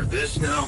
of this now?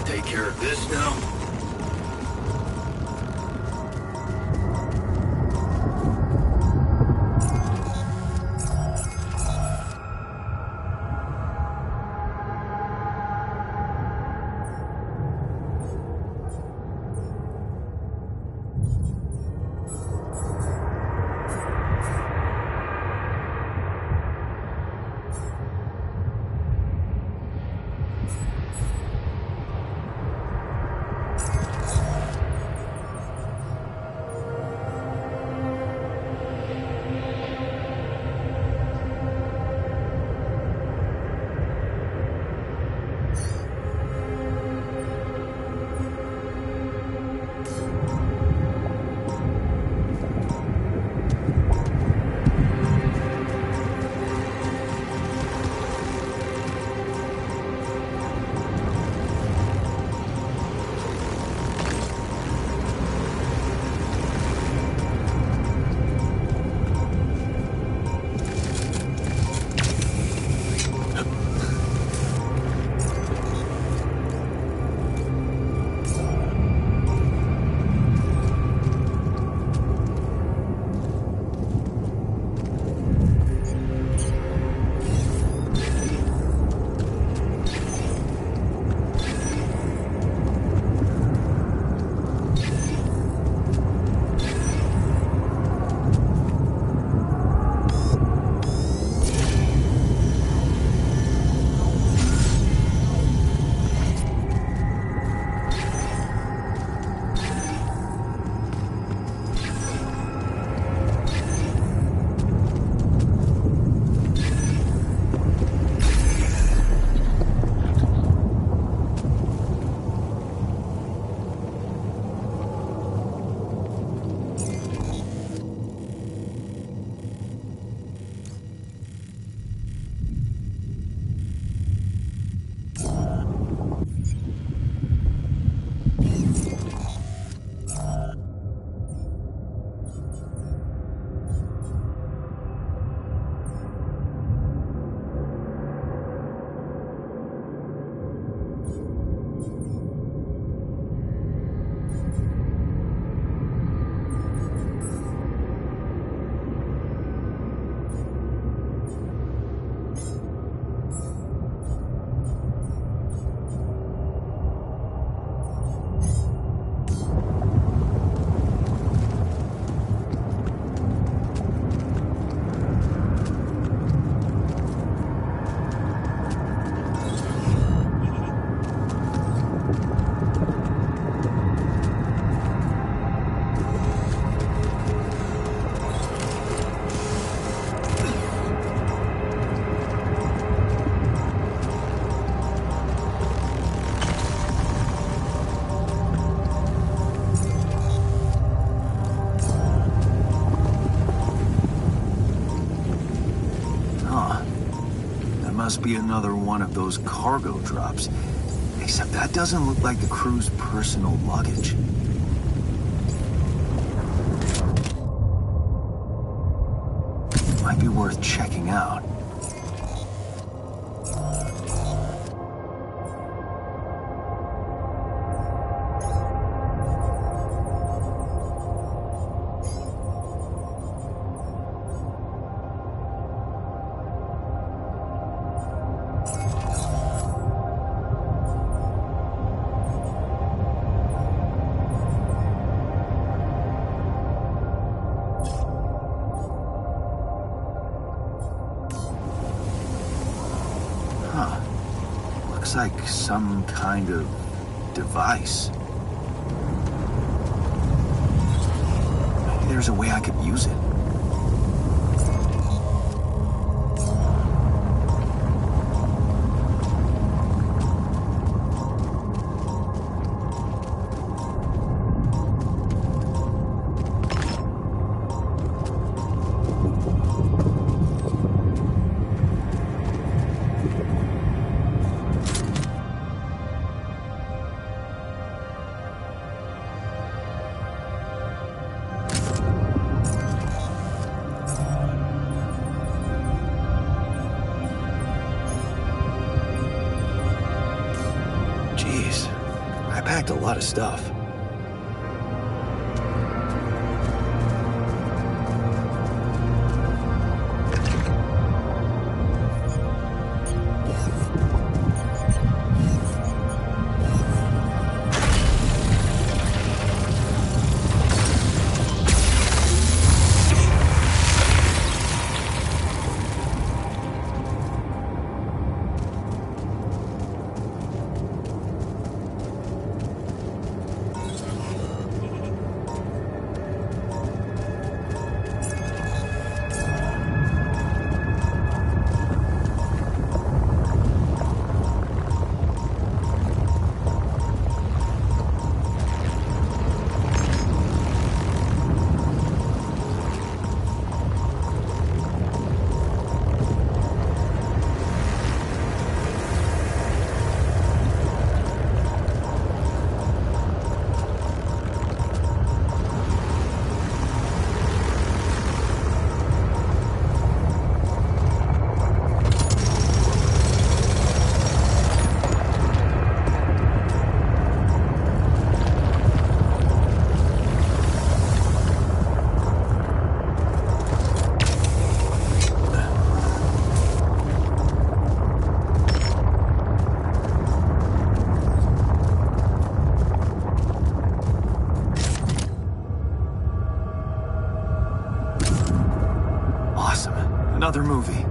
take care of this now? Must be another one of those cargo drops. Except that doesn't look like the crew's personal luggage. Might be worth checking out. Looks like some kind of device. Maybe there's a way I could use it. packed a lot of stuff. Another movie.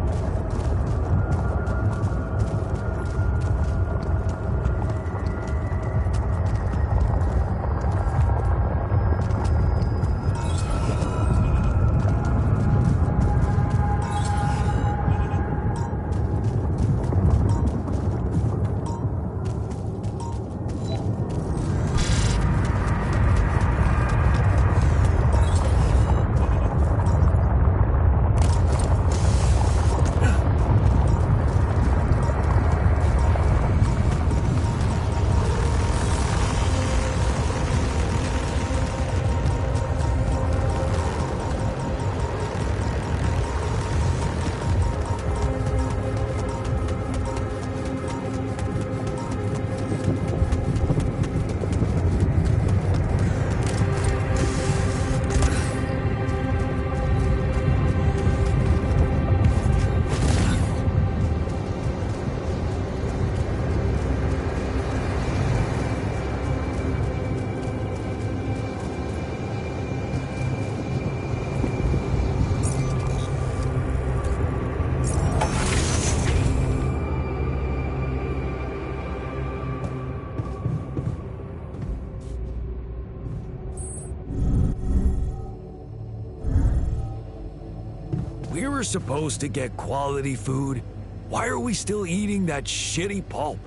We were supposed to get quality food. Why are we still eating that shitty pulp?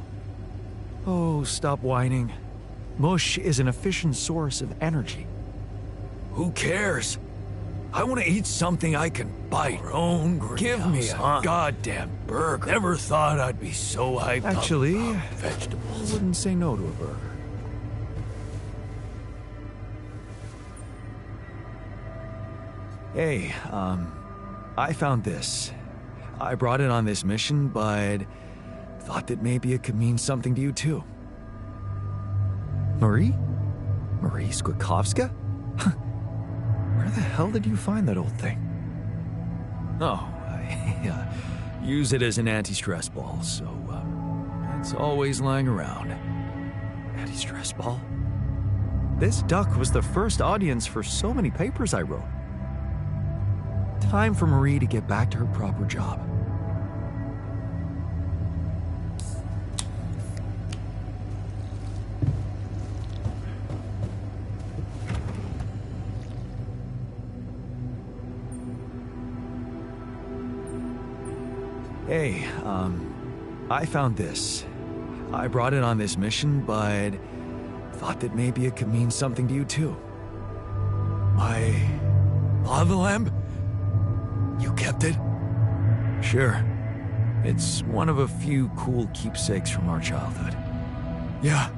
Oh, stop whining. Mush is an efficient source of energy. Who cares? I want to eat something I can bite. Give me a goddamn burger. Never thought I'd be so hyped Actually, up about vegetables. I wouldn't say no to a burger. Hey, I found this. I brought it on this mission, but thought that maybe it could mean something to you too. Marie? Marie Skwiatkowska? Where the hell did you find that old thing? Oh, I use it as an anti-stress ball, so it's always lying around. Anti-stress ball? This duck was the first audience for so many papers I wrote. Time for Marie to get back to her proper job. Hey, I found this. I brought it on this mission, but thought that maybe it could mean something to you too. My lava lamp? You kept it? Sure. It's one of a few cool keepsakes from our childhood. Yeah.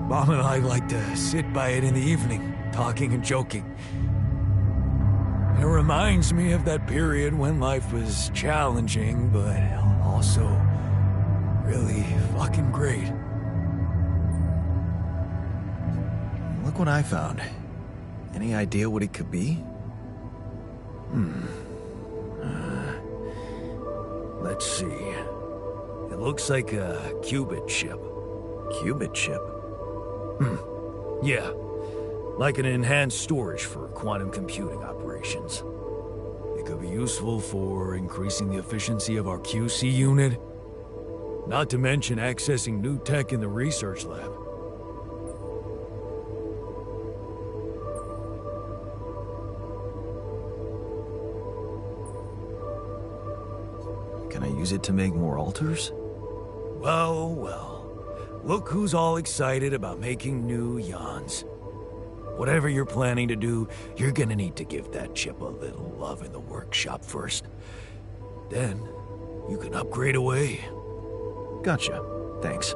Mom and I like to sit by it in the evening, talking and joking. It reminds me of that period when life was challenging, but also really fucking great. Look what I found. Any idea what it could be? Let's see. It looks like a qubit chip. Qubit chip? Yeah, like an enhanced storage for quantum computing operations. It could be useful for increasing the efficiency of our QC unit, not to mention accessing new tech in the research lab. Can I use it to make more alters? Well, well. Look who's all excited about making new yawns. Whatever you're planning to do, you're gonna need to give that chip a little love in the workshop first. Then, you can upgrade away. Gotcha. Thanks.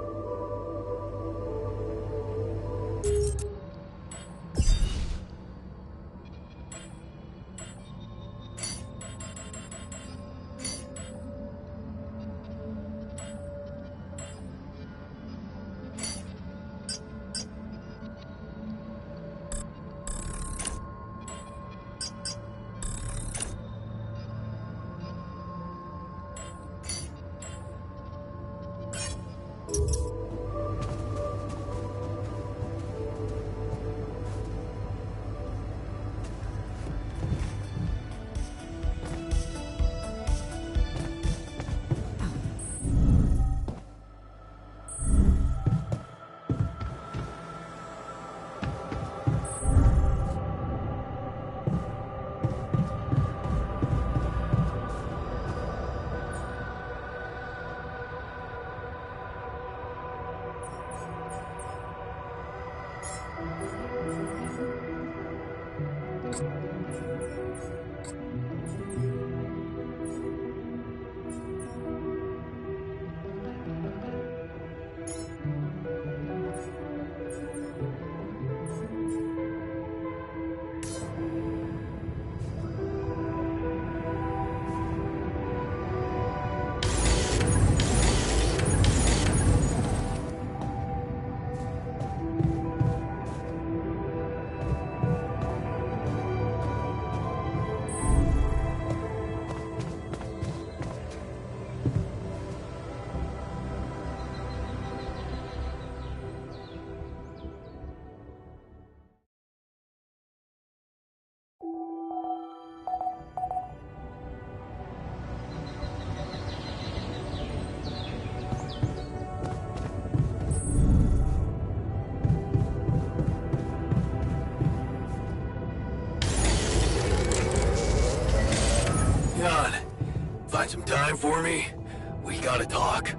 Find some time for me? We gotta talk.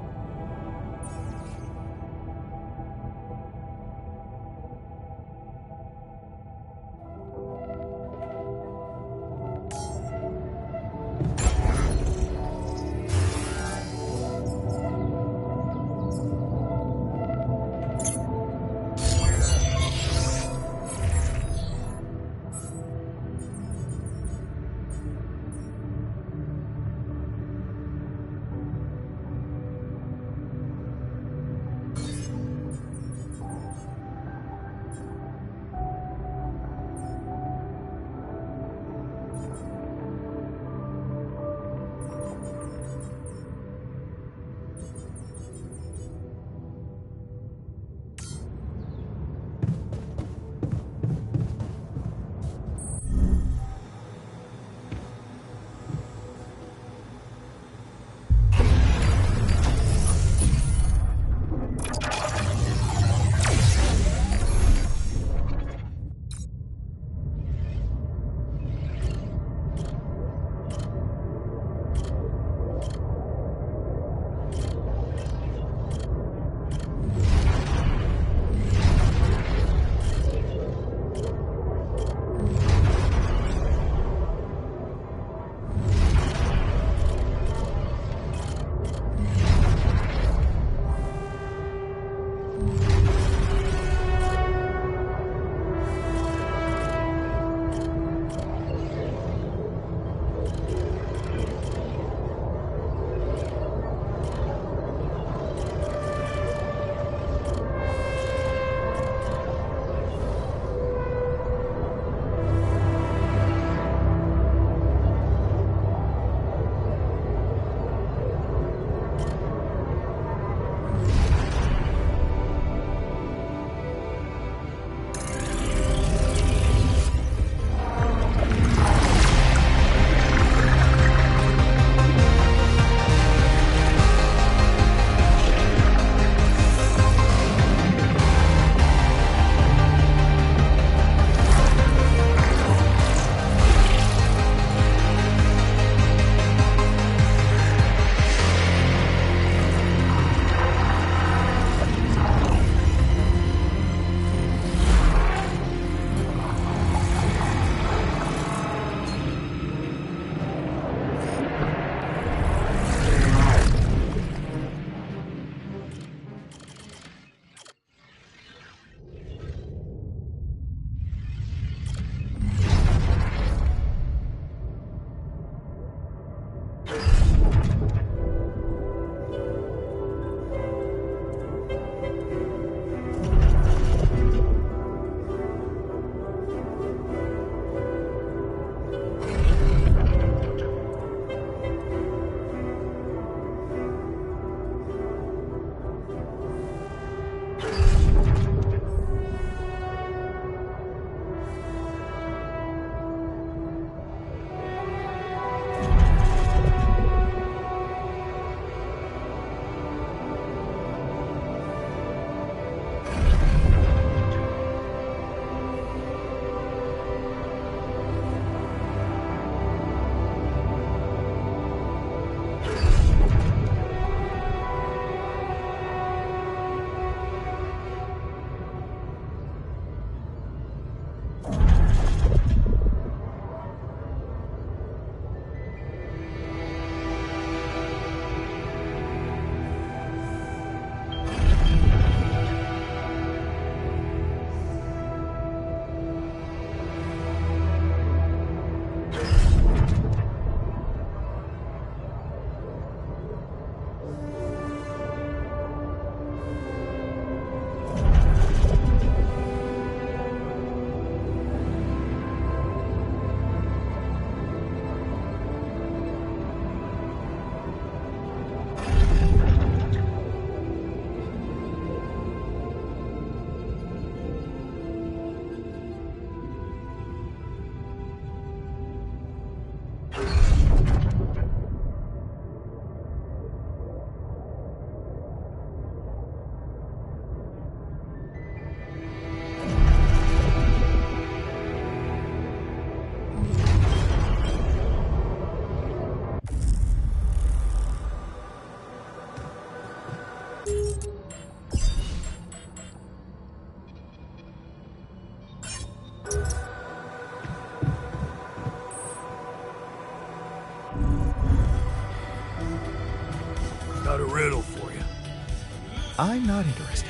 I'm not interested.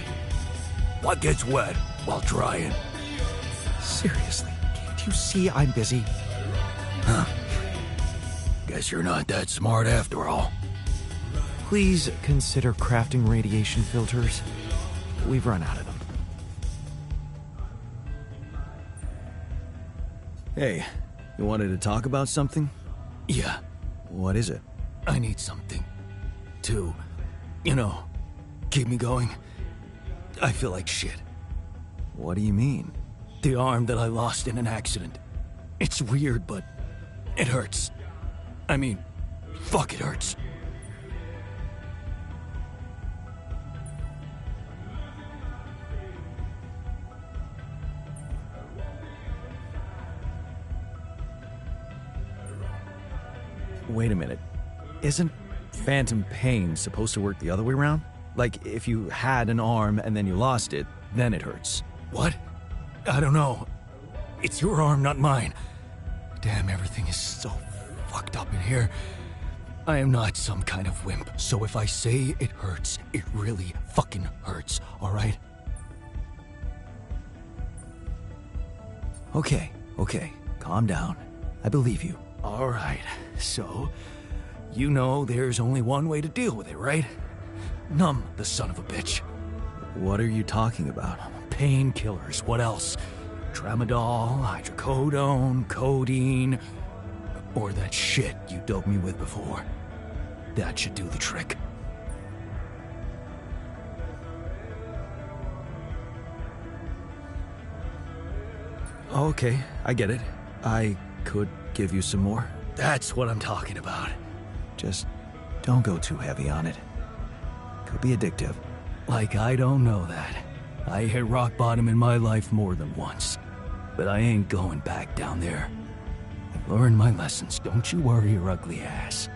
What gets wet while drying? Seriously, can't you see I'm busy? Huh. Guess you're not that smart after all. Please consider crafting radiation filters. We've run out of them. Hey, you wanted to talk about something? Yeah, What is it? I need something to, keep me going. I feel like shit. What do you mean? The arm that I lost in an accident. It's weird, but it hurts. I mean, fuck, it hurts. Wait a minute. Isn't phantom pain supposed to work the other way around? Like, if you had an arm and then you lost it, then it hurts. What? I don't know. It's your arm, not mine. Damn, everything is so fucked up in here. I am not some kind of wimp, so if I say it hurts, it really fucking hurts, alright? Okay, calm down. I believe you. Alright, so, there's only one way to deal with it, right? Numb the son of a bitch. What are you talking about? Painkillers, what else? Tramadol, hydrocodone, codeine, or that shit you doped me with before. That should do the trick. Okay, I get it. I could give you some more. That's what I'm talking about. Just don't go too heavy on it. Could be addictive. Like I don't know that. I hit rock bottom in my life more than once. But I ain't going back down there. I've learned my lessons, don't you worry your ugly ass.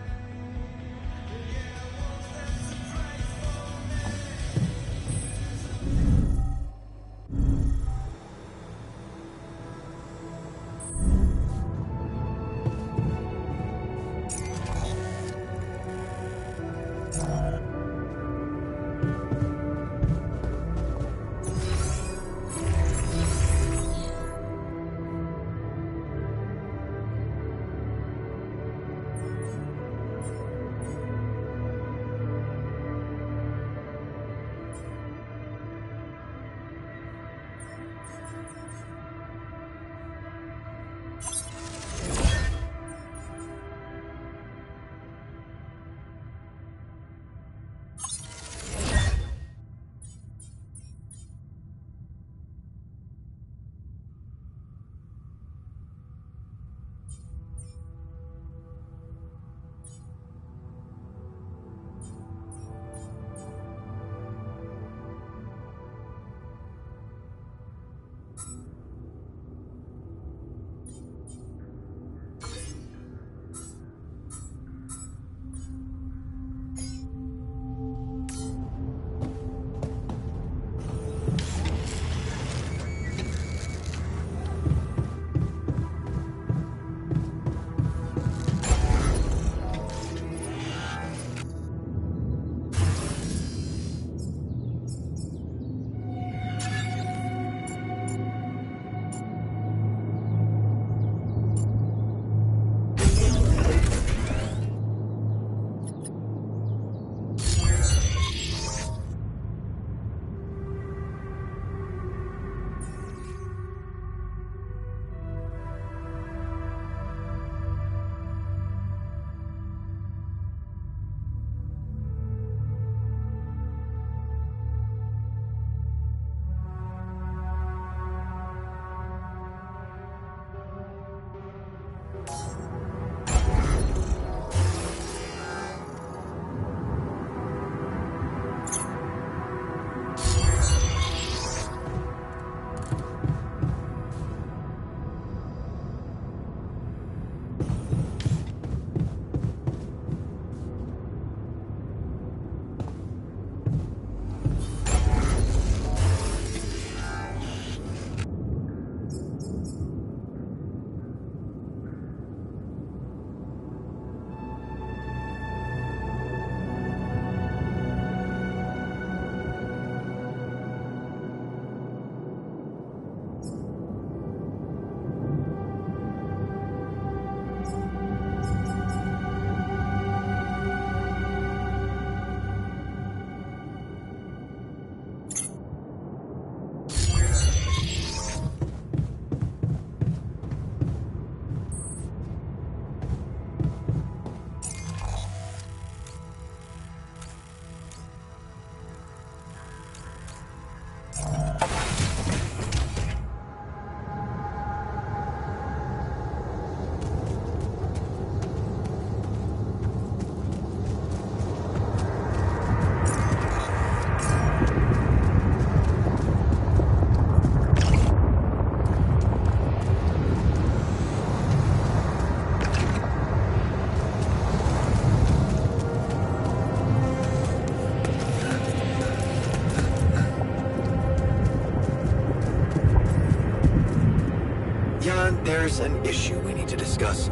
There's an issue we need to discuss.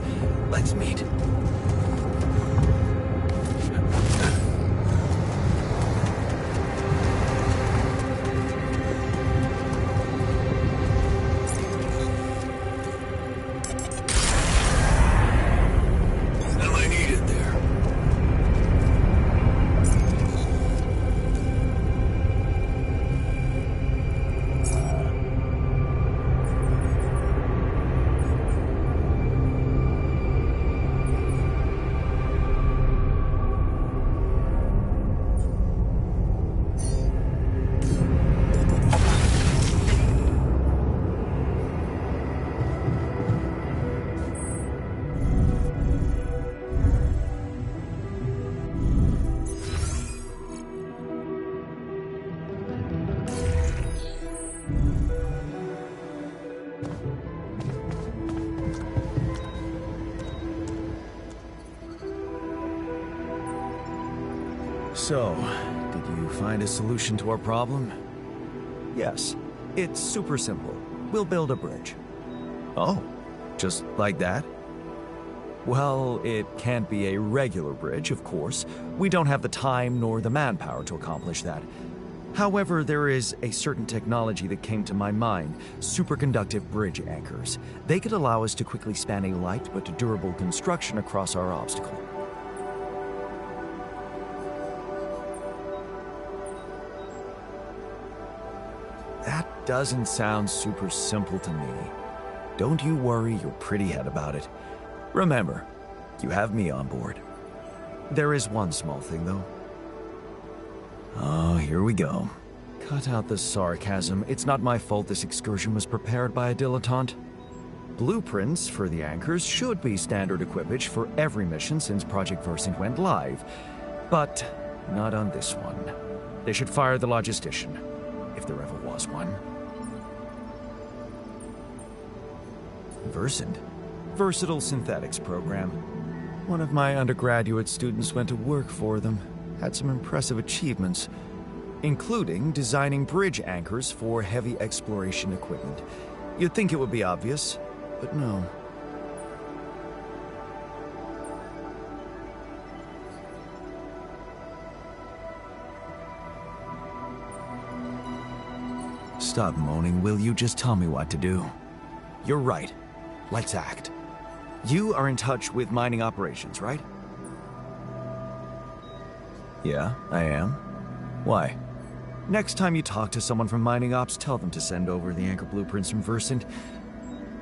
Let's meet. Am I needed there? So, did you find a solution to our problem? Yes. It's super simple. We'll build a bridge. Oh, just like that? Well, it can't be a regular bridge, of course. We don't have the time nor the manpower to accomplish that. However, there is a certain technology that came to my mind, superconductive bridge anchors. They could allow us to quickly span a light but durable construction across our obstacle. That doesn't sound super simple to me. Don't you worry your pretty head about it. Remember, you have me on board. There is one small thing, though. Oh, here we go. Cut out the sarcasm. It's not my fault this excursion was prepared by a dilettante. Blueprints for the anchors should be standard equipage for every mission since Project Versant went live. But not on this one. They should fire the logistician, if there ever was one. Versant? Versatile Synthetics program. One of my undergraduate students went to work for them. Had some impressive achievements, including designing bridge anchors for heavy exploration equipment. You'd think it would be obvious, but no. Stop moaning, will you? Just tell me what to do. You're right. Let's act. You are in touch with mining operations, right? Yeah, I am. Why? Next time you talk to someone from mining ops, tell them to send over the anchor blueprints from Versant.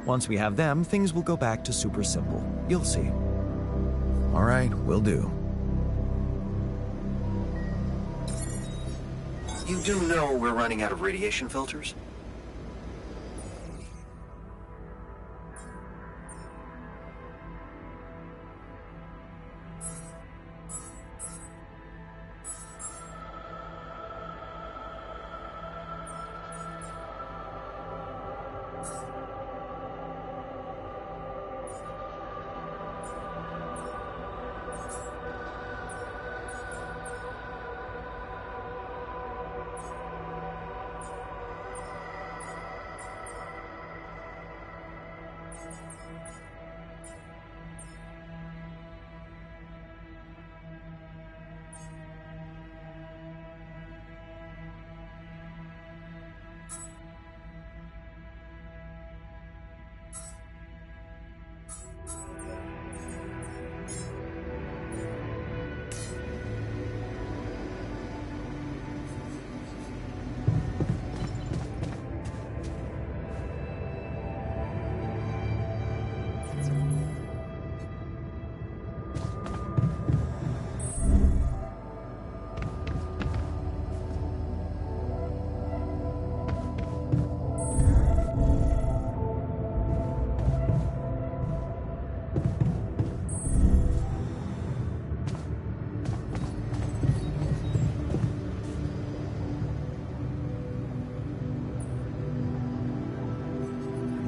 Once we have them, things will go back to super simple. You'll see. All right, will do. You do know we're running out of radiation filters?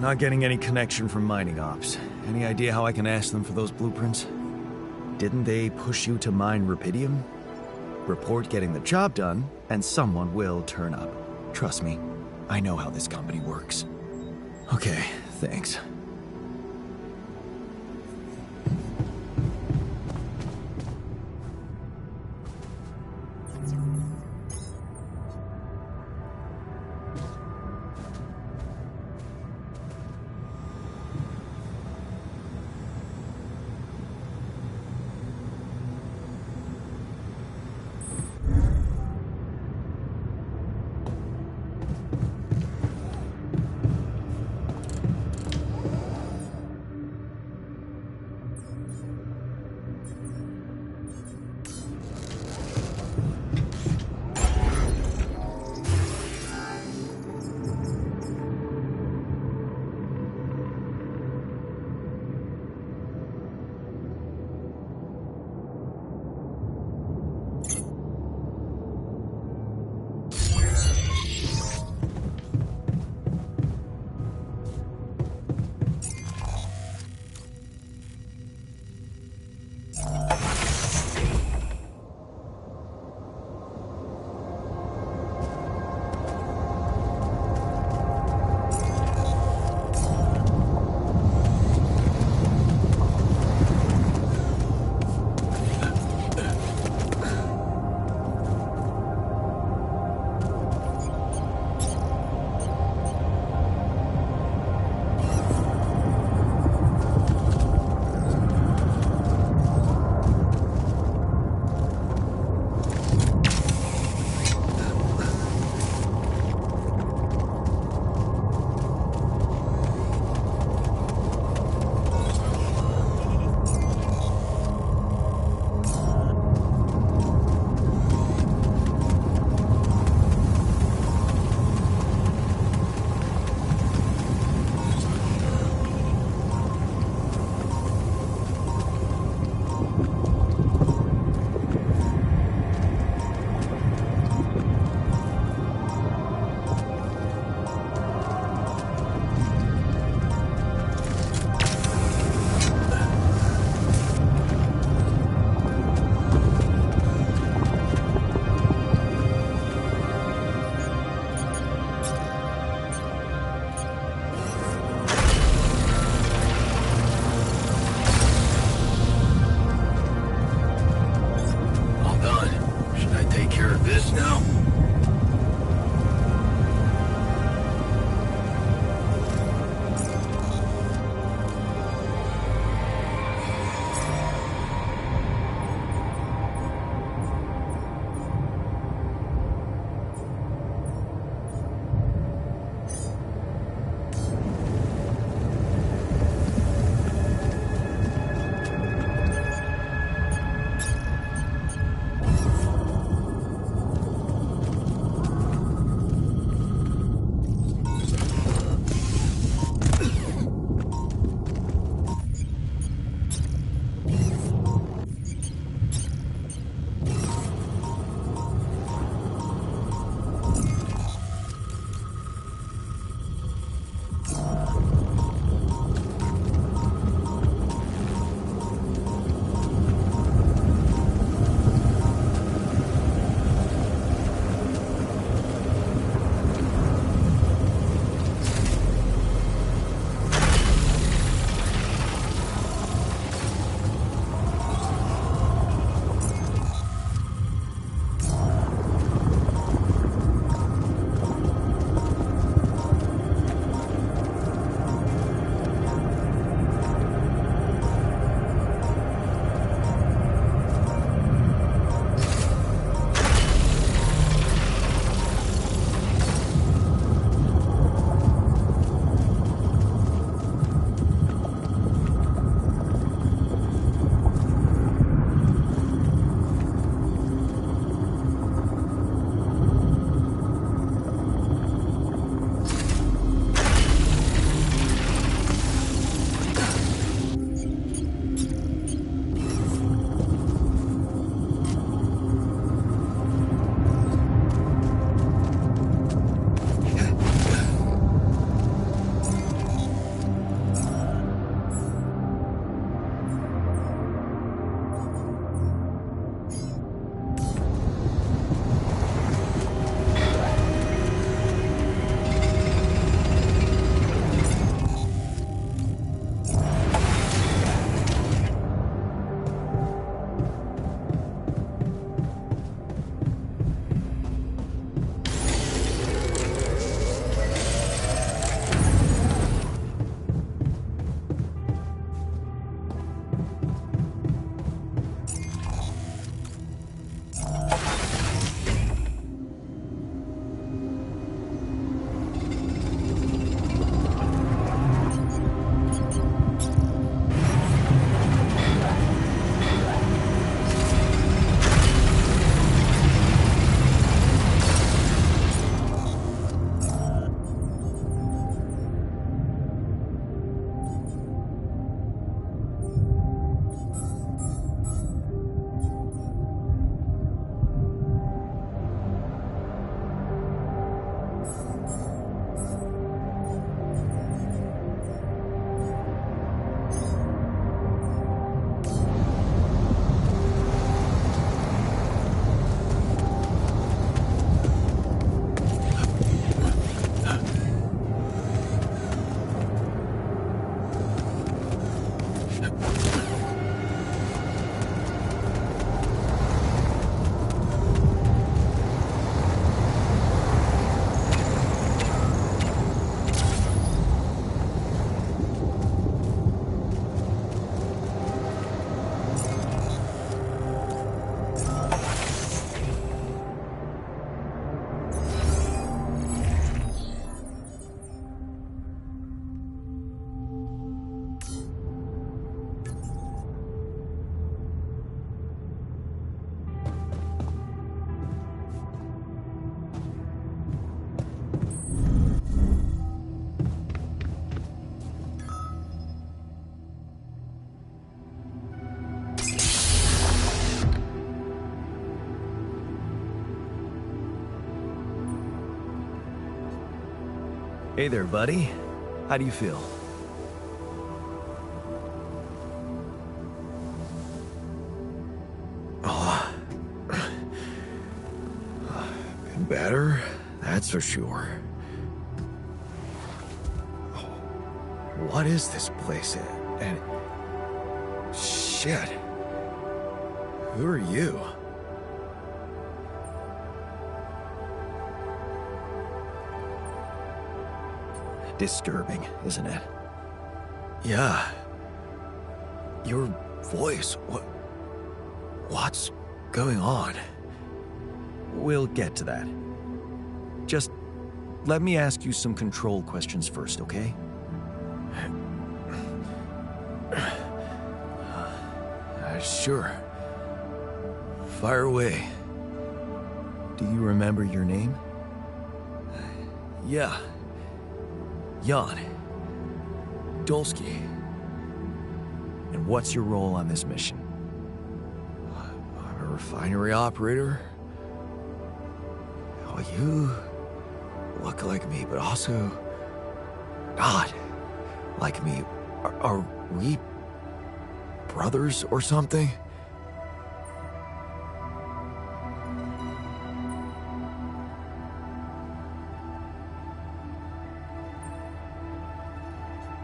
Not getting any connection from mining ops. Any idea how I can ask them for those blueprints? Didn't they push you to mine rubidium? Report getting the job done, and someone will turn up. Trust me, I know how this company works. Okay, thanks. Hey there, buddy. How do you feel? Oh. Been better, that's for sure. What is this place? And... shit. Who are you? Disturbing, isn't it? Yeah. Your voice, what's going on? We'll get to that. Just let me ask you some control questions first, okay? Sure. Fire away. Do you remember your name? Yeah. Jan. Dolsky. And what's your role on this mission? I'm a refinery operator. Oh, you look like me, but also not like me. Are we brothers or something?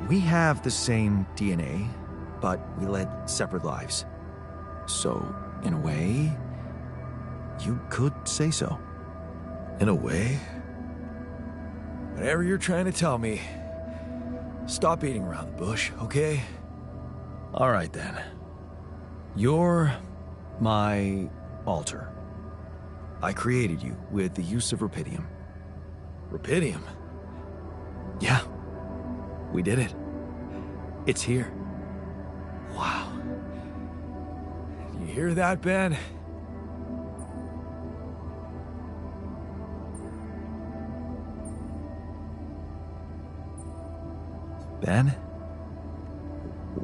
We have the same DNA, but we led separate lives. So, in a way, you could say so. In a way? Whatever you're trying to tell me, stop beating around the bush, okay? All right, then. You're my alter. I created you with the use of Rapidium. Rapidium? Yeah. We did it. It's here. Wow. You hear that, Ben? Ben?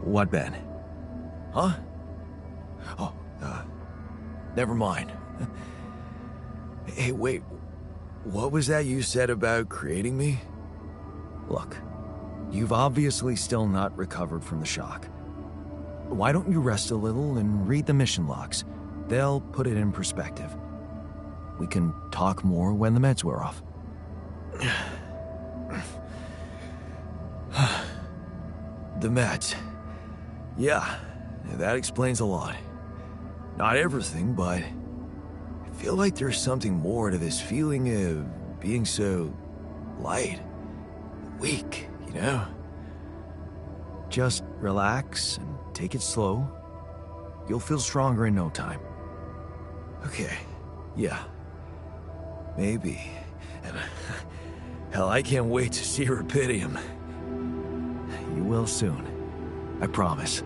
What Ben? Huh? Oh, never mind. Hey, wait. What was that you said about creating me? Look. You've obviously still not recovered from the shock. Why don't you rest a little and read the mission logs? They'll put it in perspective. We can talk more when the meds wear off. The meds. Yeah, that explains a lot. Not everything, but I feel like there's something more to this feeling of being so light, weak. You know? Just relax and take it slow. You'll feel stronger in no time. Okay, yeah. Maybe. And hell, I can't wait to see Rapidium. You will soon. I promise.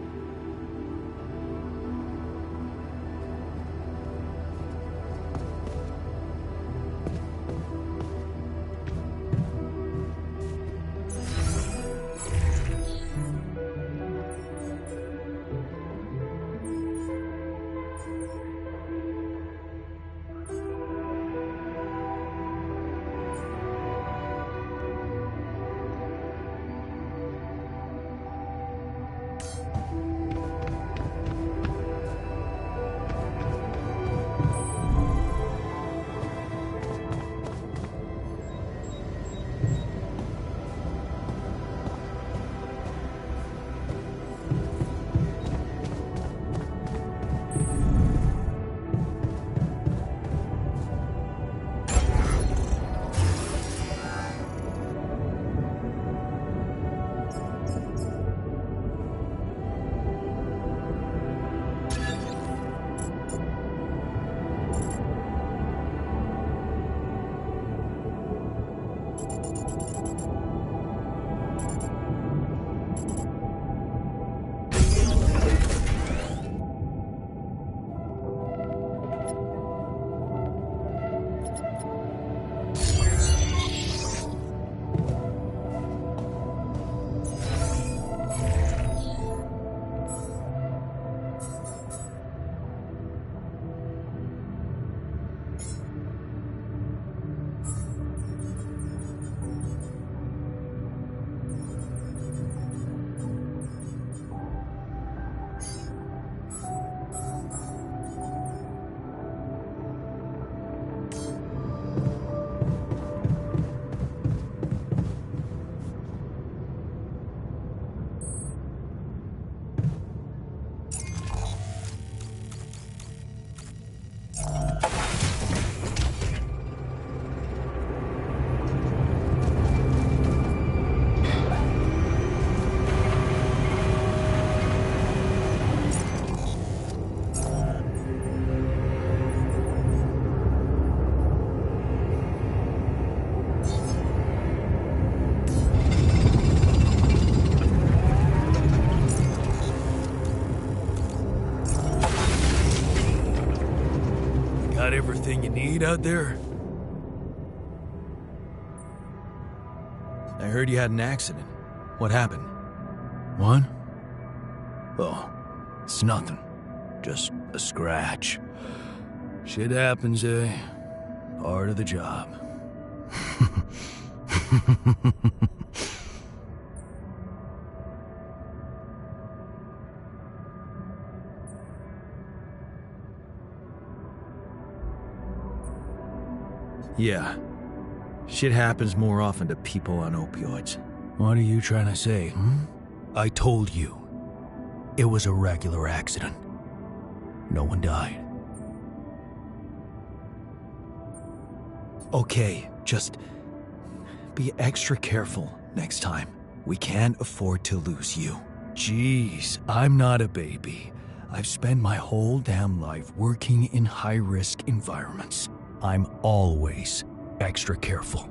Anything to eat out there? I heard you had an accident. What happened? What? Oh, it's nothing. Just a scratch. Shit happens, eh? Part of the job. Yeah. Shit happens more often to people on opioids. What are you trying to say, I told you. It was a regular accident. No one died. Okay, just be extra careful next time. We can't afford to lose you. Jeez, I'm not a baby. I've spent my whole damn life working in high-risk environments. I'm always extra careful.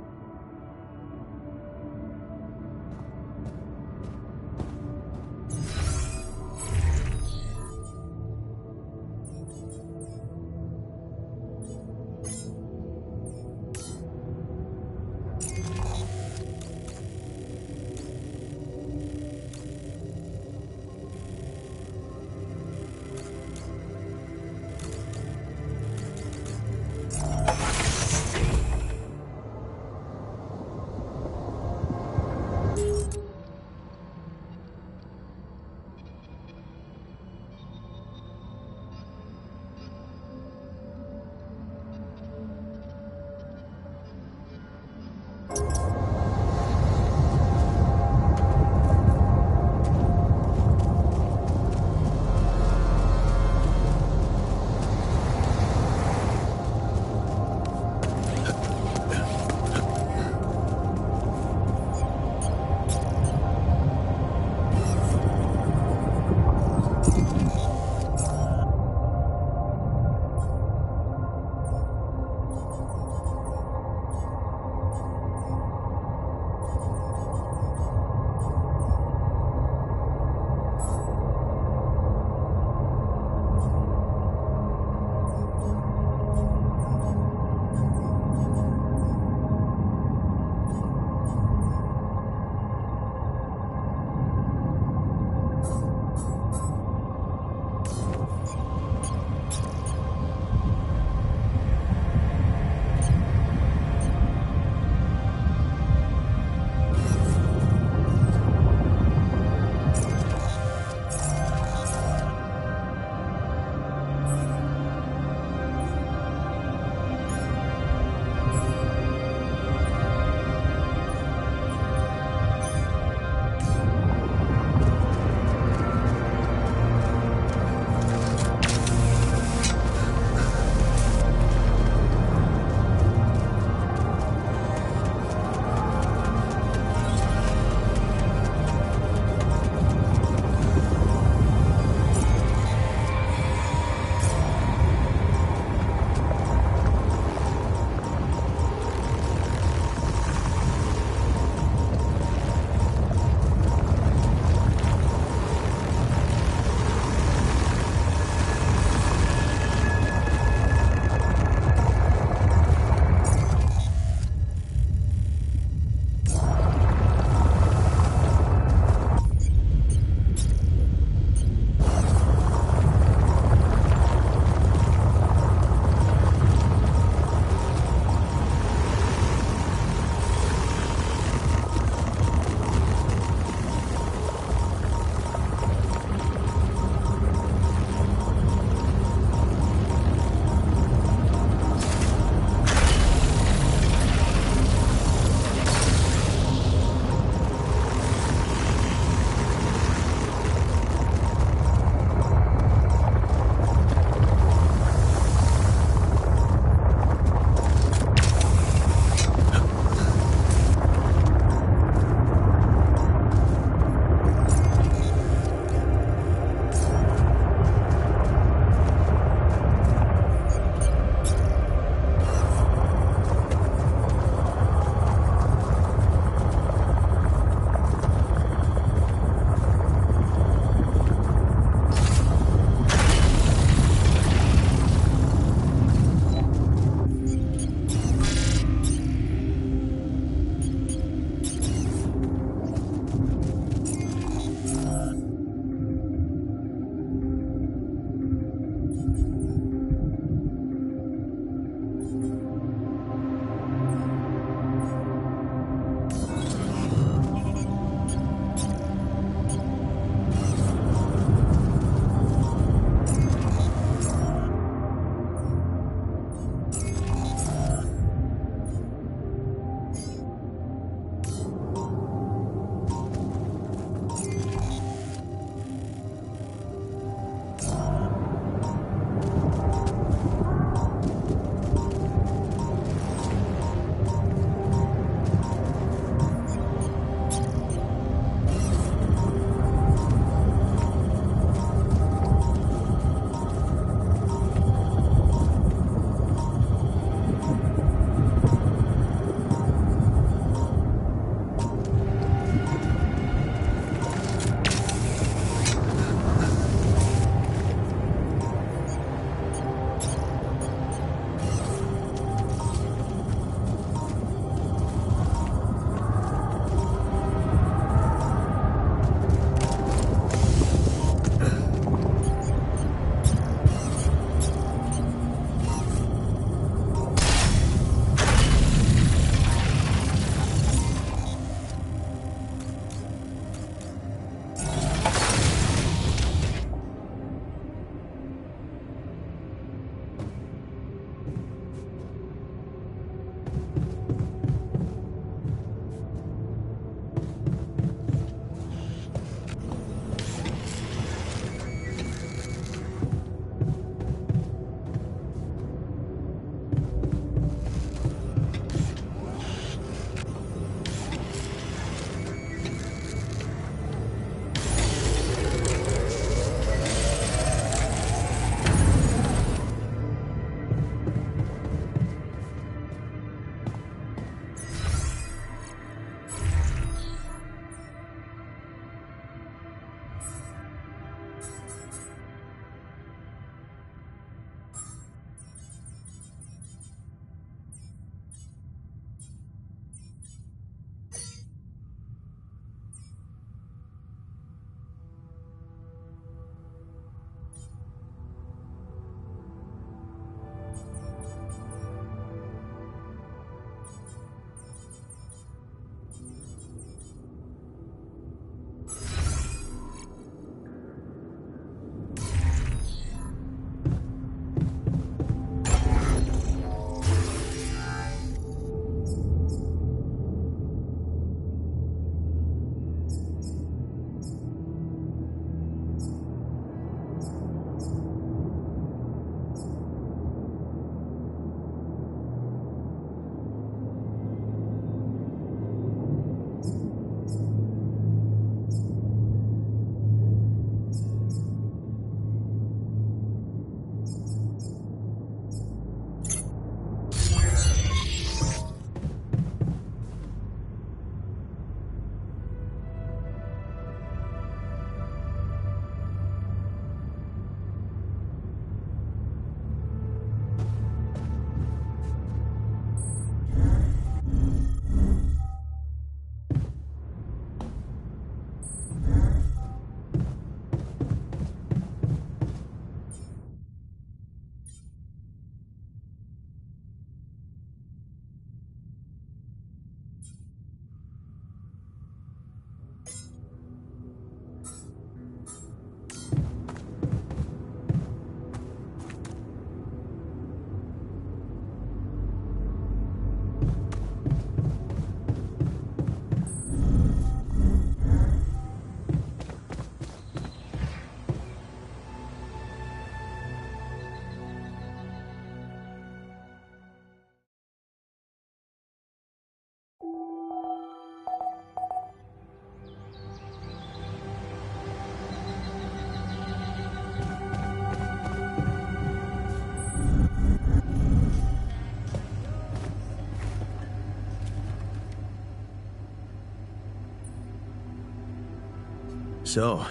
So,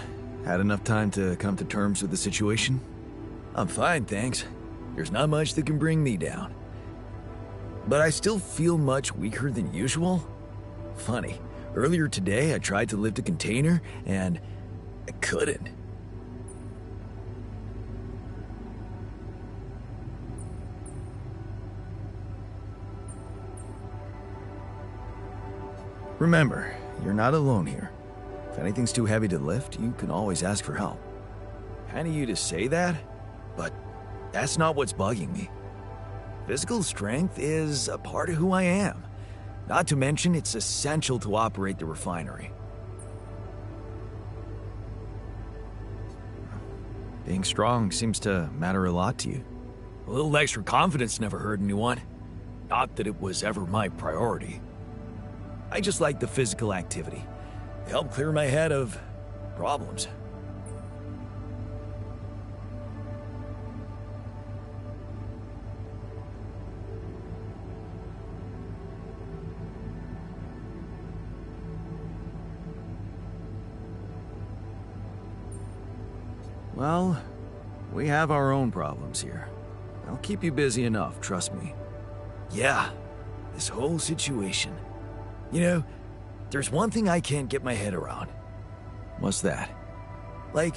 had enough time to come to terms with the situation? I'm fine, thanks. There's not much that can bring me down. But I still feel much weaker than usual. Funny, earlier today I tried to lift a container and I couldn't. Remember, you're not alone here. If anything's too heavy to lift, you can always ask for help. Kind of you to say that, but that's not what's bugging me. Physical strength is a part of who I am. Not to mention, it's essential to operate the refinery. Being strong seems to matter a lot to you. A little extra confidence never hurt anyone. Not that it was ever my priority. I just like the physical activity. They help clear my head of problems. Well, we have our own problems here. I'll keep you busy enough, trust me. Yeah, this whole situation. You know, there's one thing I can't get my head around. What's that? Like,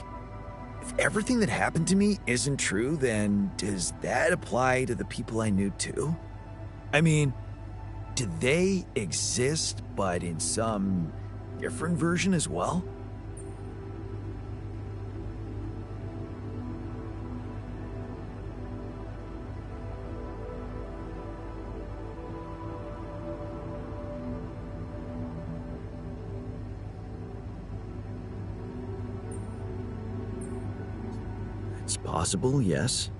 if everything that happened to me isn't true, then does that apply to the people I knew too? I mean, do they exist, but in some different version as well? It's possible, yes.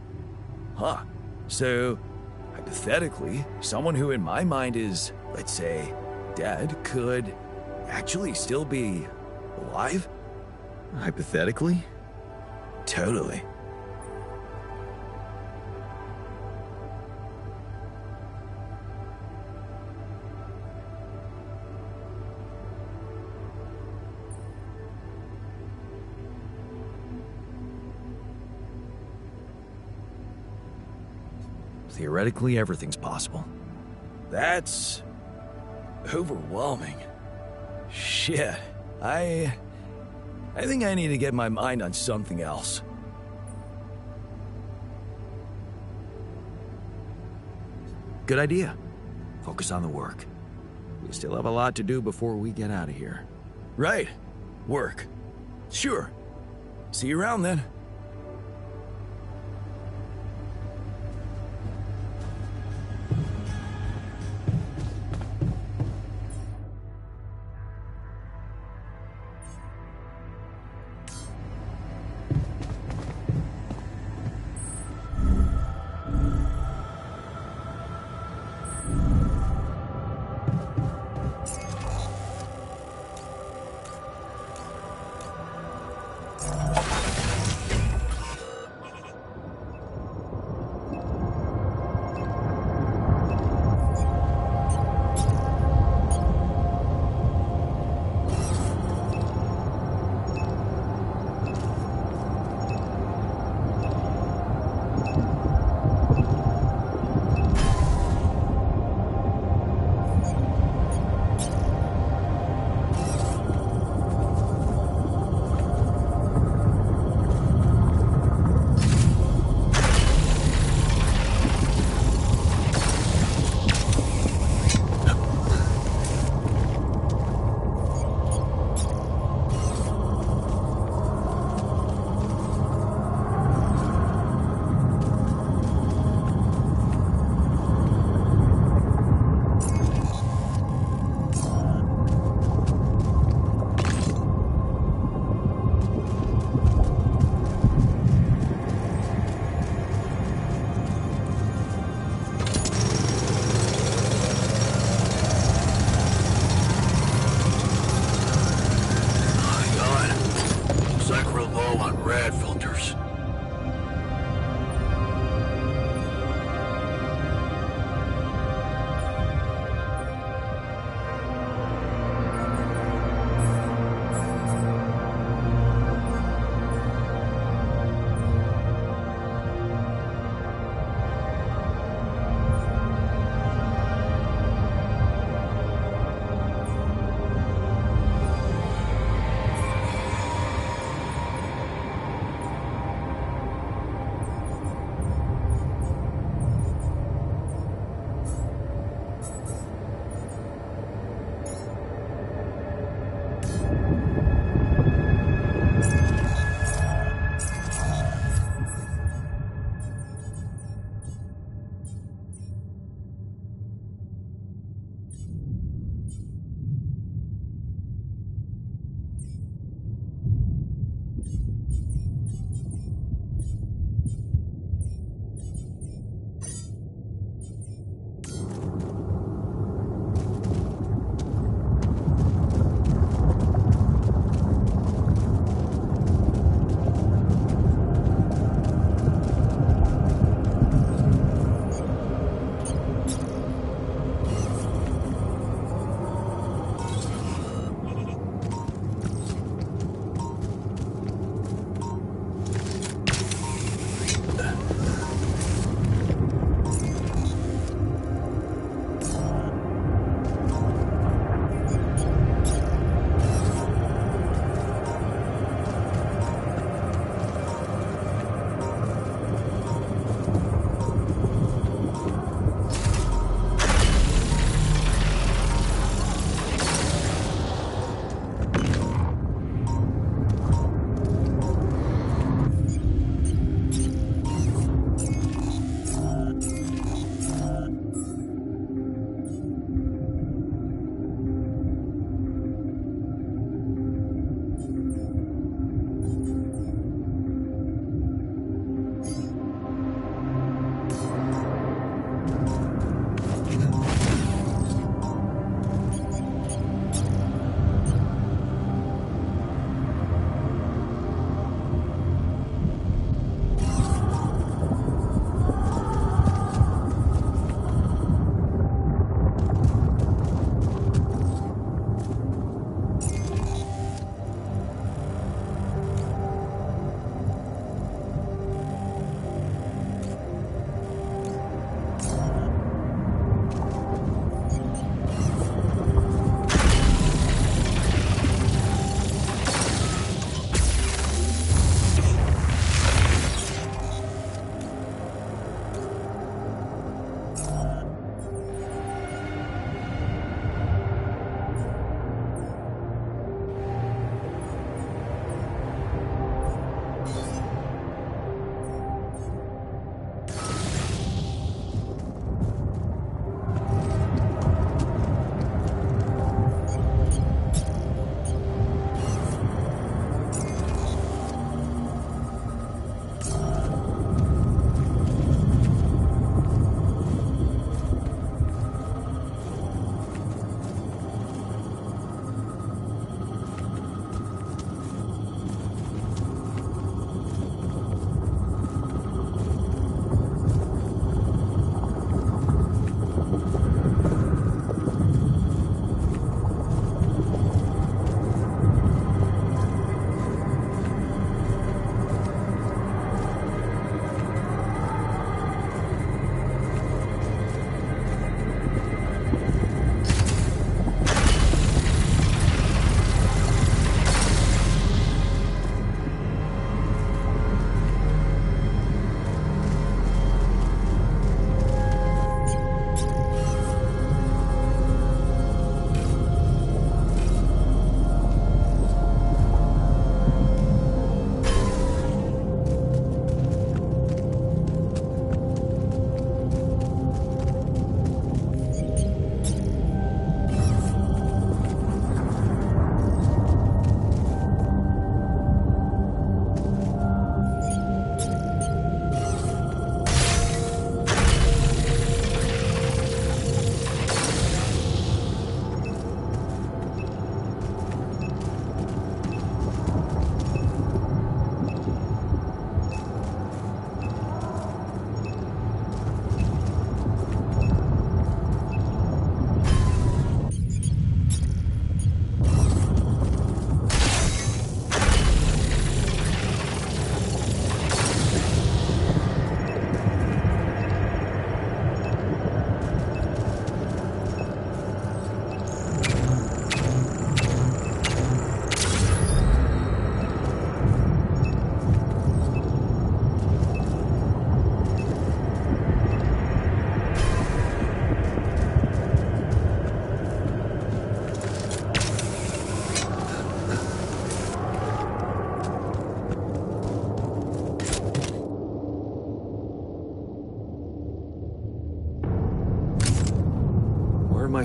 Huh. So, hypothetically, someone who in my mind is, let's say, dead could actually still be alive? Hypothetically? Totally. Theoretically, everything's possible. That's overwhelming. Shit. I think I need to get my mind on something else. Good idea. Focus on the work. We still have a lot to do before we get out of here. Right. Work. Sure. See you around then.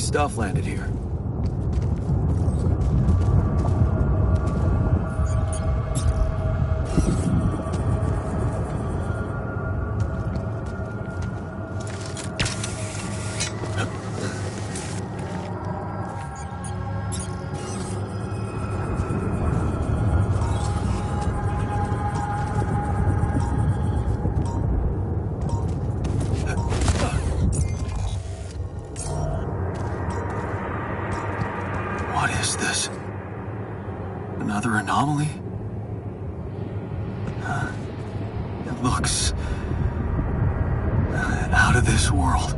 stuff landed here. What is this? Another anomaly? It looks out of this world.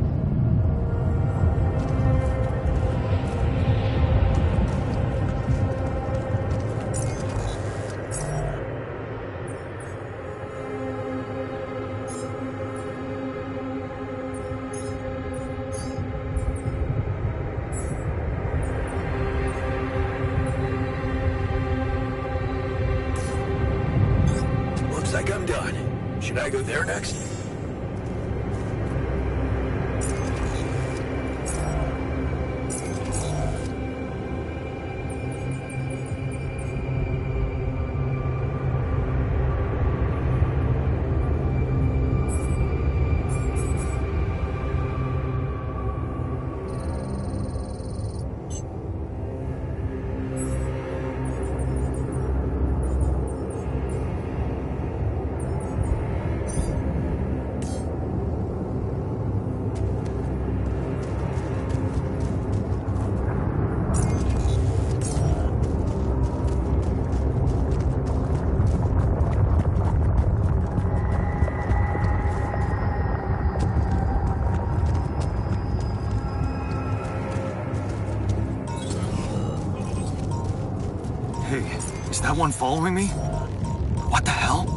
Looks like I'm done. Should I go there next? Hey, is that one following me? What the hell?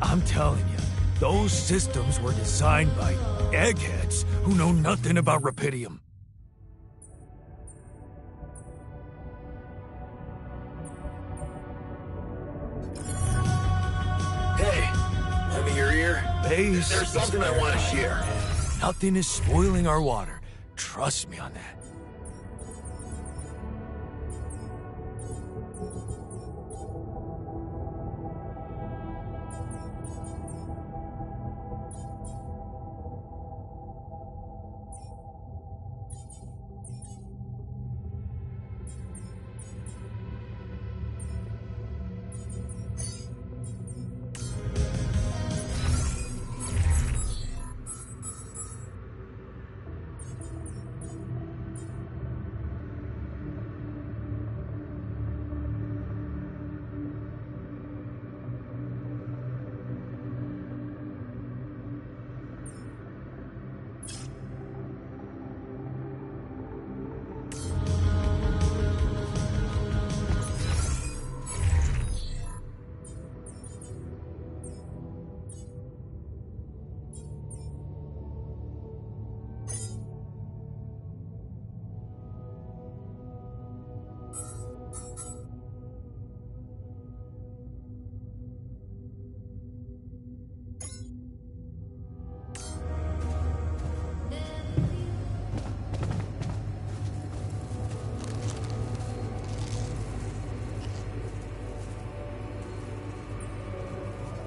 I'm telling you, those systems were designed by eggheads who know nothing about Rapidium. Hey, lend me your ear. Base There's something I want to share. and nothing is spoiling our water. Trust me on that.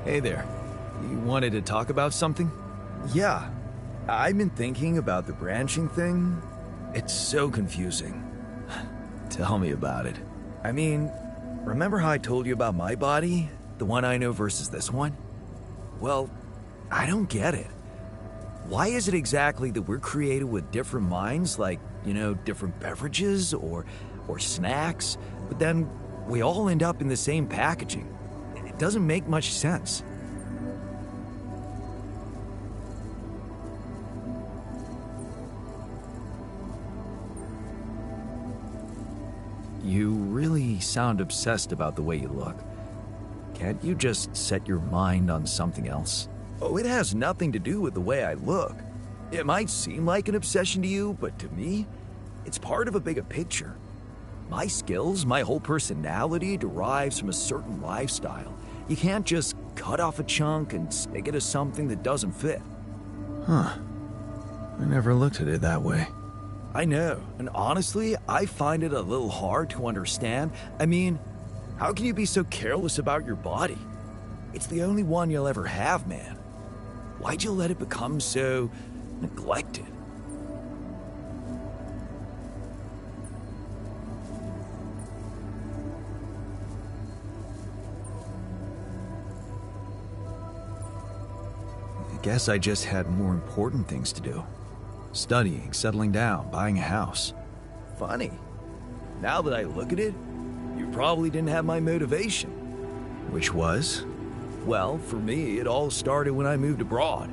Hey there. You wanted to talk about something? Yeah. I've been thinking about the branching thing. It's so confusing. Tell me about it. I mean, remember how I told you about my body? The one I know versus this one? Well, I don't get it. Why is it exactly that we're created with different minds, like, different beverages or snacks, but then we all end up in the same packaging? It doesn't make much sense. You really sound obsessed about the way you look. Can't you just set your mind on something else? Oh, it has nothing to do with the way I look. It might seem like an obsession to you, but to me, it's part of a bigger picture. My skills, my whole personality derives from a certain lifestyle. You can't just cut off a chunk and stick it to something that doesn't fit. Huh. I never looked at it that way. I know, and honestly, I find it a little hard to understand. I mean, how can you be so careless about your body? It's the only one you'll ever have, man. Why'd you let it become so neglected? I guess I just had more important things to do. Studying, settling down, buying a house. Funny. Now that I look at it, you probably didn't have my motivation. Which was? Well, for me, it all started when I moved abroad.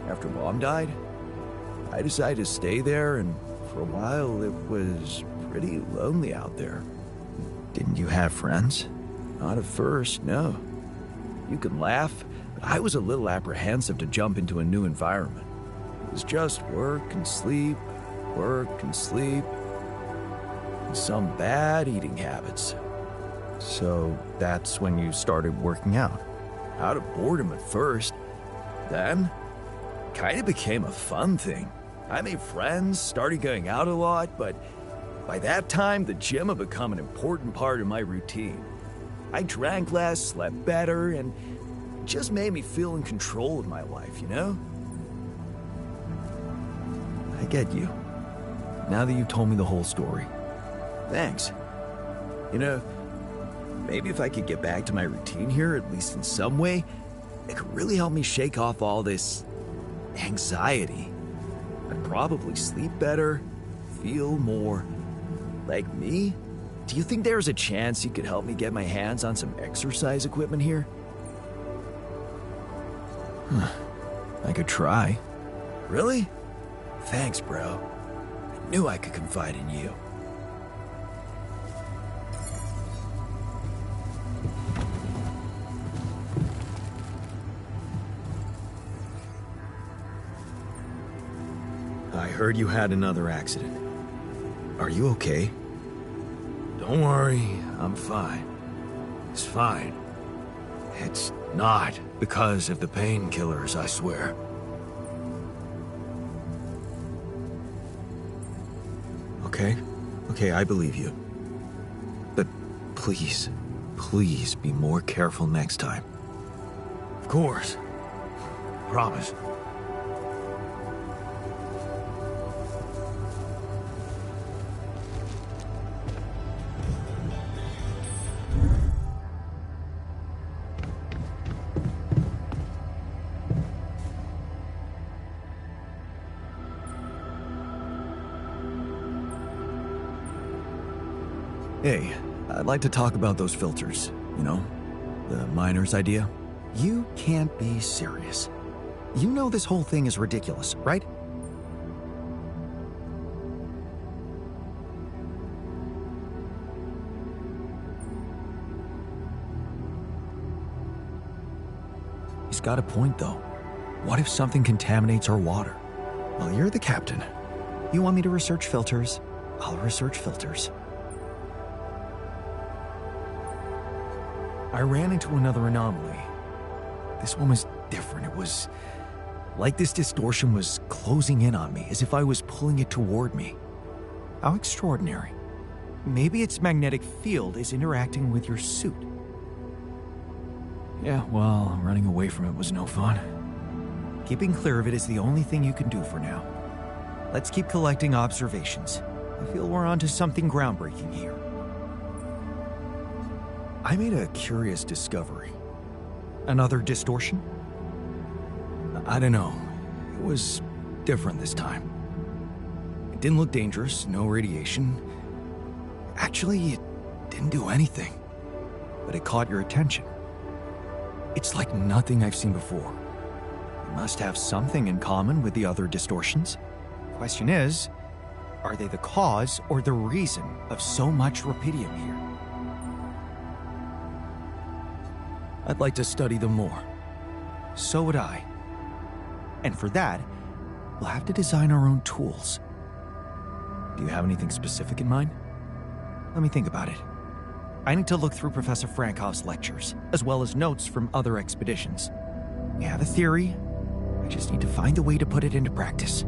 After Mom died, I decided to stay there, and for a while it was pretty lonely out there. Didn't you have friends? Not at first, no. You can laugh, but I was a little apprehensive to jump into a new environment. It was just work and sleep, and some bad eating habits. So that's when you started working out? Out of boredom at first. Then, kind of became a fun thing. I made friends, started going out a lot, but by that time, the gym had become an important part of my routine. I drank less, slept better, and it just made me feel in control of my life, I get you. Now that you've told me the whole story. Thanks. Maybe if I could get back to my routine here, at least in some way, it could really help me shake off all this anxiety. I'd probably sleep better, feel more like me. Do you think there's a chance you could help me get my hands on some exercise equipment here? I could try. Really? Thanks, bro. I knew I could confide in you. I heard you had another accident. Are you okay? Don't worry, I'm fine. It's fine. It's not because of the painkillers, I swear. Okay, I believe you. But please be more careful next time. Of course. Promise. Hey, I'd like to talk about those filters, the miner's idea. You can't be serious. You know this whole thing is ridiculous, right? He's got a point, though. What if something contaminates our water? Well, you're the captain. You want me to research filters? I'll research filters. I ran into another anomaly. This one was different. It was like this distortion was closing in on me, as if I was pulling it toward me. How extraordinary. Maybe its magnetic field is interacting with your suit. Yeah, well, running away from it was no fun. Keeping clear of it is the only thing you can do for now. Let's keep collecting observations. I feel we're onto something groundbreaking here. I made a curious discovery. Another distortion? I don't know. It was different this time. It didn't look dangerous, no radiation. Actually, it didn't do anything. But it caught your attention. It's like nothing I've seen before. It must have something in common with the other distortions. Question is, are they the cause or the reason of so much rupidium here? I'd like to study them more. So would I. And for that, we'll have to design our own tools. Do you have anything specific in mind? Let me think about it. I need to look through Professor Frankoff's lectures, as well as notes from other expeditions. We have a theory. I just need to find a way to put it into practice.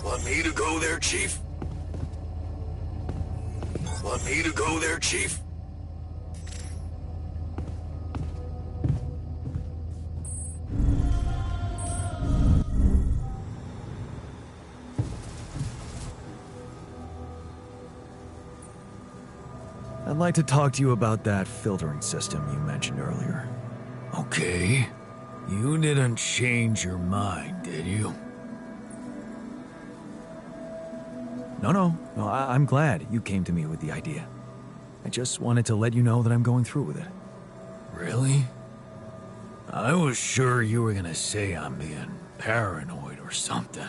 Want me to go there, Chief? Want me to go there, Chief? I'd like to talk to you about that filtering system you mentioned earlier. Okay. You didn't change your mind, did you? No, I'm glad you came to me with the idea. I just wanted to let you know that I'm going through with it. Really? I was sure you were gonna say I'm being paranoid or something.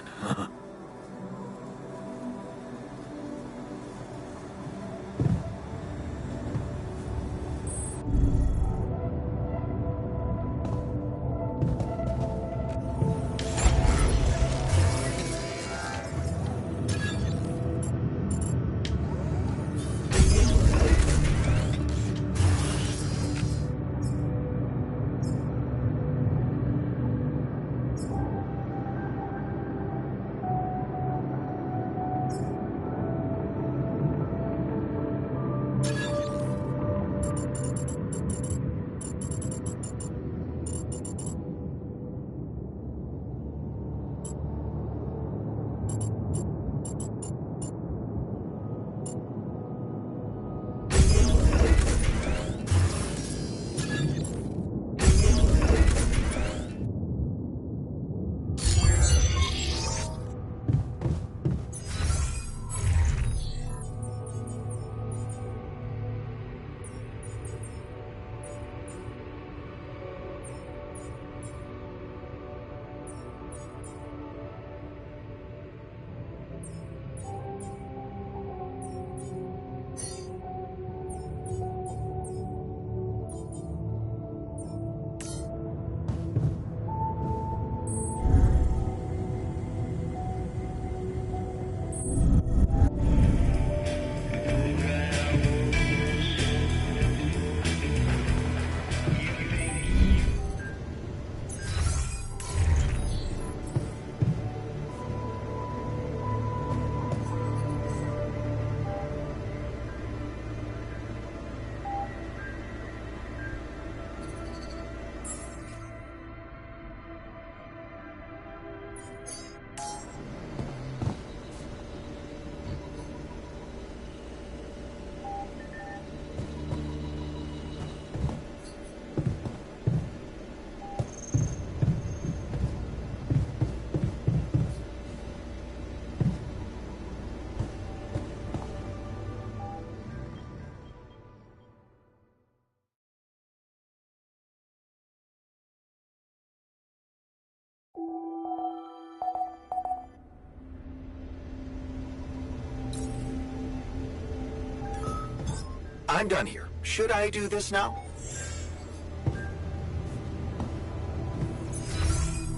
I'm done here. Should I do this now?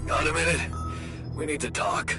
Got a minute? We need to talk.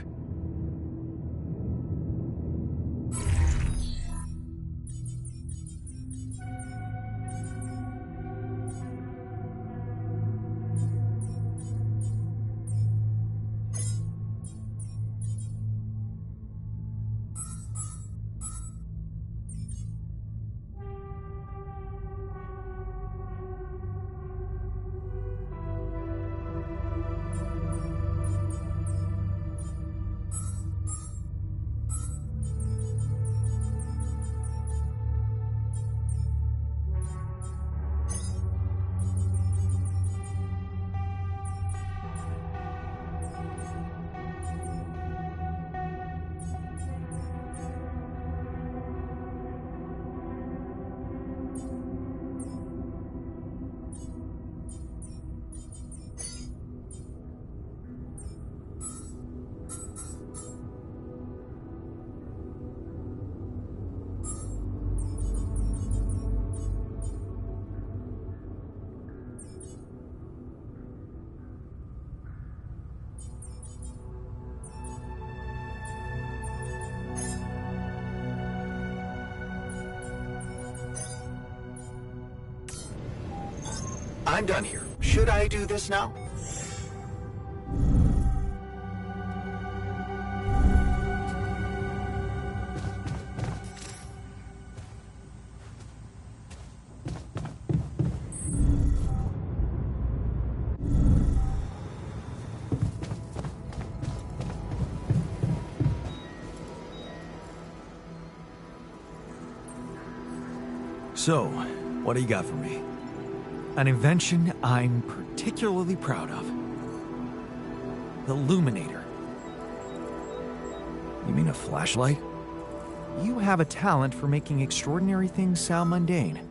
I'm done here. Should I do this now? So, what do you got for me? An invention I'm particularly proud of. The Luminator. You mean a flashlight? You have a talent for making extraordinary things sound mundane.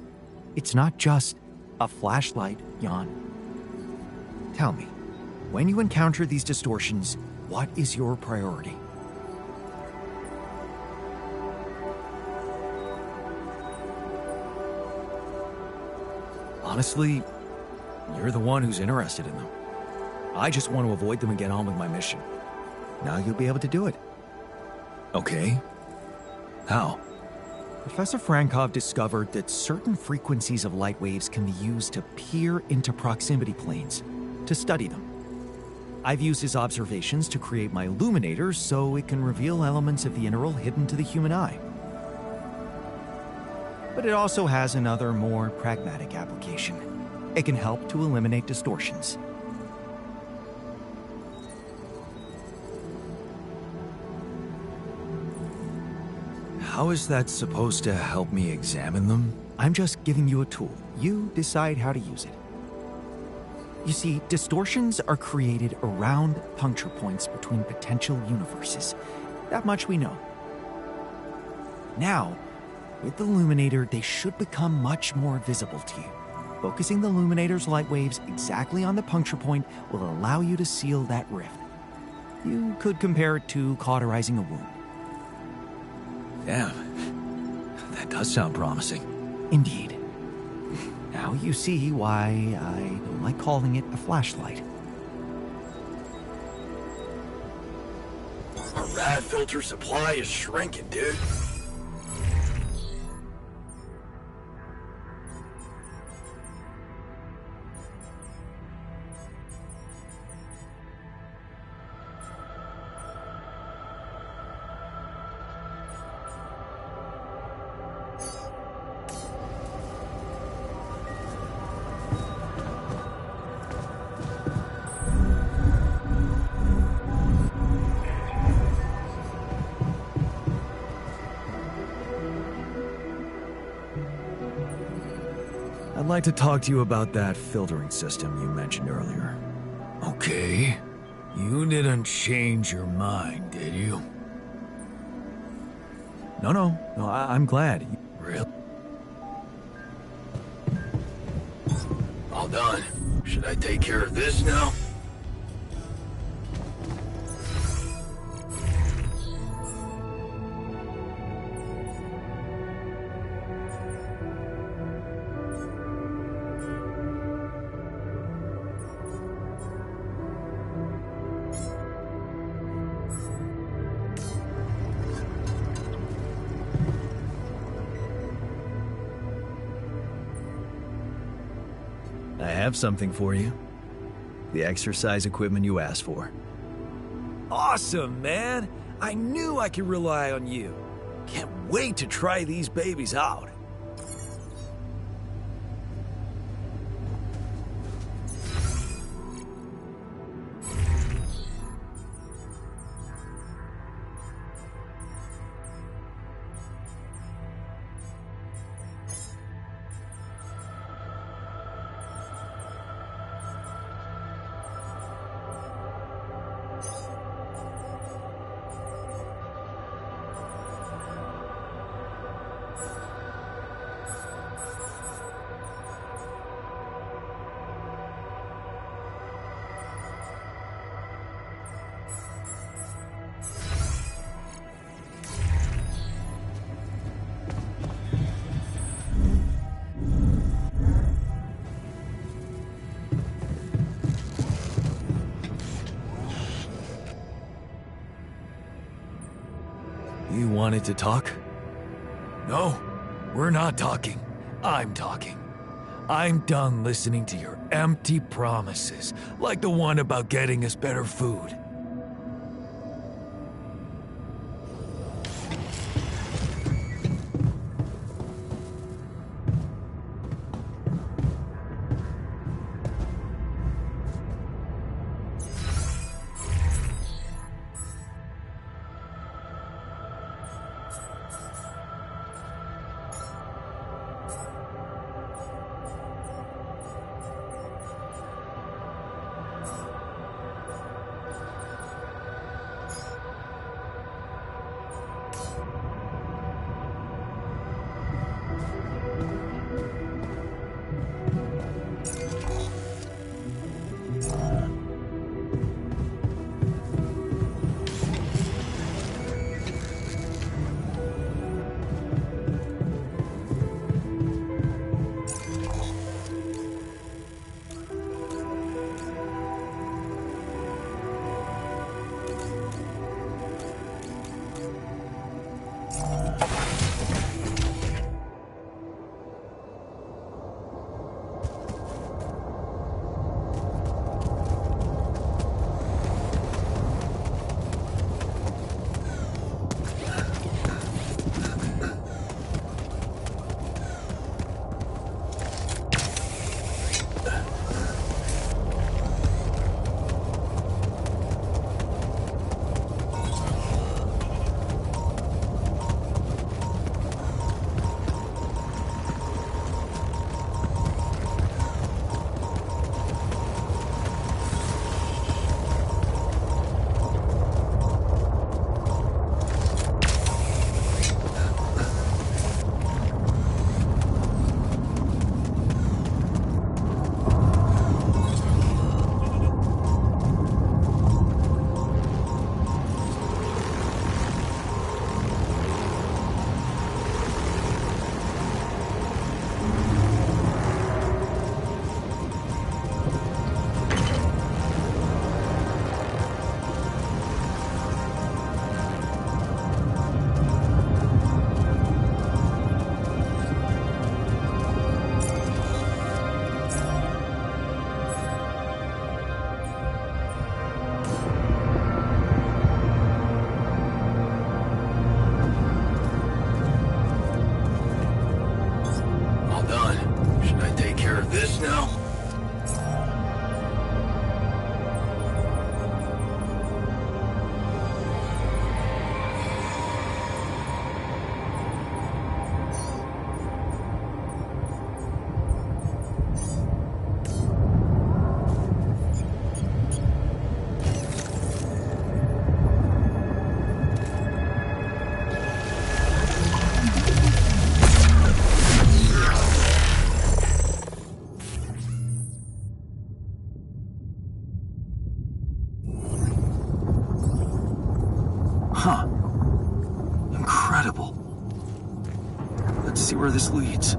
It's not just a flashlight, Jan. Tell me, when you encounter these distortions, what is your priority? Honestly, you're the one who's interested in them. I just want to avoid them and get on with my mission. Now you'll be able to do it. Okay. How? Professor Frankov discovered that certain frequencies of light waves can be used to peer into proximity planes, to study them. I've used his observations to create my illuminator so it can reveal elements of the integral hidden to the human eye. But it also has another, more pragmatic application. It can help to eliminate distortions. How is that supposed to help me examine them? I'm just giving you a tool. You decide how to use it. You see, distortions are created around puncture points between potential universes. That much we know. Now, with the Illuminator, they should become much more visible to you. Focusing the Illuminator's light waves exactly on the puncture point will allow you to seal that rift. You could compare it to cauterizing a wound. Damn. That does sound promising. Indeed. Now you see why I don't like calling it a flashlight. Our rad filter supply is shrinking, dude. I'd like to talk to you about that filtering system you mentioned earlier. Okay. You didn't change your mind, did you? No, I'm glad. Really? All done. Should I take care of this now? have something for you. The exercise equipment you asked for. Awesome, man! I knew I could rely on you. Can't wait to try these babies out. You wanted to talk? No, we're not talking. I'm talking. I'm done listening to your empty promises, like the one about getting us better food. Huh. Incredible. Let's see where this leads.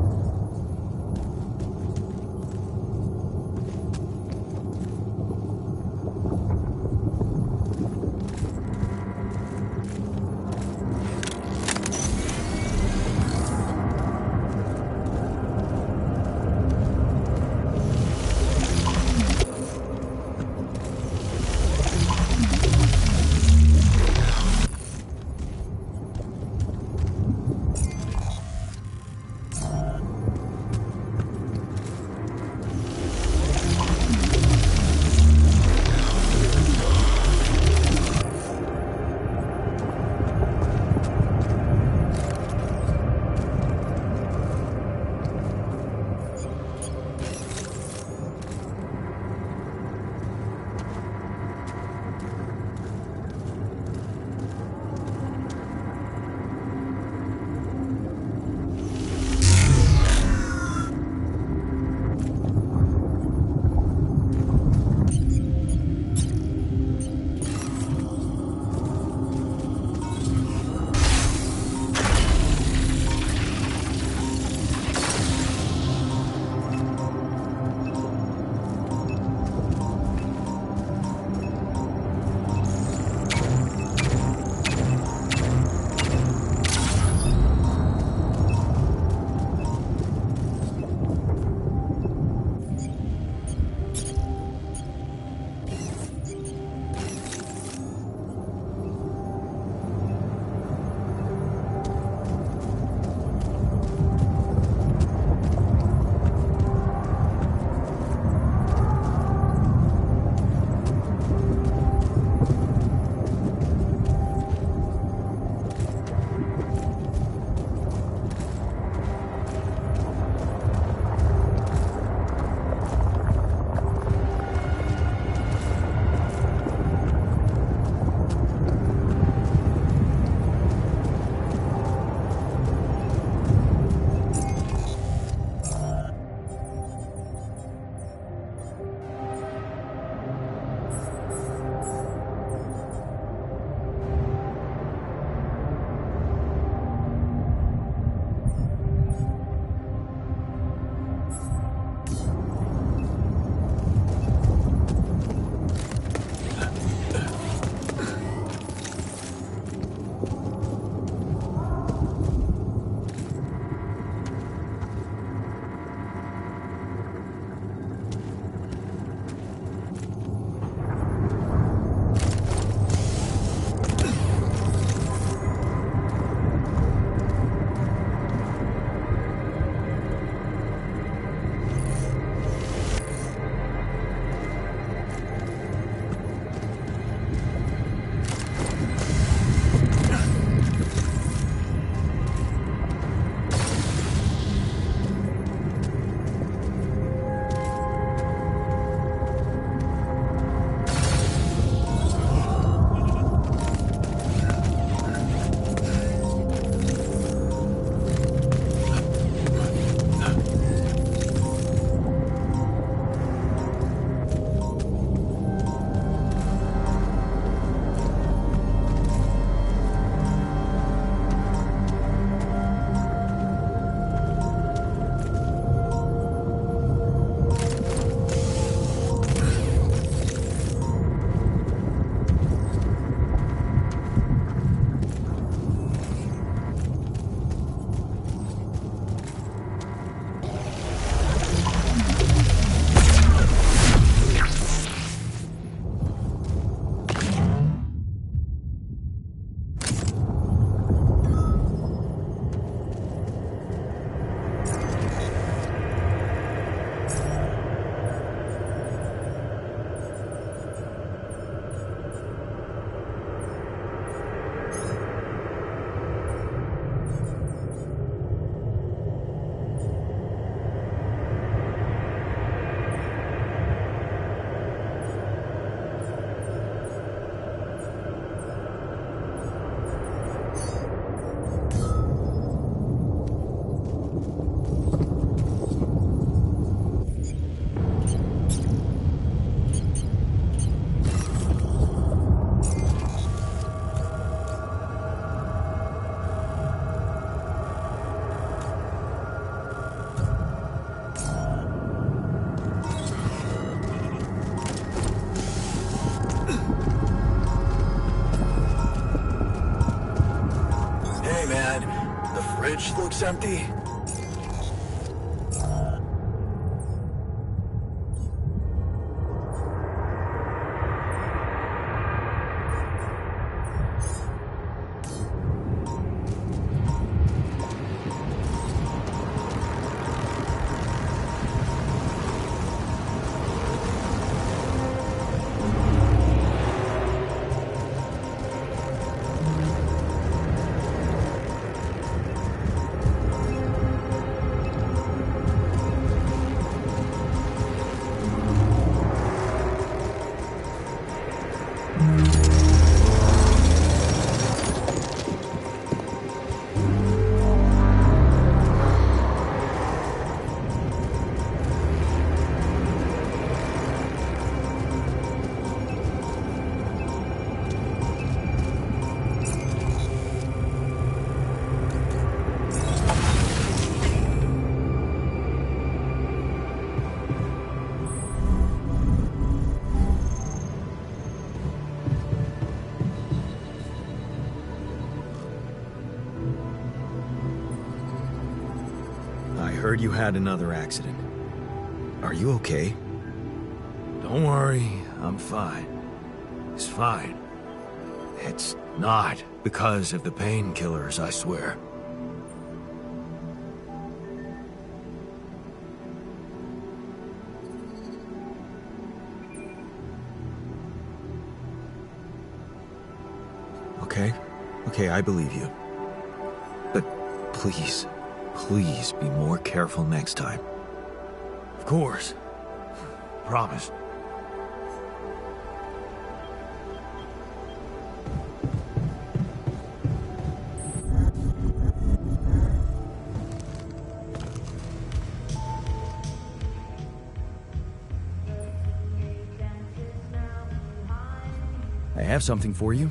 bridge looks empty. I heard you had another accident. Are you okay? Don't worry, I'm fine. It's fine. It's not because of the painkillers, I swear. Okay, I believe you. But please be more careful next time. Of course. Promise. I have something for you.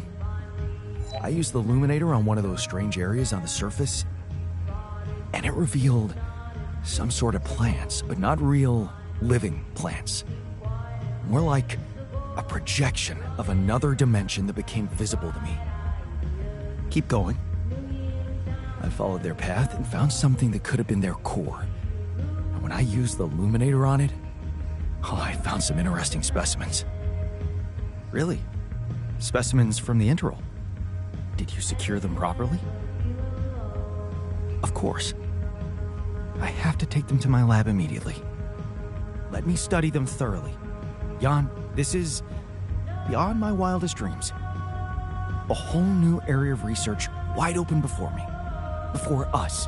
I used the illuminator on one of those strange areas on the surface, and it revealed some sort of plants, but not real living plants. More like a projection of another dimension that became visible to me. Keep going. I followed their path and found something that could have been their core. And when I used the illuminator on it, I found some interesting specimens. Really? Specimens from the interval. Did you secure them properly? Of course. I have to take them to my lab immediately. Let me study them thoroughly. Jan, this is beyond my wildest dreams. A whole new area of research wide open before me. Before us.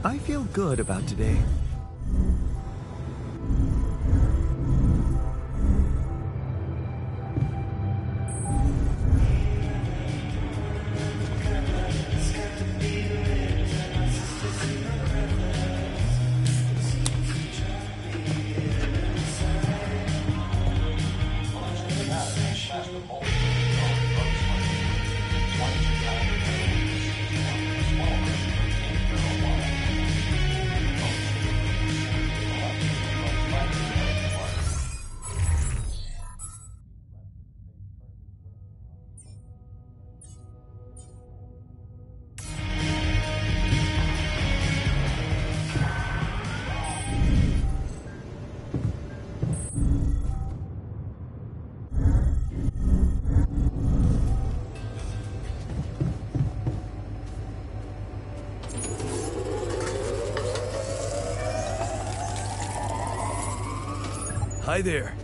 I feel good about today. Hi there.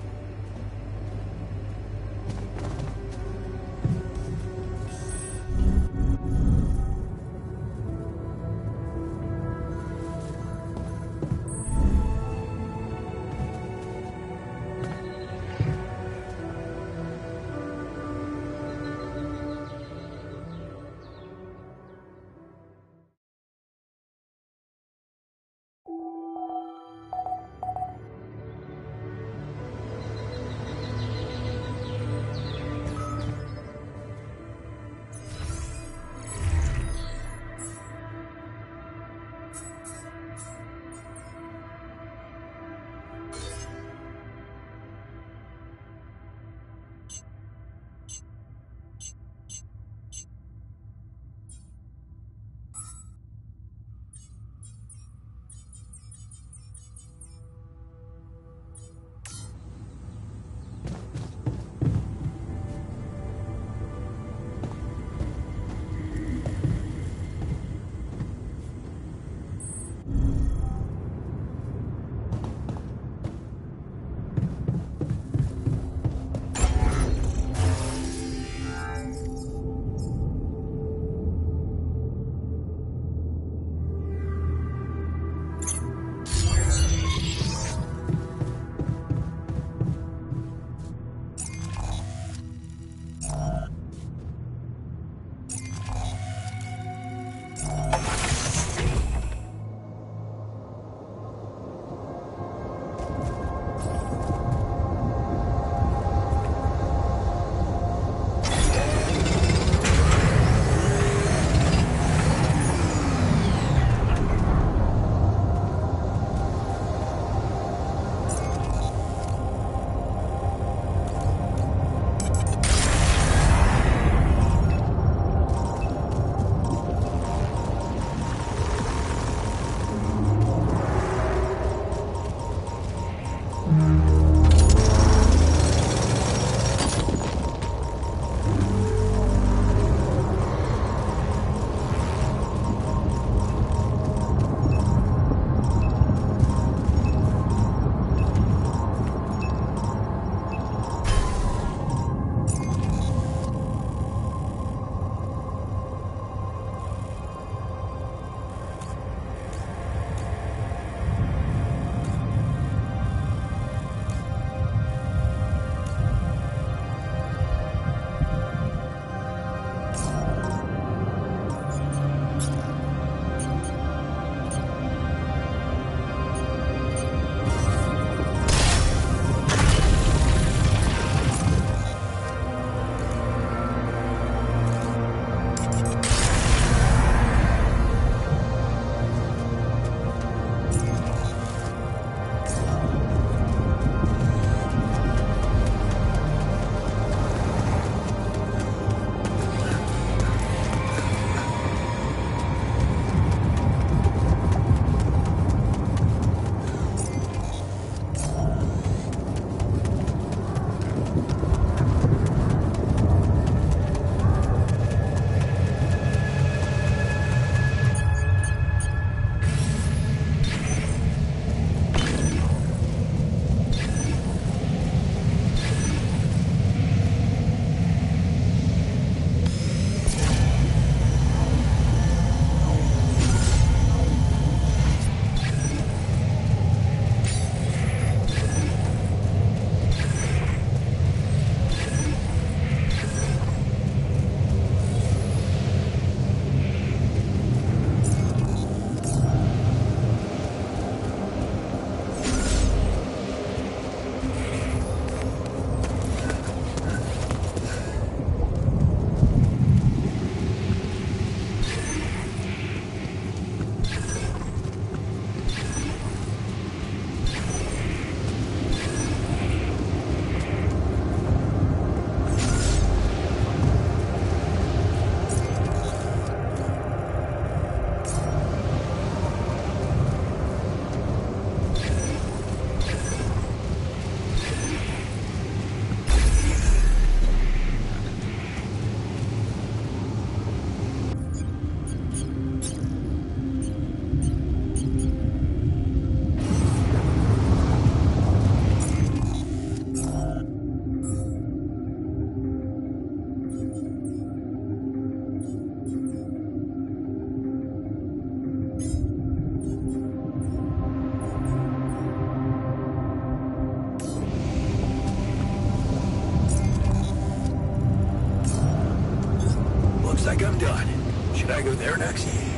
done. Should I go there next?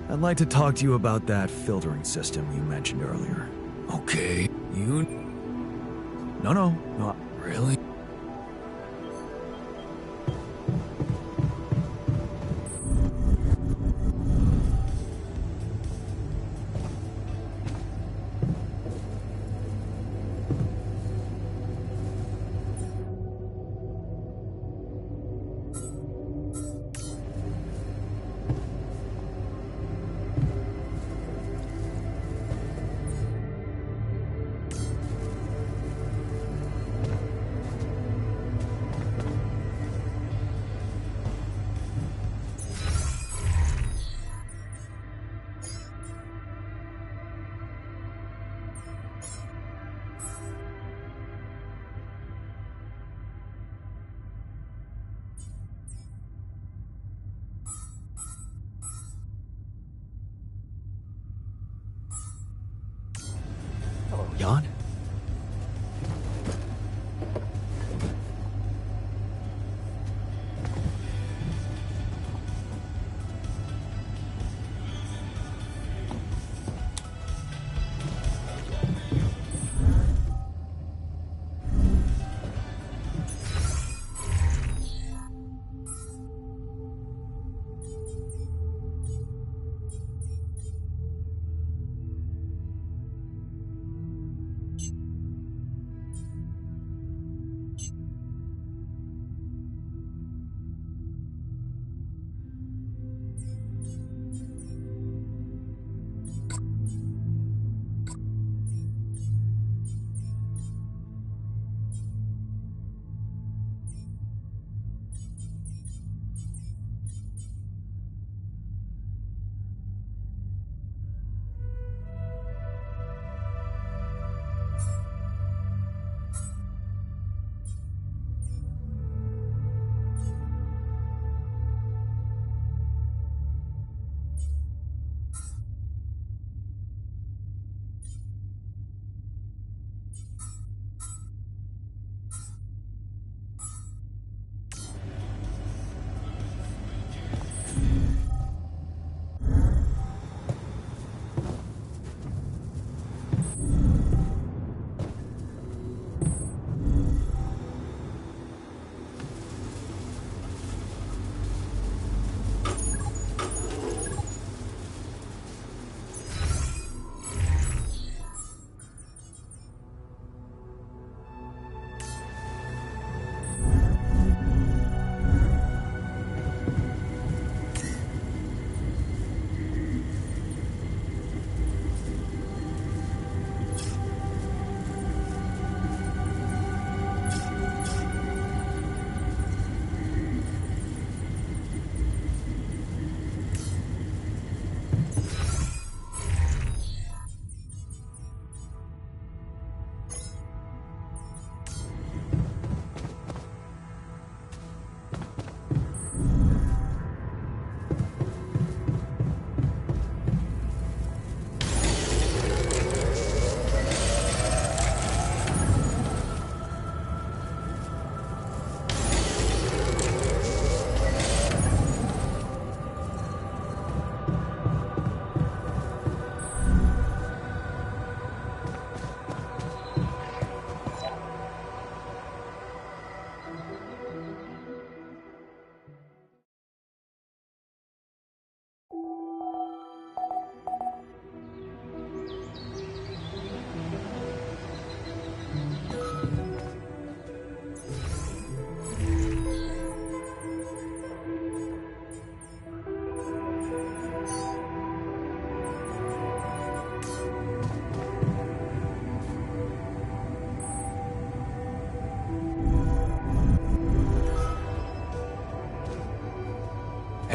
I'd like to talk to you about that filtering system you mentioned earlier. Okay, you... No, Really? Jan?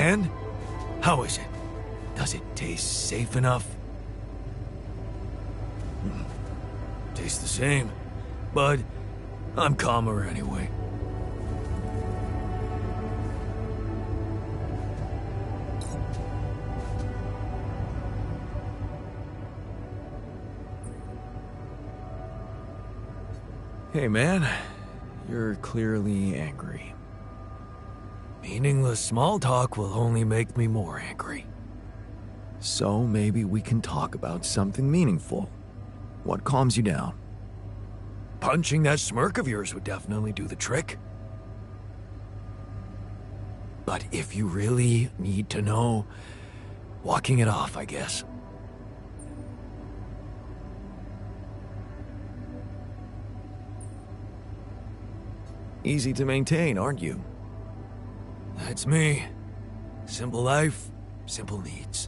And? How is it? Does it taste safe enough? Tastes the same, but I'm calmer anyway. Hey man, you're clearly angry. Meaningless small talk will only make me more angry. So maybe we can talk about something meaningful. What calms you down? Punching that smirk of yours would definitely do the trick. But if you really need to know, walking it off, I guess. Easy to maintain, aren't you? That's me. Simple life, simple needs.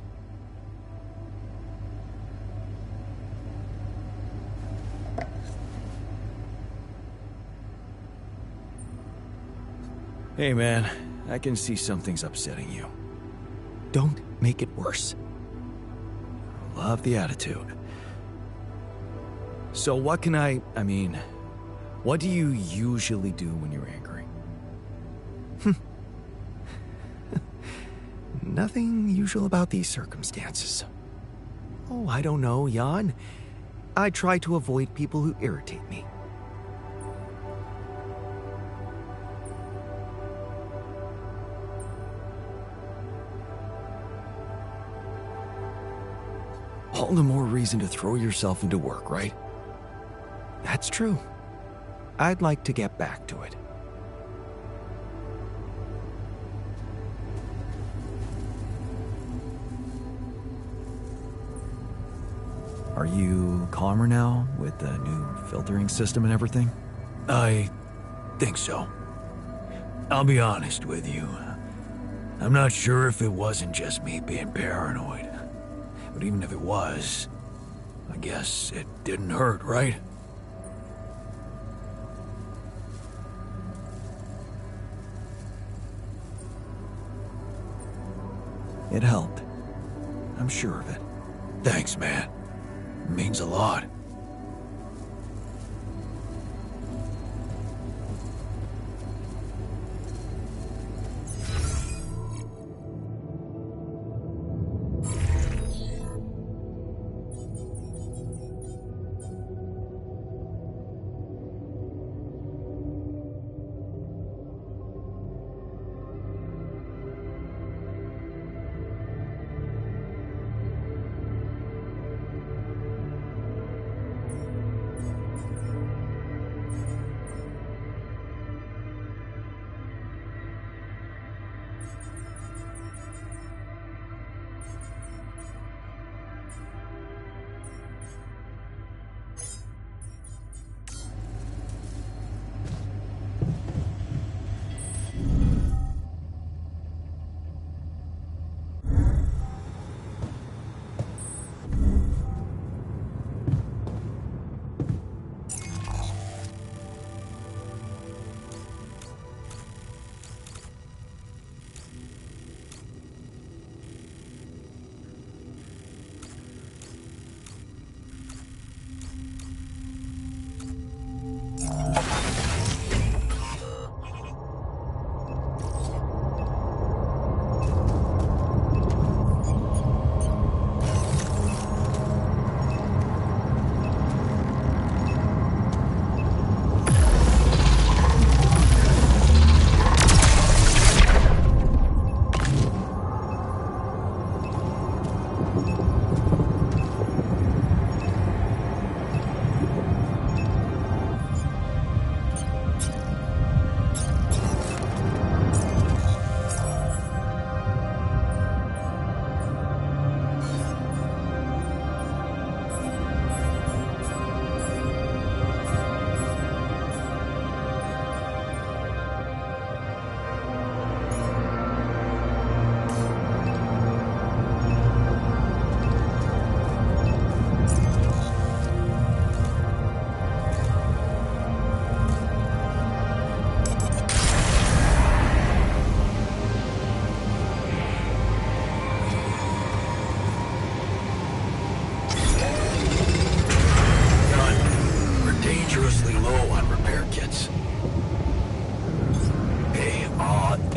Hey man, I can see something's upsetting you. Don't make it worse. Love the attitude. So what can I mean, what do you usually do when you're angry? Nothing usual about these circumstances. Oh, I don't know, Jan. I try to avoid people who irritate me. All the more reason to throw yourself into work, right? That's true. I'd like to get back to it. Are you calmer now with the new filtering system and everything? I think so. I'll be honest with you. I'm not sure if it wasn't just me being paranoid. But even if it was, I guess it didn't hurt, right? It helped. I'm sure of it. Thanks, man. It means a lot.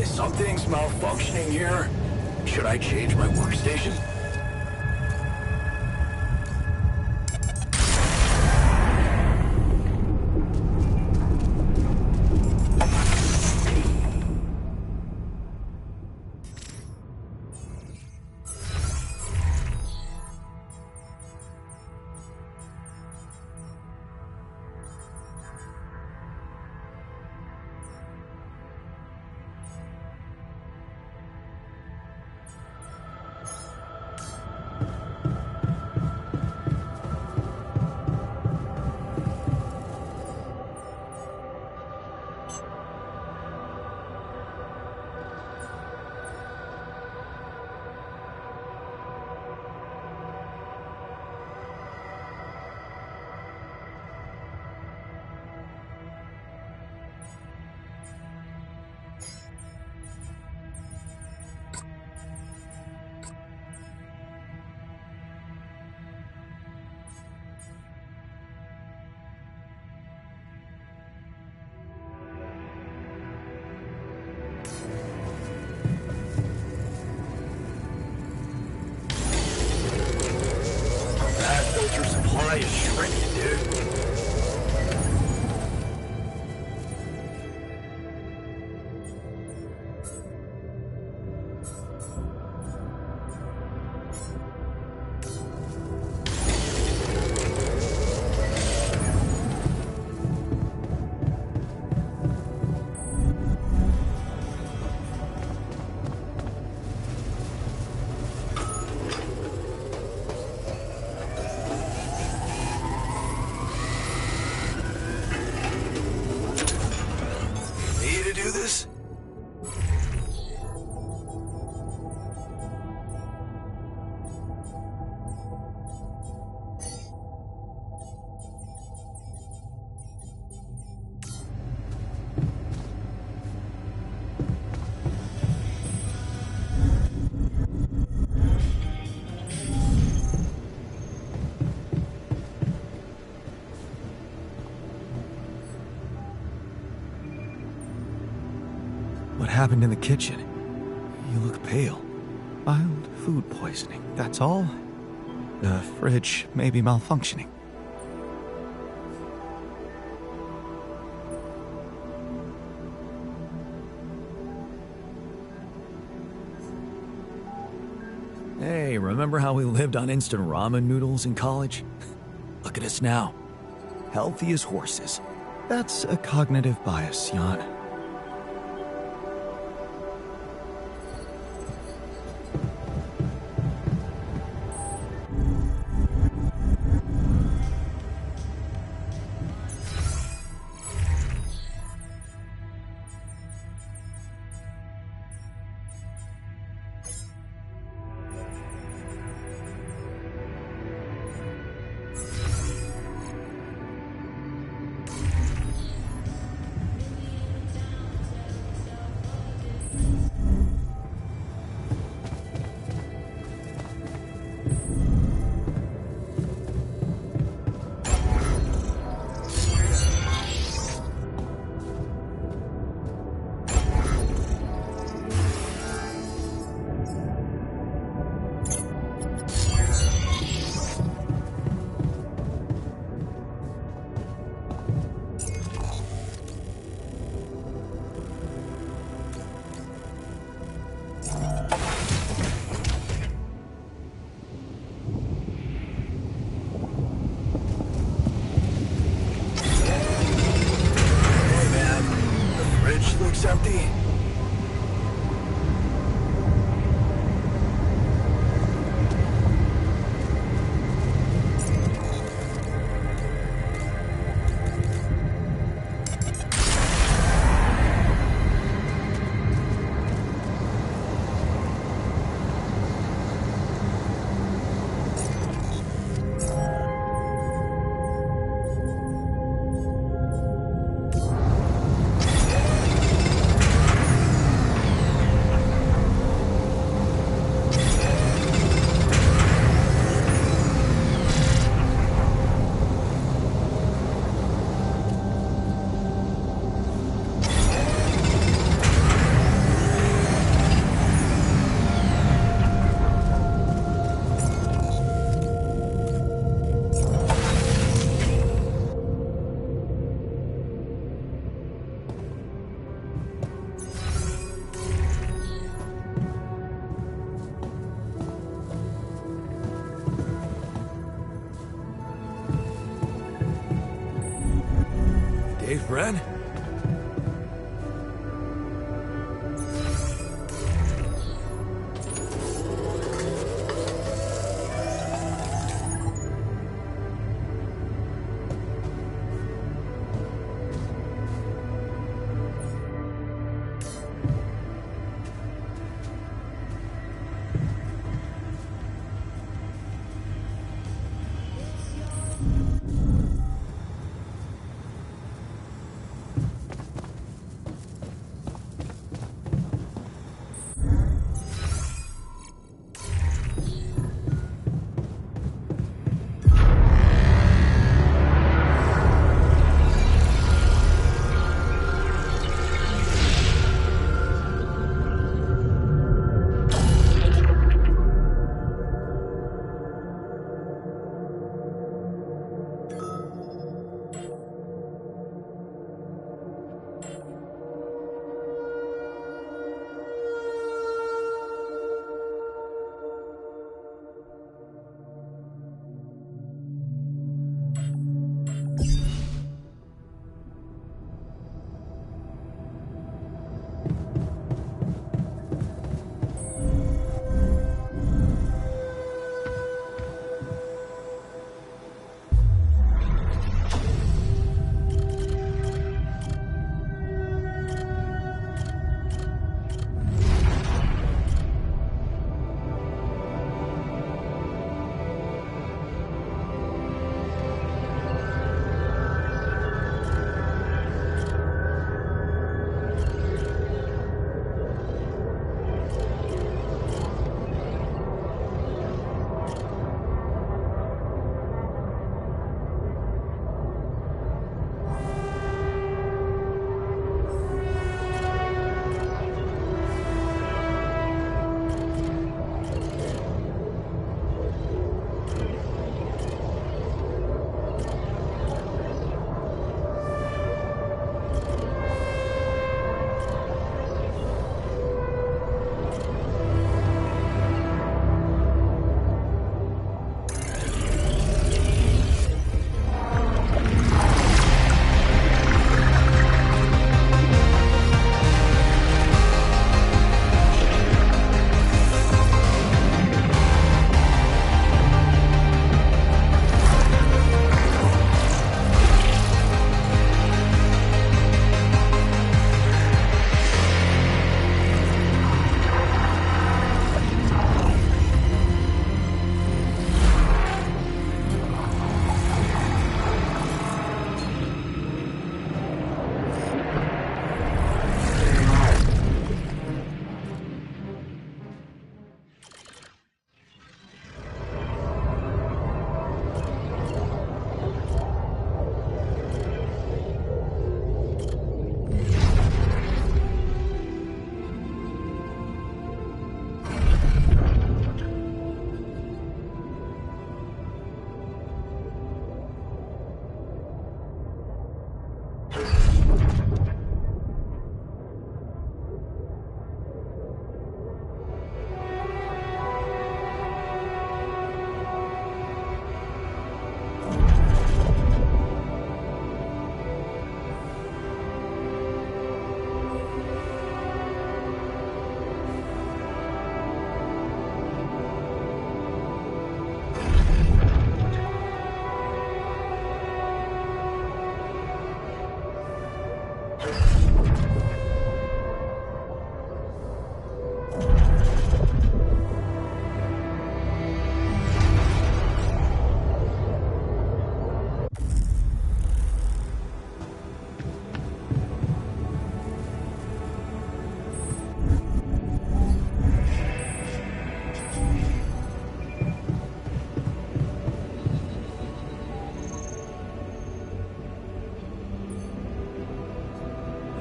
Something's malfunctioning here. Should I change my workstation? you shrinking, dude. What happened in the kitchen? You look pale. Mild food poisoning, that's all? The fridge may be malfunctioning. Hey, remember how we lived on instant ramen noodles in college? Look at us now. Healthy as horses. That's a cognitive bias, Jan. Empty. Hey, Fred?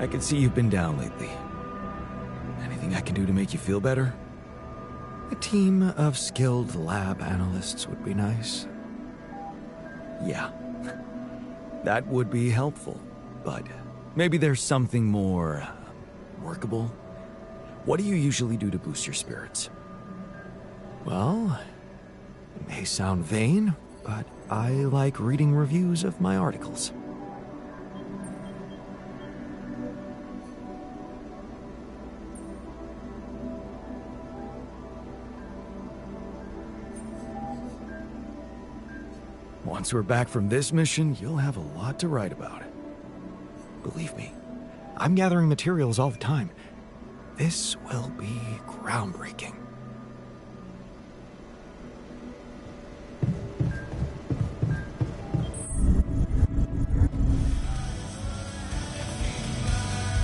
I can see you've been down lately. Anything I can do to make you feel better? A team of skilled lab analysts would be nice. Yeah, that would be helpful, but maybe there's something more workable. What do you usually do to boost your spirits? Well, it may sound vain, but I like reading reviews of my articles. Once we're back from this mission, you'll have a lot to write about. Believe me, I'm gathering materials all the time. This will be groundbreaking.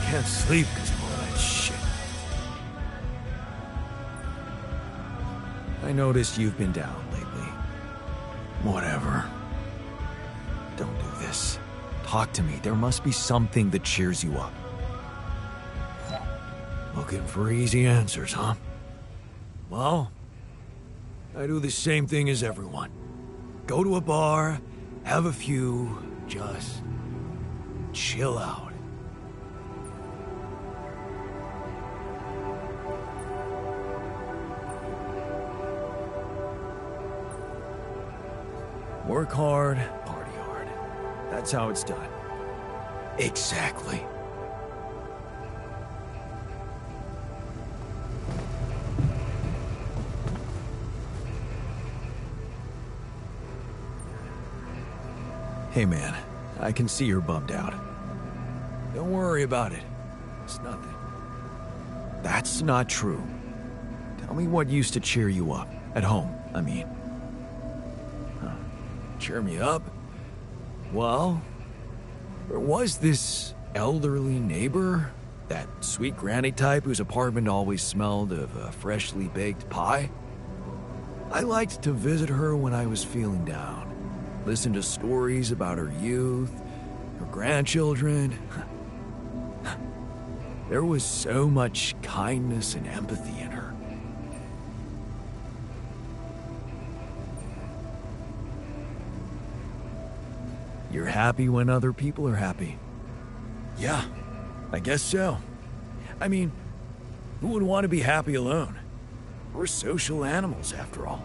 Can't sleep because of all that shit. I noticed you've been down lately. Whatever. Don't do this. Talk to me. There must be something that cheers you up. Looking for easy answers, huh? Well, I do the same thing as everyone. Go to a bar, have a few, just chill out. Work hard, party hard. That's how it's done. Exactly. Hey man, I can see you're bummed out. Don't worry about it. It's nothing. That's not true. Tell me what used to cheer you up. At home, I mean. Cheer me up? Well, there was this elderly neighbor, that sweet granny type whose apartment always smelled of a freshly baked pie. I liked to visit her when I was feeling down, listen to stories about her youth, her grandchildren. There was so much kindness and empathy in her. You're happy when other people are happy. Yeah, I guess so. I mean, who would want to be happy alone? We're social animals, after all.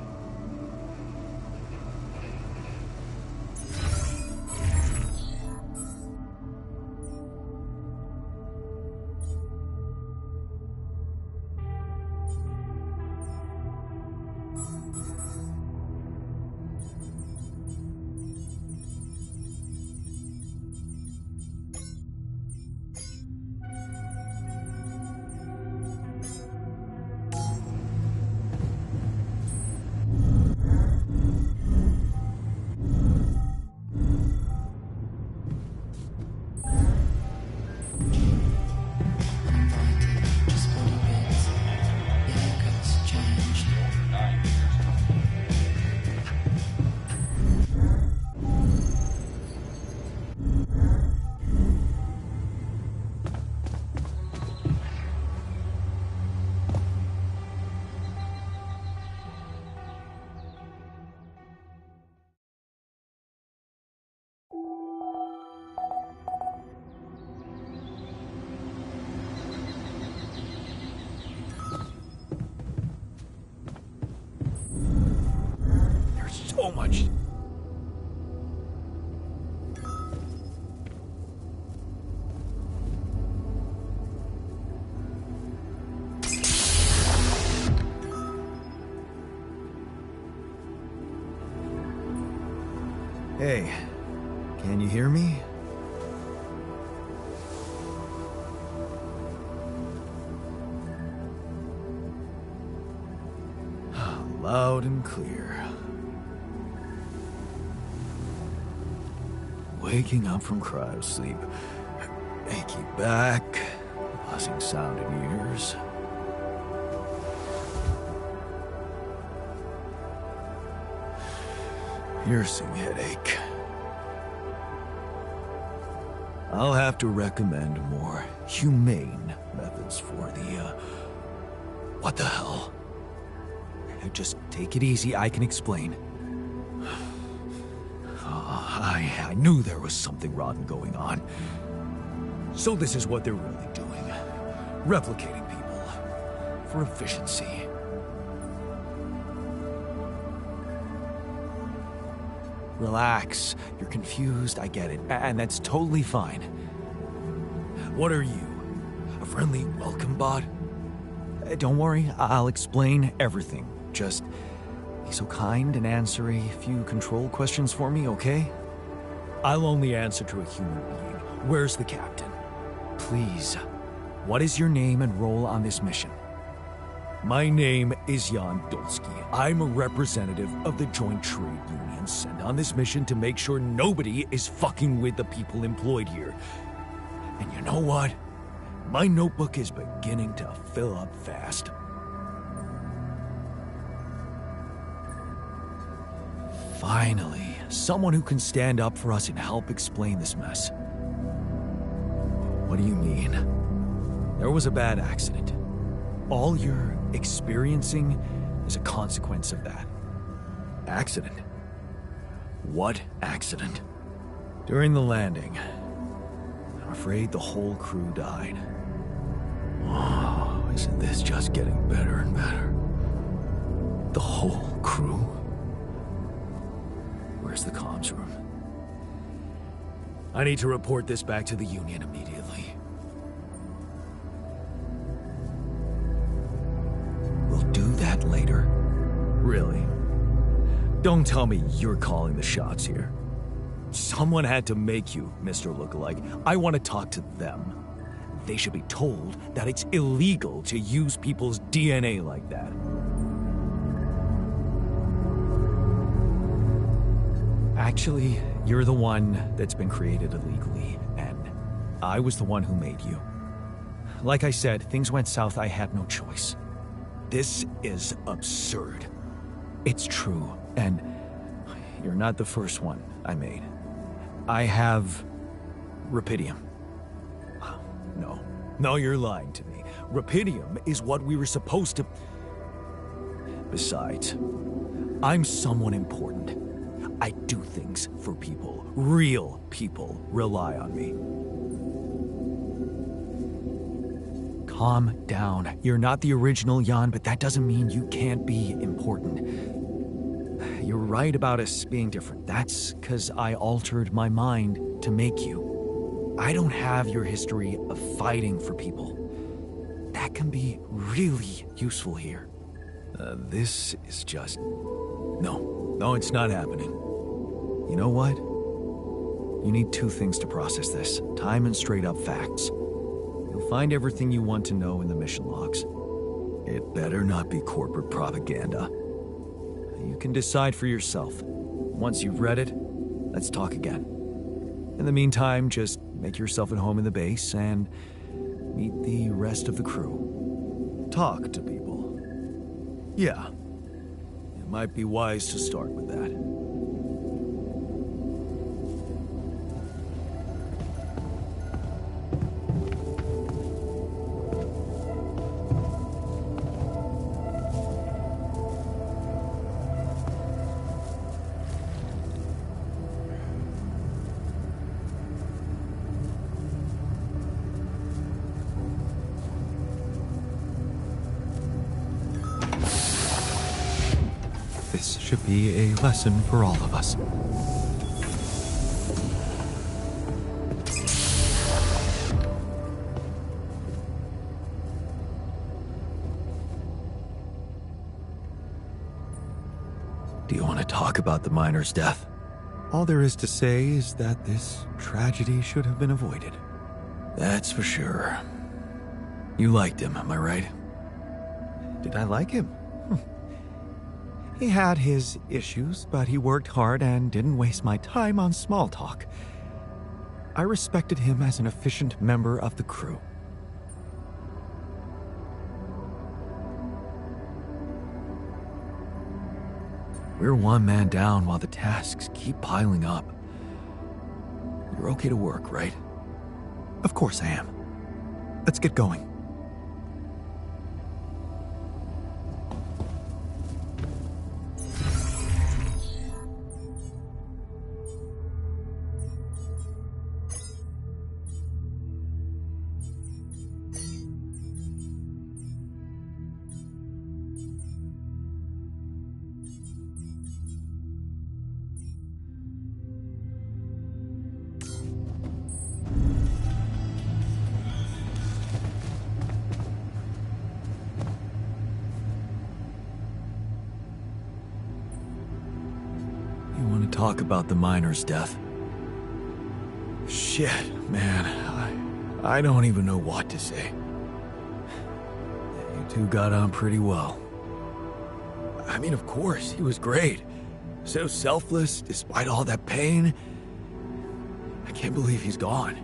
So much. Hey, can you hear me? Loud and clear. Waking up from cryo sleep, achy back, buzzing sound in ears. Piercing headache. I'll have to recommend more humane methods for the, What the hell? Just take it easy, I can explain. I knew there was something rotten going on. So this is what they're really doing. Replicating people. For efficiency. Relax. You're confused, I get it. And that's totally fine. What are you? A friendly welcome bot? Don't worry, I'll explain everything. Just be so kind and answer a few control questions for me, okay? I'll only answer to a human being. Where's the captain? Please, what is your name and role on this mission? My name is Jan Dolsky. I'm a representative of the Joint Trade Union sent on this mission to make sure nobody is fucking with the people employed here. And you know what? My notebook is beginning to fill up fast. Finally, someone who can stand up for us and help explain this mess. What do you mean? There was a bad accident. All you're experiencing is a consequence of that. Accident? What accident? During the landing, I'm afraid the whole crew died. Oh, isn't this just getting better and better? The whole crew? Where's the comms room? I need to report this back to the Union immediately. We'll do that later. Really? Don't tell me you're calling the shots here. Someone had to make you, Mr. Lookalike. I want to talk to them. They should be told that it's illegal to use people's DNA like that. Actually, you're the one that's been created illegally, and I was the one who made you. Like I said, things went south, I had no choice. This is absurd. It's true, and you're not the first one I made. I have Rapidium. No, you're lying to me. Rapidium is what we were supposed to... Besides, I'm someone important. I do things for people. Real people rely on me. Calm down. You're not the original Jan, but that doesn't mean you can't be important. You're right about us being different. That's because I altered my mind to make you. I don't have your history of fighting for people. That can be really useful here. This is just... No, it's not happening. You know what? You need two things to process this. Time and straight-up facts. You'll find everything you want to know in the mission logs. It better not be corporate propaganda. You can decide for yourself. Once you've read it, let's talk again. In the meantime, just make yourself at home in the base and meet the rest of the crew. Talk to people. Yeah. It might be wise to start with that. This should be a lesson for all of us. Do you want to talk about the miner's death? All there is to say is that this tragedy should have been avoided. That's for sure. You liked him, am I right? Did I like him? He had his issues, but he worked hard and didn't waste my time on small talk. I respected him as an efficient member of the crew. We're one man down while the tasks keep piling up. You're okay to work, right? Of course I am. Let's get going. Talk about the miner's death. Shit, man. I don't even know what to say. You two got on pretty well. I mean, of course, he was great. So selfless, despite all that pain. I can't believe he's gone.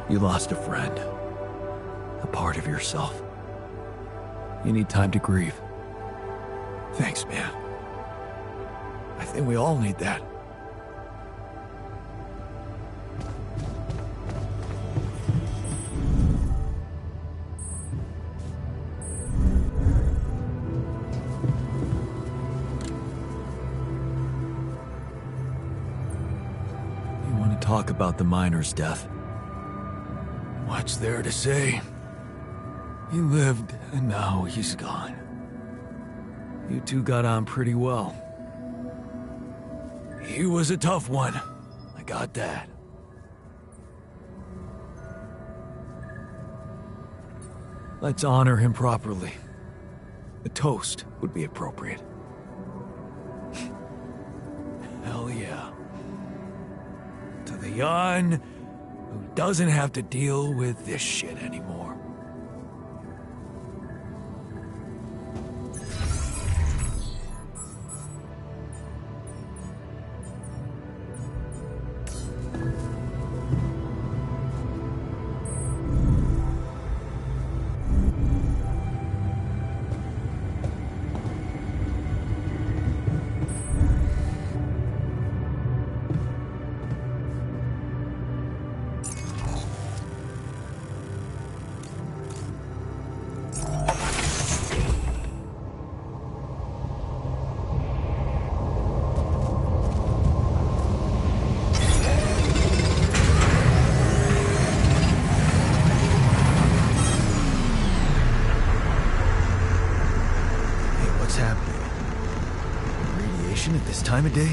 You lost a friend. A part of yourself. You need time to grieve. Thanks, man. I think we all need that. You want to talk about the miner's death? What's there to say? He lived, and now he's gone. You two got on pretty well. He was a tough one. I got that. Let's honor him properly. A toast would be appropriate. Hell yeah. To the young who doesn't have to deal with this shit anymore. At this time of day?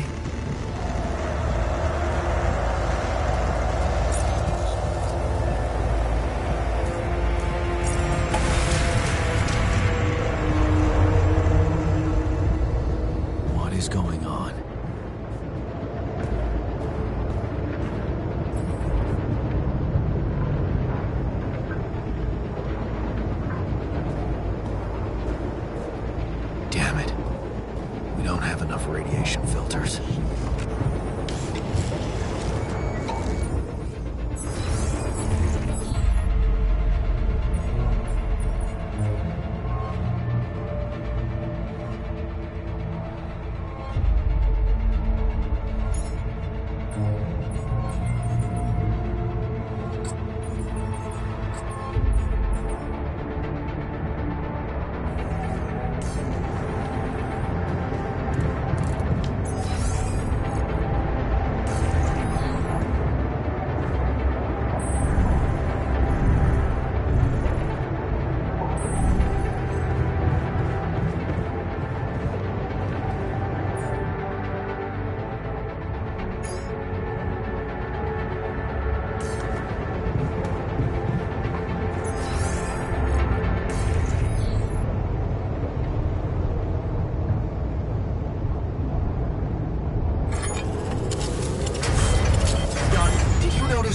What is going on? Damn it. We don't have enough radiation filters.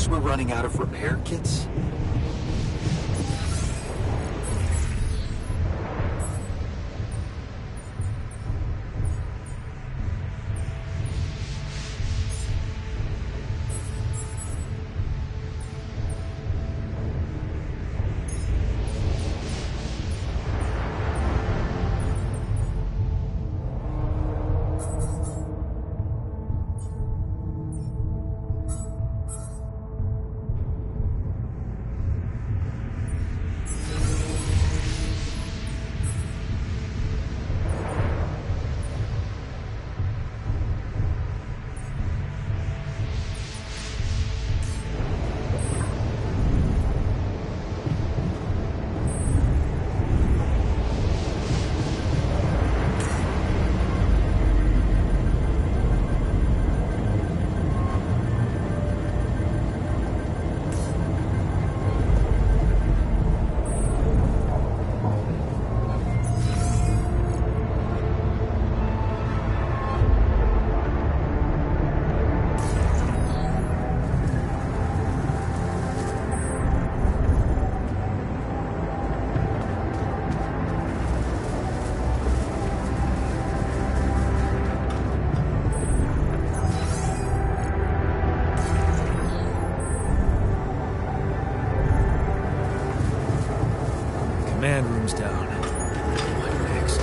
We're running out of repair kits? command room's down. What next?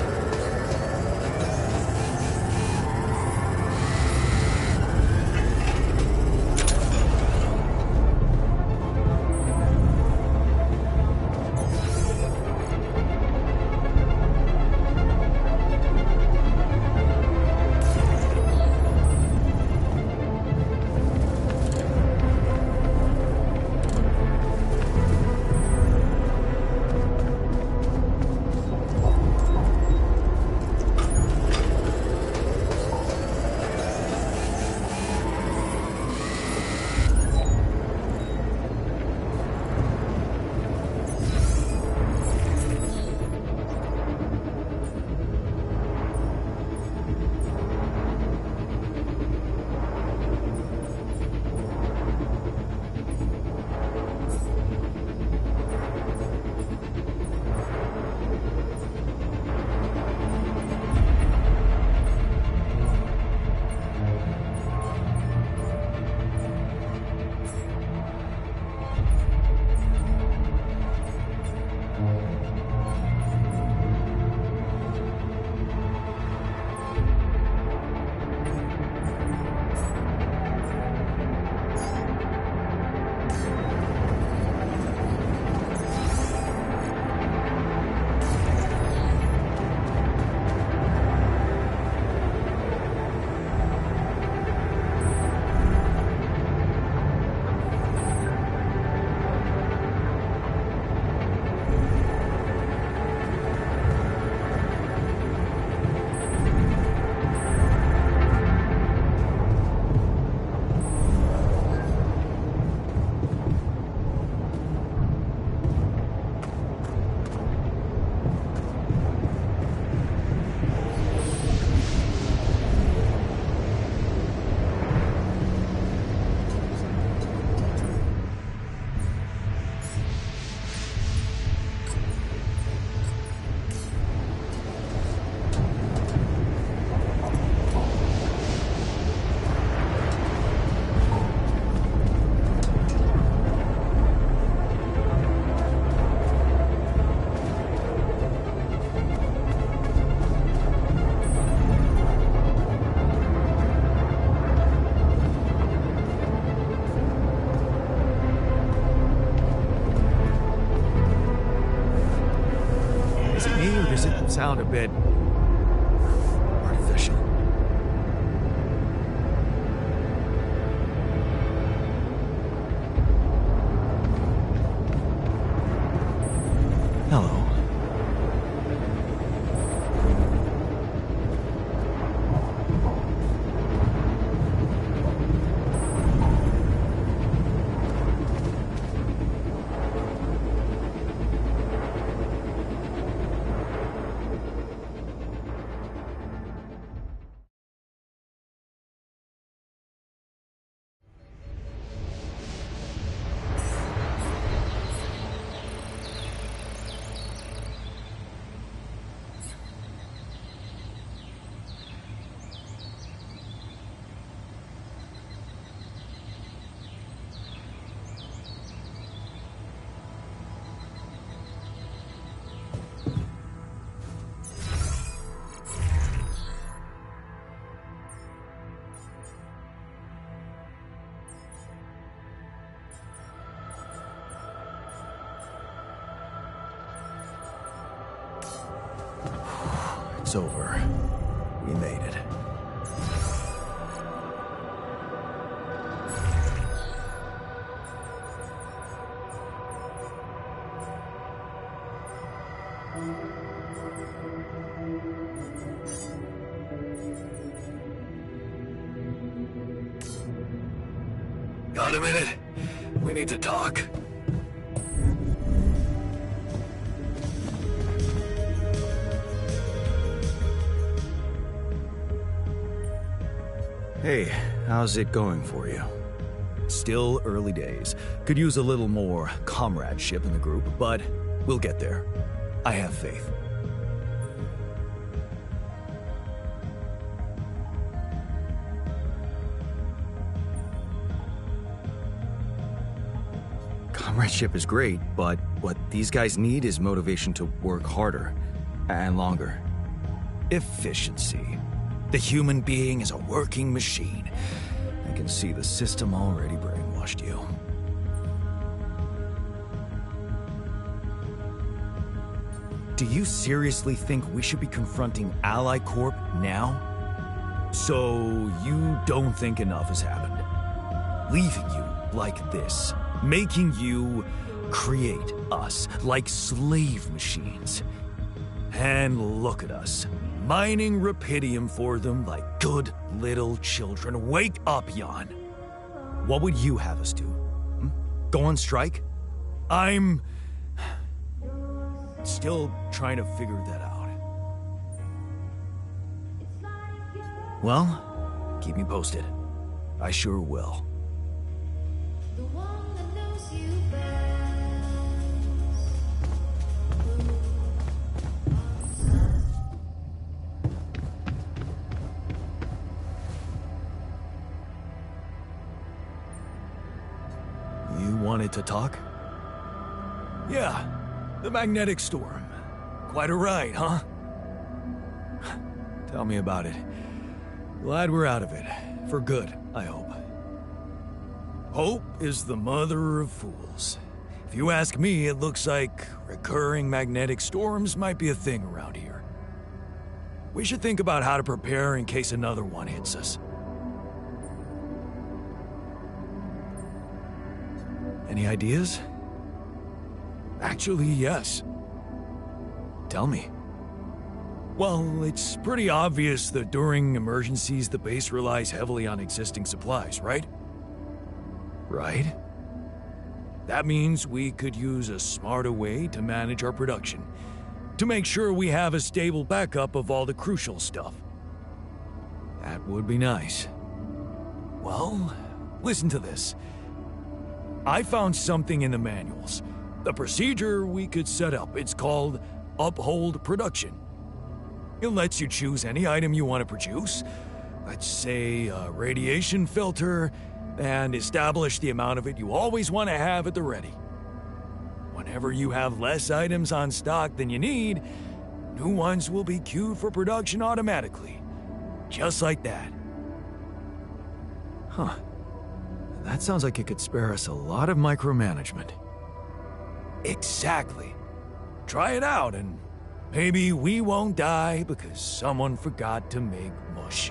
Sound a bit artificial. Hello. It's over. We made it. Got a minute? We need to talk. Hey, how's it going for you? Still early days. Could use a little more comradeship in the group, but we'll get there. I have faith. Comradeship is great, but what these guys need is motivation to work harder and longer. Efficiency. The human being is a working machine. I can see the system already brainwashed you. Do you seriously think we should be confronting Ally Corp now? So you don't think enough has happened? Leaving you like this, making you create us like slave machines. And look at us, mining Rapidium for them like good little children. Wake up, Jan. What would you have us do? Go on strike? I'm still trying to figure that out. Well, keep me posted. I sure will. You wanted to talk? Yeah, the magnetic storm. Quite a ride, huh? Tell me about it. Glad we're out of it. For good, I hope. Hope is the mother of fools. If you ask me, it looks like recurring magnetic storms might be a thing around here. We should think about how to prepare in case another one hits us. Any ideas? Actually, yes. Tell me. Well, it's pretty obvious that during emergencies, the base relies heavily on existing supplies, right? Right? That means we could use a smarter way to manage our production, to make sure we have a stable backup of all the crucial stuff. That would be nice. Well, listen to this. I found something in the manuals. The procedure we could set up. It's called Uphold Production. It lets you choose any item you want to produce. Let's say a radiation filter, and establish the amount of it you always want to have at the ready. Whenever you have less items on stock than you need, new ones will be queued for production automatically. Just like that. Huh. That sounds like it could spare us a lot of micromanagement. Exactly. Try it out and maybe we won't die because someone forgot to make mush.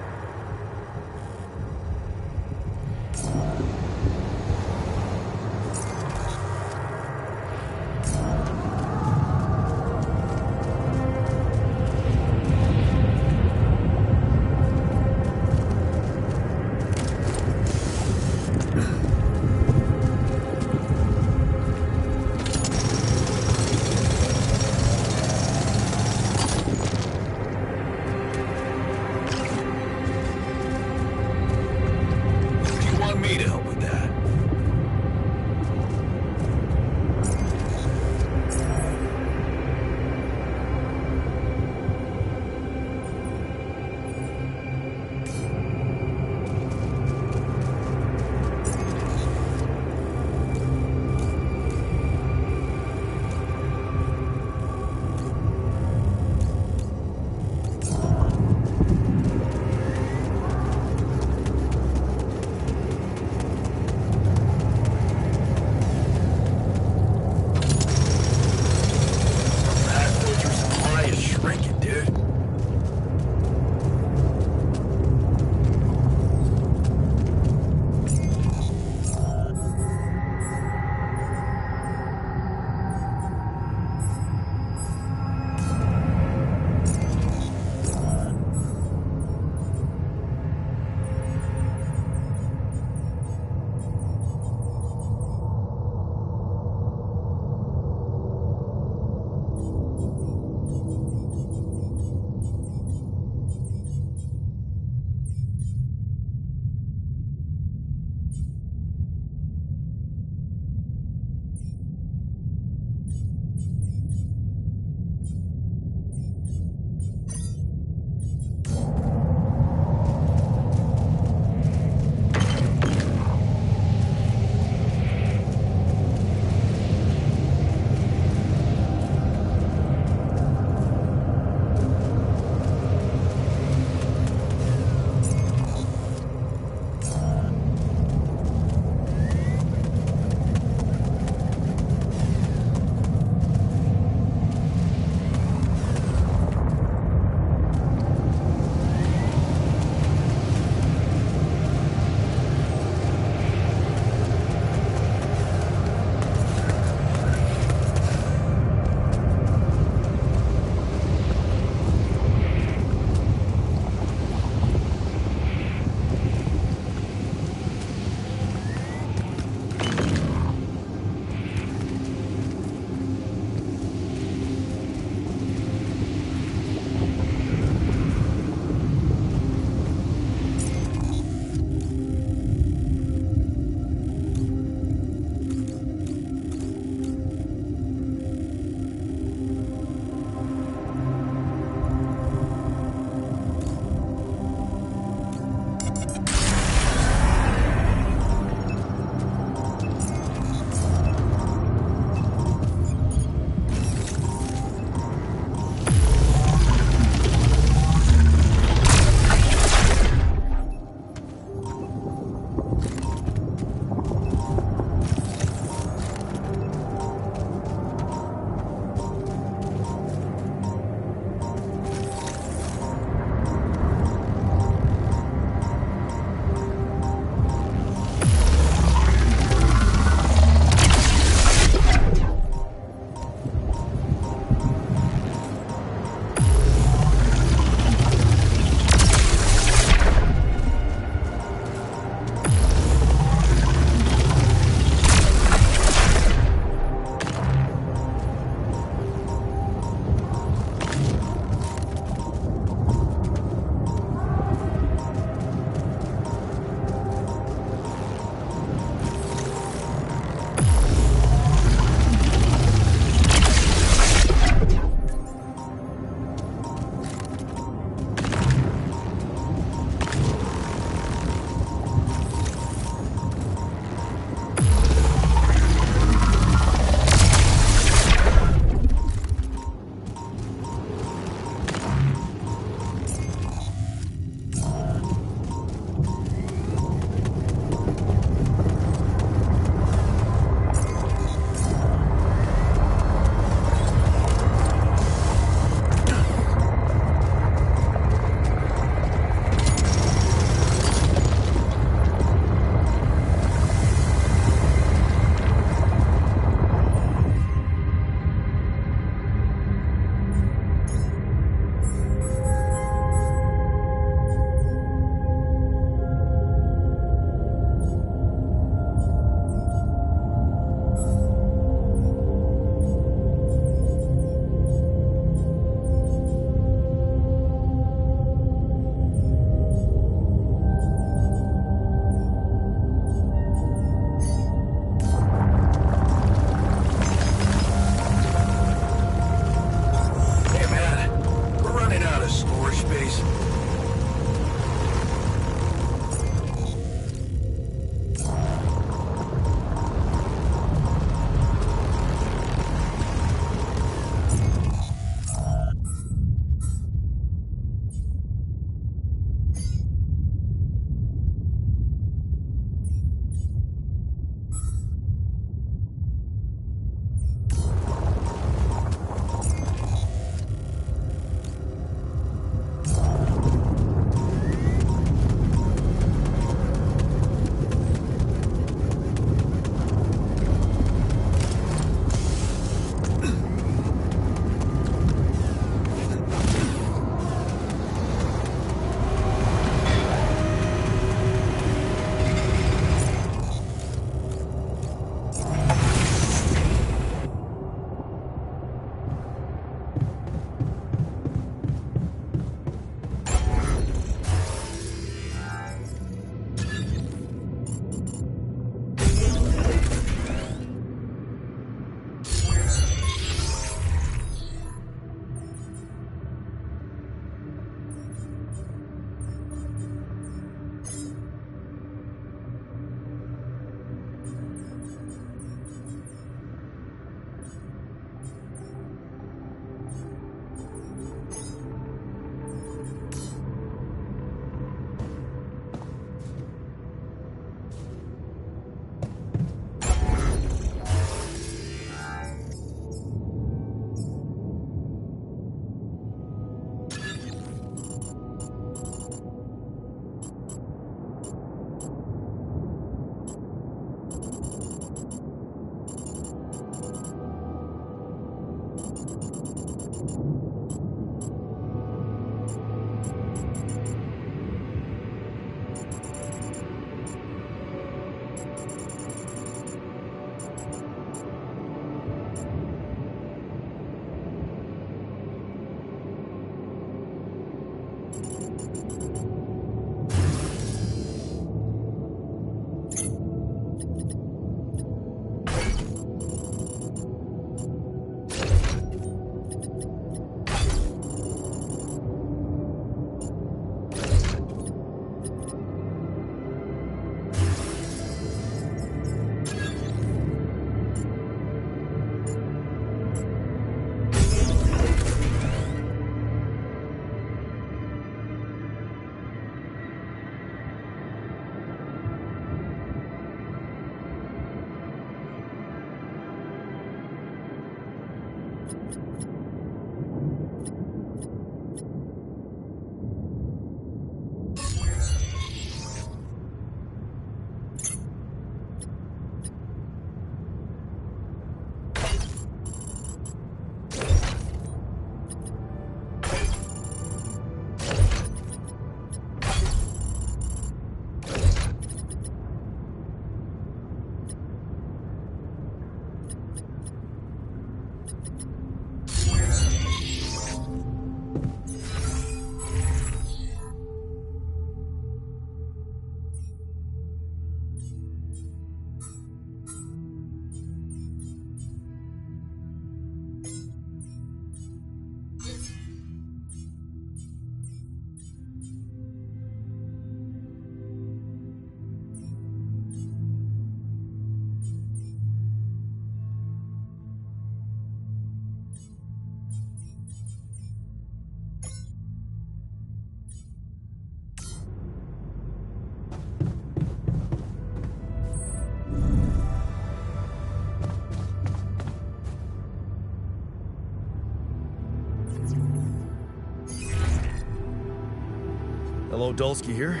Hello, Dulski here.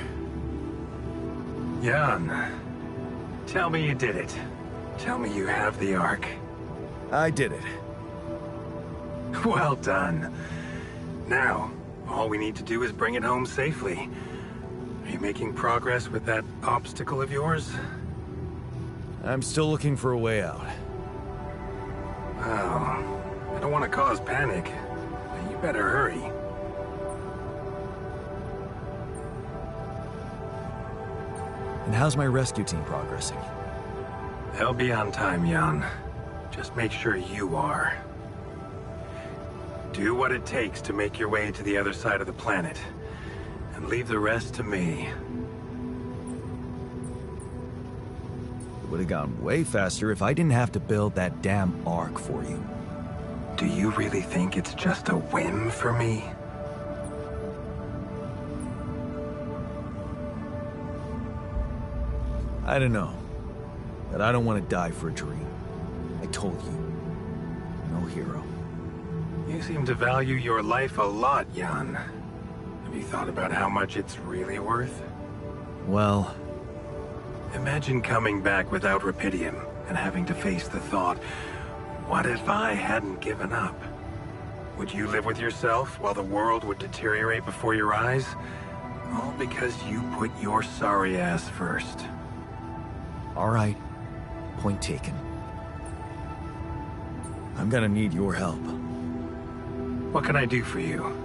Jan, tell me you did it. Tell me you have the Ark. I did it. Well done. Now, all we need to do is bring it home safely. Are you making progress with that obstacle of yours? I'm still looking for a way out. Oh, I don't want to cause panic. You better hurry. And how's my rescue team progressing? They'll be on time, Jan. Just make sure you are. Do what it takes to make your way to the other side of the planet. And leave the rest to me. It would have gone way faster if I didn't have to build that damn Ark for you. Do you really think it's just a whim for me? I don't know. But I don't want to die for a dream. I told you. No hero. You seem to value your life a lot, Jan. Have you thought about how much it's really worth? Well... Imagine coming back without Rapidium and having to face the thought, what if I hadn't given up? Would you live with yourself while the world would deteriorate before your eyes? All because you put your sorry ass first. All right. Point taken. I'm gonna need your help. What can I do for you?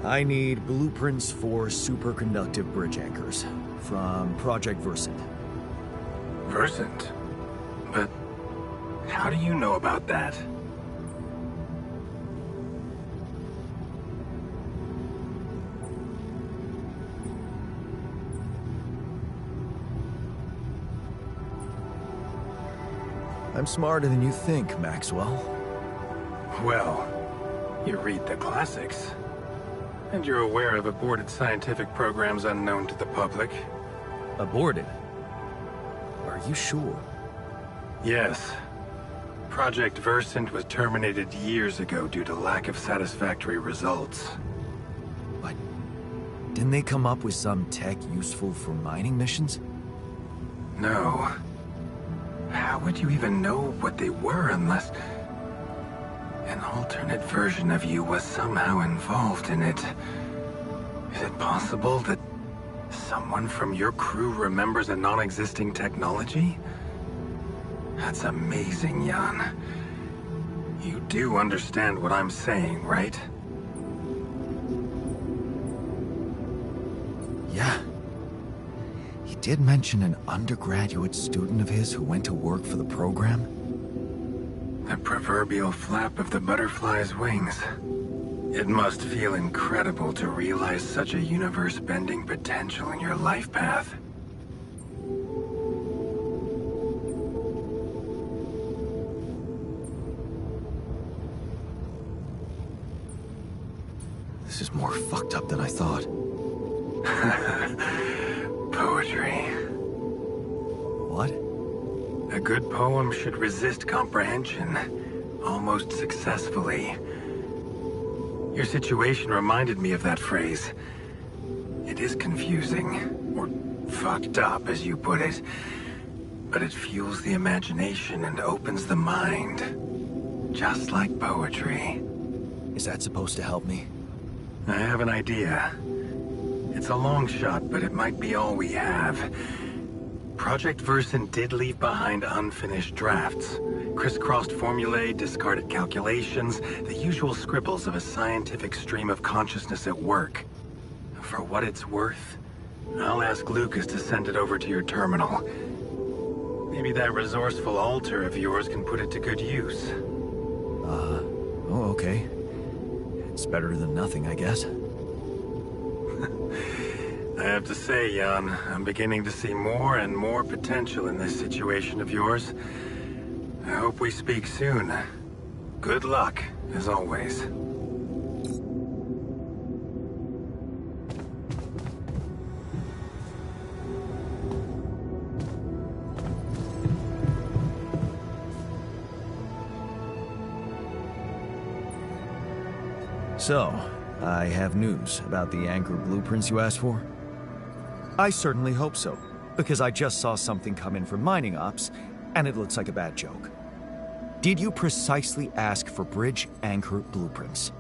I need blueprints for superconductive bridge anchors from Project Versant. Versant? But how do you know about that? I'm smarter than you think, Maxwell. Well, you read the classics. And you're aware of aborted scientific programs unknown to the public. Aborted? Are you sure? Yes. Project Versant was terminated years ago due to lack of satisfactory results. But didn't they come up with some tech useful for mining missions? No. How would you even know what they were unless an alternate version of you was somehow involved in it? Is it possible that someone from your crew remembers a non-existing technology? That's amazing, Jan. You do understand what I'm saying, right? Yeah. He did mention an undergraduate student of his who went to work for the program. The proverbial flap of the butterfly's wings. It must feel incredible to realize such a universe-bending potential in your life path. This is more fucked up than I thought. Poetry. What? A good poem should resist comprehension, almost successfully. Your situation reminded me of that phrase. It is confusing, or fucked up, as you put it, but it fuels the imagination and opens the mind, just like poetry. Is that supposed to help me? I have an idea. It's a long shot, but it might be all we have. Project Versen did leave behind unfinished drafts. Crisscrossed formulae, discarded calculations, the usual scribbles of a scientific stream of consciousness at work. For what it's worth, I'll ask Lucas to send it over to your terminal. Maybe that resourceful alter of yours can put it to good use. Oh, okay. It's better than nothing, I guess. I have to say, Jan, I'm beginning to see more and more potential in this situation of yours. I hope we speak soon. Good luck, as always. So, I have news about the Anchor blueprints you asked for? I certainly hope so, because I just saw something come in from mining ops, and it looks like a bad joke. Did you precisely ask for bridge anchor blueprints?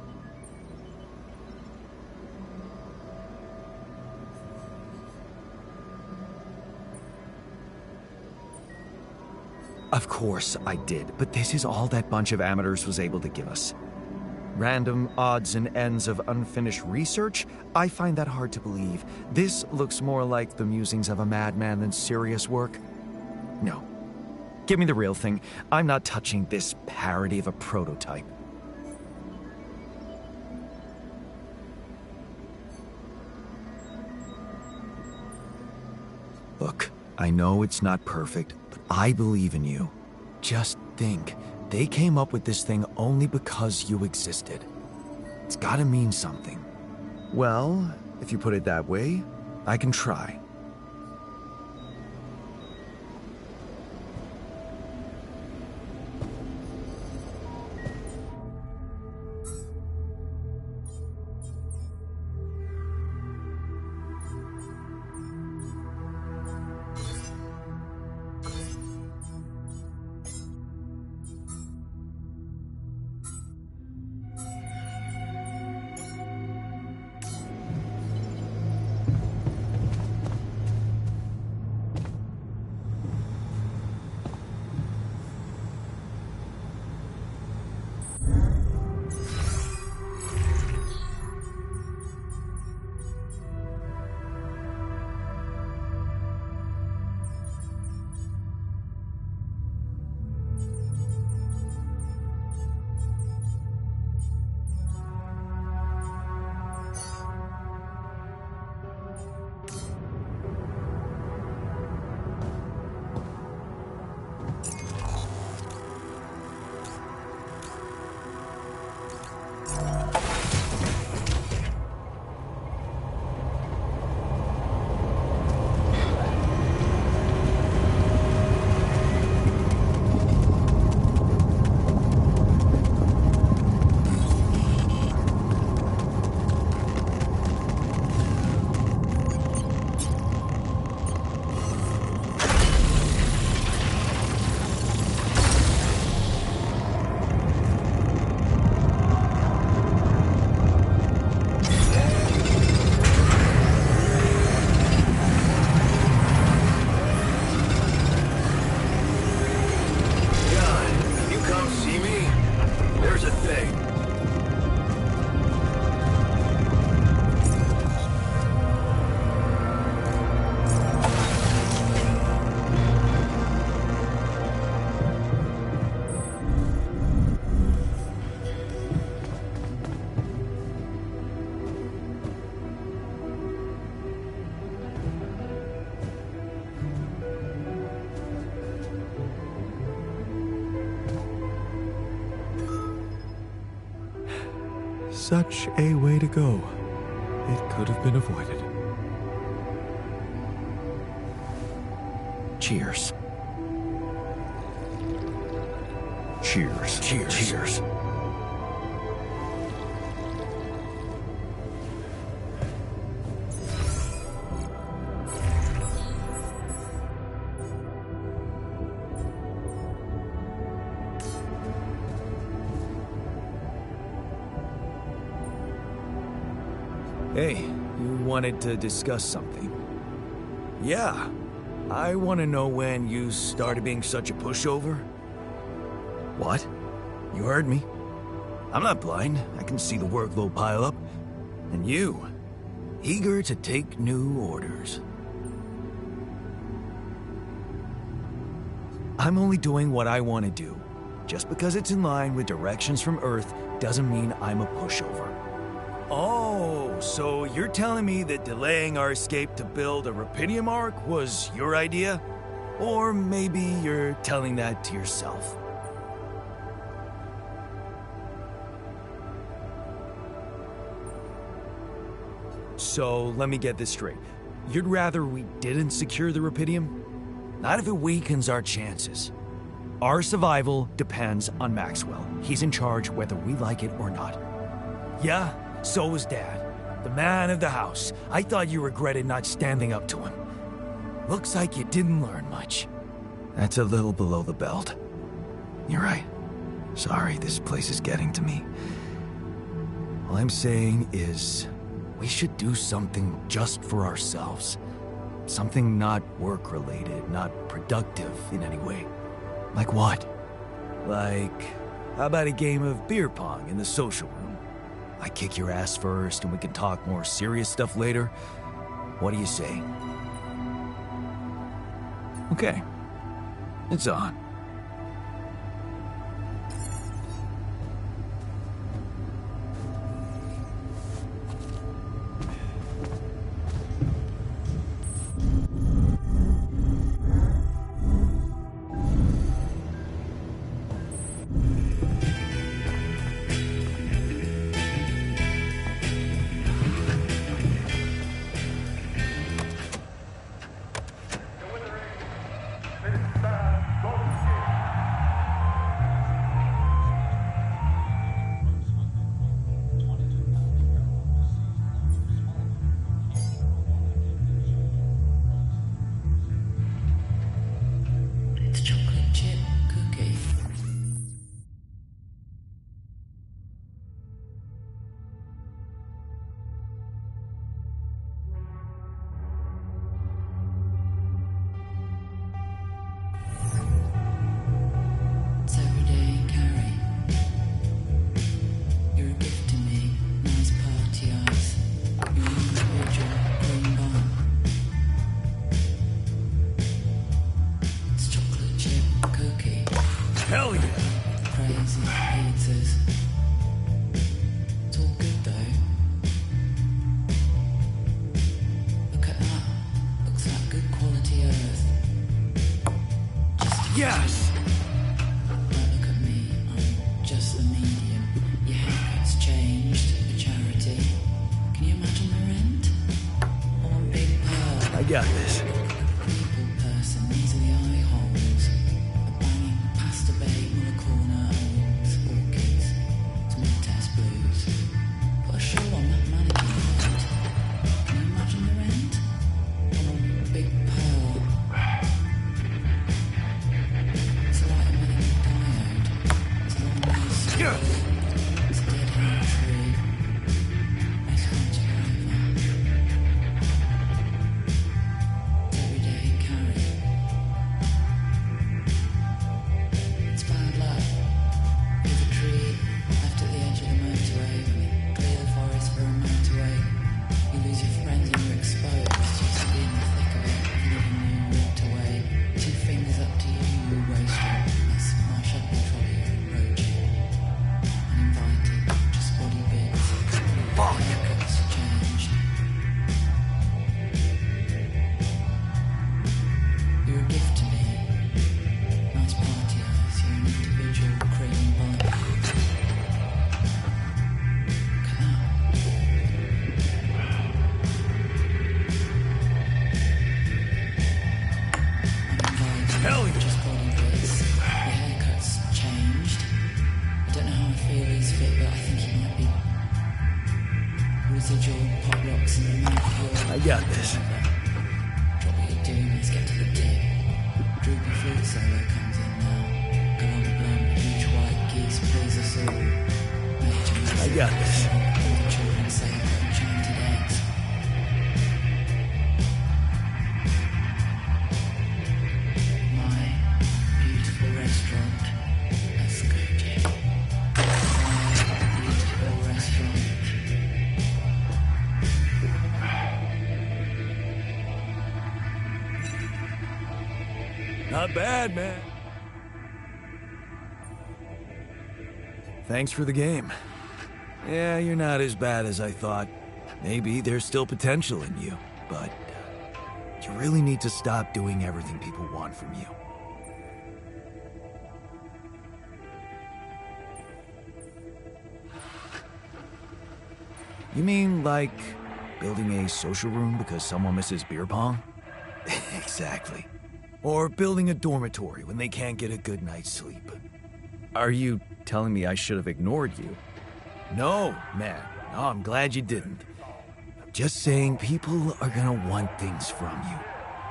Of course I did, but this is all that bunch of amateurs was able to give us. Random odds and ends of unfinished research? I find that hard to believe. This looks more like the musings of a madman than serious work. No. Give me the real thing. I'm not touching this parody of a prototype. Look, I know it's not perfect, but I believe in you. Just think. They came up with this thing only because you existed. It's gotta mean something. Well, if you put it that way, I can try. Such a way to go. It could have been avoided. Cheers. Cheers. Cheers. Cheers. Hey, you wanted to discuss something. Yeah. I want to know when you started being such a pushover. What? You heard me. I'm not blind. I can see the workload pile up. And you, eager to take new orders. I'm only doing what I want to do. Just because it's in line with directions from Earth doesn't mean I'm a pushover. Oh, so you're telling me that delaying our escape to build a Rapidium arc was your idea? Or maybe you're telling that to yourself. So, let me get this straight. You'd rather we didn't secure the Rapidium? Not if it weakens our chances. Our survival depends on Maxwell. He's in charge whether we like it or not. Yeah? So was Dad. The man of the house. I thought you regretted not standing up to him. Looks like you didn't learn much. That's a little below the belt. You're right. Sorry, this place is getting to me. All I'm saying is, we should do something just for ourselves. Something not work-related, not productive in any way. Like what? Like, how about a game of beer pong in the social room? I kick your ass first, and we can talk more serious stuff later. What do you say? Okay. It's on. Hell yeah! Crazy haters. It's all good though. Look at that. Looks like good quality earth. Yes! Don't look at me. I'm just the medium. Your haircut's changed for charity. Can you imagine the rent? Or a big pearl? I got this. People person, easily eye holes. A banging pasta bake on a corner owns orchids. Small test blues. Put a show on that mannequin light. Can you imagine the rent? Or a big pearl. It's like a mini diode. It's a long piece. Yes! It's a dead hand tree. It's hard to get over. It's everyday carry. It's bad luck. There's a tree left at the edge of the motorway. Clear the forest for a motorway. You lose your friends and you're exposed. Just to be in the thick of it. Leaving you ripped away. 2 fingers up to you, you wastrel. That's my shopping trolley approaching. residual pop rocks in the mouth of your I got this. Drop what you're doing, let's get to the tip. Droopy flute solo comes in now. Along the blunt, huge white geese please us all. Major I got this. all the children say enchanted eggs. My beautiful restaurant. Let's go, Jim. My beautiful restaurant. Not bad, man. Thanks for the game. Yeah, you're not as bad as I thought. Maybe there's still potential in you, but you really need to stop doing everything people want from you. You mean like building a social room because someone misses beer pong? Exactly. Or building a dormitory when they can't get a good night's sleep. Are you telling me I should have ignored you? No, man. No, I'm glad you didn't. I'm just saying people are gonna want things from you.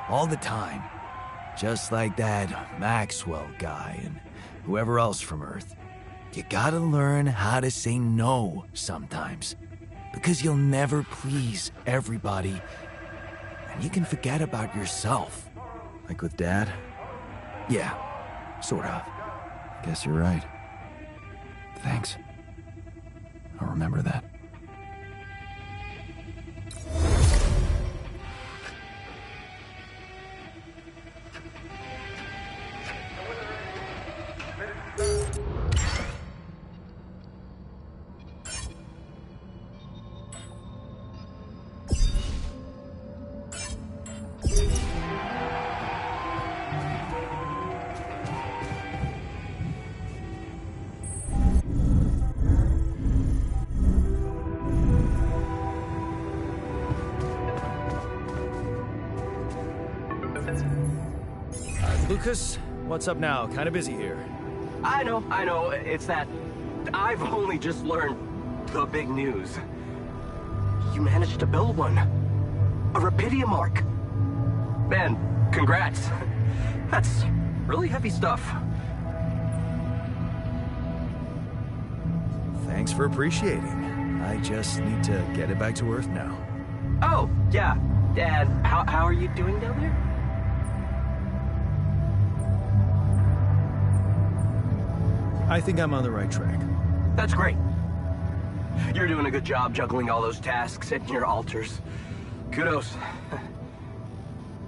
All the time. Just like that Maxwell guy and whoever else from Earth. You gotta learn how to say no sometimes. Because you'll never please everybody. And you can forget about yourself. Like with Dad? Yeah, sort of. Guess you're right. Thanks. I'll remember that. Lucas, what's up now? Kinda busy here. I know. It's that I've only just learned the big news. You managed to build one. A Rapidium arc. Man, congrats. That's really heavy stuff. Thanks for appreciating. I just need to get it back to Earth now. Oh, yeah. Dad, how are you doing down there? I think I'm on the right track. That's great. You're doing a good job juggling all those tasks and your alters. Kudos.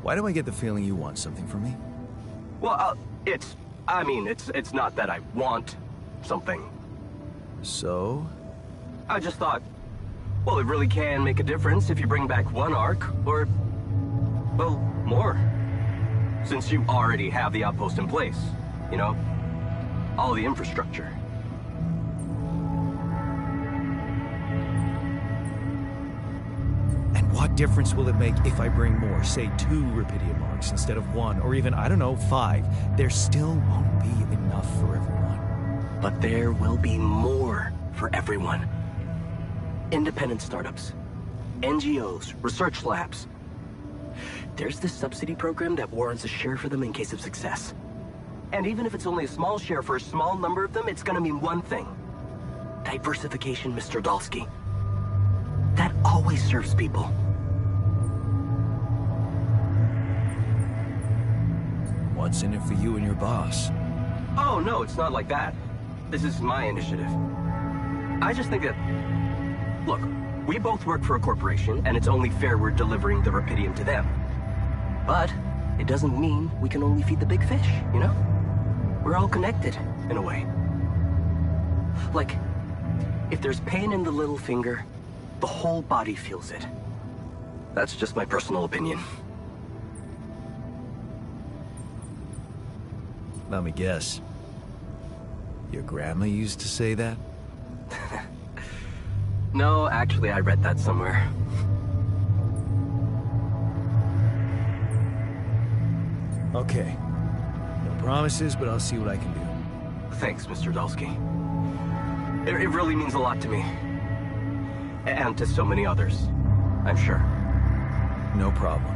Why do I get the feeling you want something from me? Well, it's not that I want something. So? I just thought, well, it really can make a difference if you bring back one arc, or, well, more. Since you already have the outpost in place, you know? All the infrastructure. And what difference will it make if I bring more, say 2 Rapidium arcs instead of 1, or even, I don't know, 5? There still won't be enough for everyone. But there will be more for everyone. Independent startups, NGOs, research labs. There's this subsidy program that warrants a share for them in case of success. And even if it's only a small share for a small number of them, it's gonna mean one thing. Diversification, Mr. Dalsky. That always serves people. What's in it for you and your boss? Oh, no, it's not like that. This is my initiative. I just think that... Look, we both work for a corporation, and it's only fair we're delivering the Rapidium to them. But it doesn't mean we can only feed the big fish, you know? We're all connected, in a way. Like, if there's pain in the little finger, the whole body feels it. That's just my personal opinion. Let me guess. Your grandma used to say that? No, actually, I read that somewhere. Okay. No promises, but I'll see what I can do. Thanks, Mr. Dalsky. It really means a lot to me. And to so many others, I'm sure. No problem.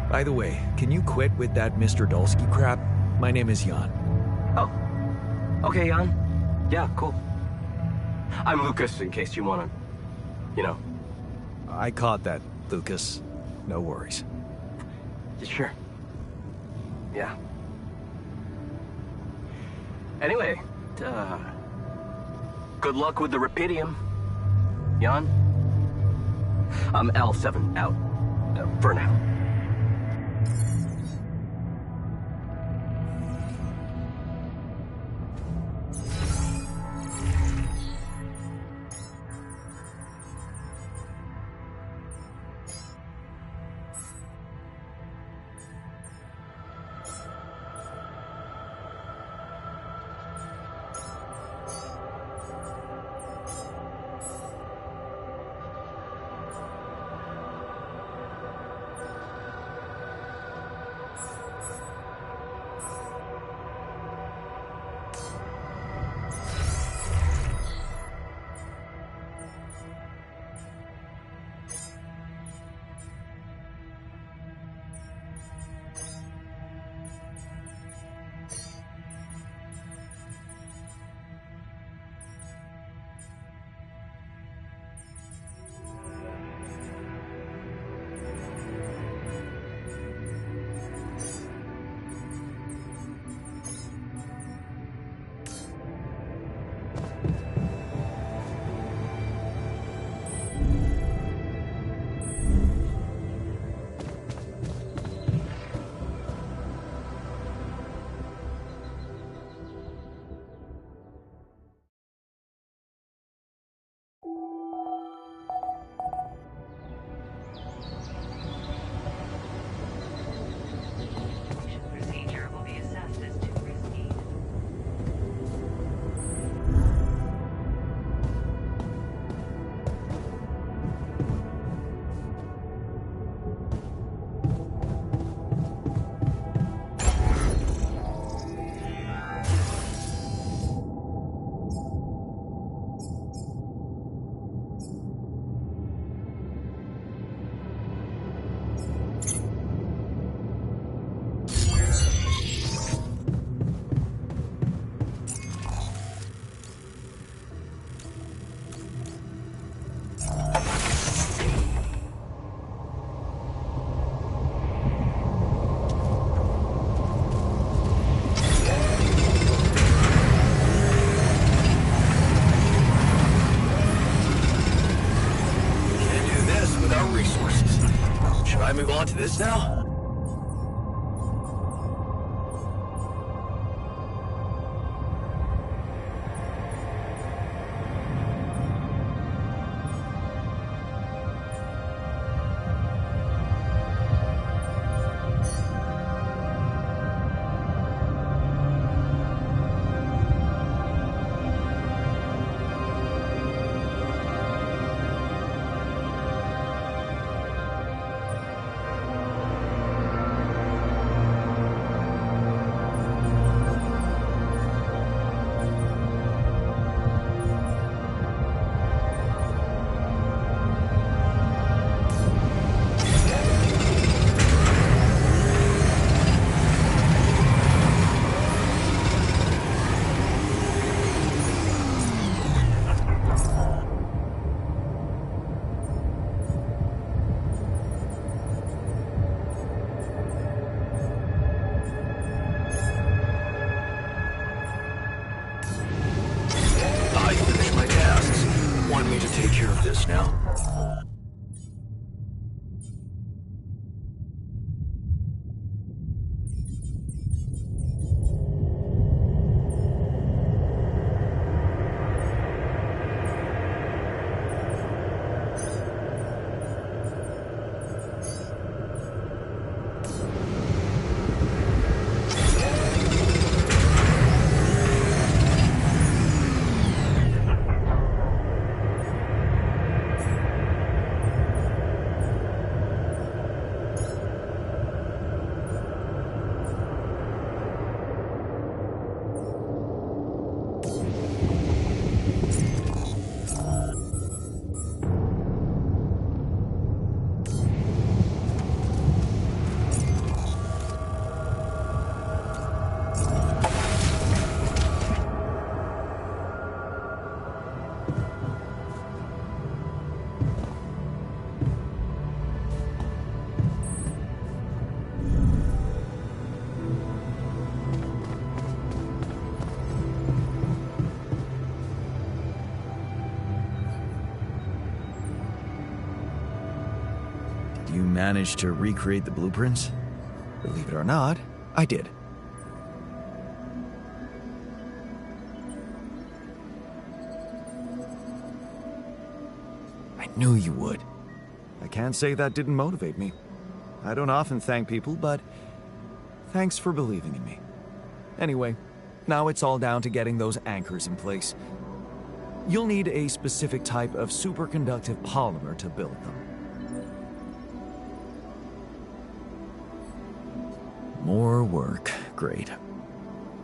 By the way, can you quit with that Mr. Dolsky crap? My name is Jan. Oh. Okay, Jan. Yeah, cool. I'm Lucas, in case you wanna... you know. I caught that, Lucas. No worries. Sure. Yeah. Anyway, good luck with the Rapidium, Jan. I'm L7 out. For now. Move on to this now? Now. manage to recreate the blueprints? Believe it or not, I did. I knew you would. I can't say that didn't motivate me. I don't often thank people, but thanks for believing in me. Anyway, now it's all down to getting those anchors in place. You'll need a specific type of superconductive polymer to build them. More work. Great.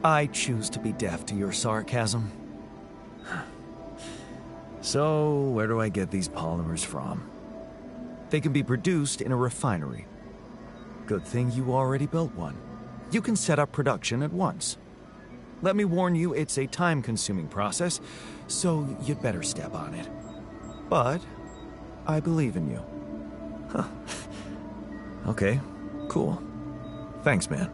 I choose to be deaf to your sarcasm. So, where do I get these polymers from? They can be produced in a refinery. Good thing you already built one. You can set up production at once. Let me warn you, it's a time-consuming process, so you'd better step on it. But I believe in you. Huh. Okay, cool. Thanks, man.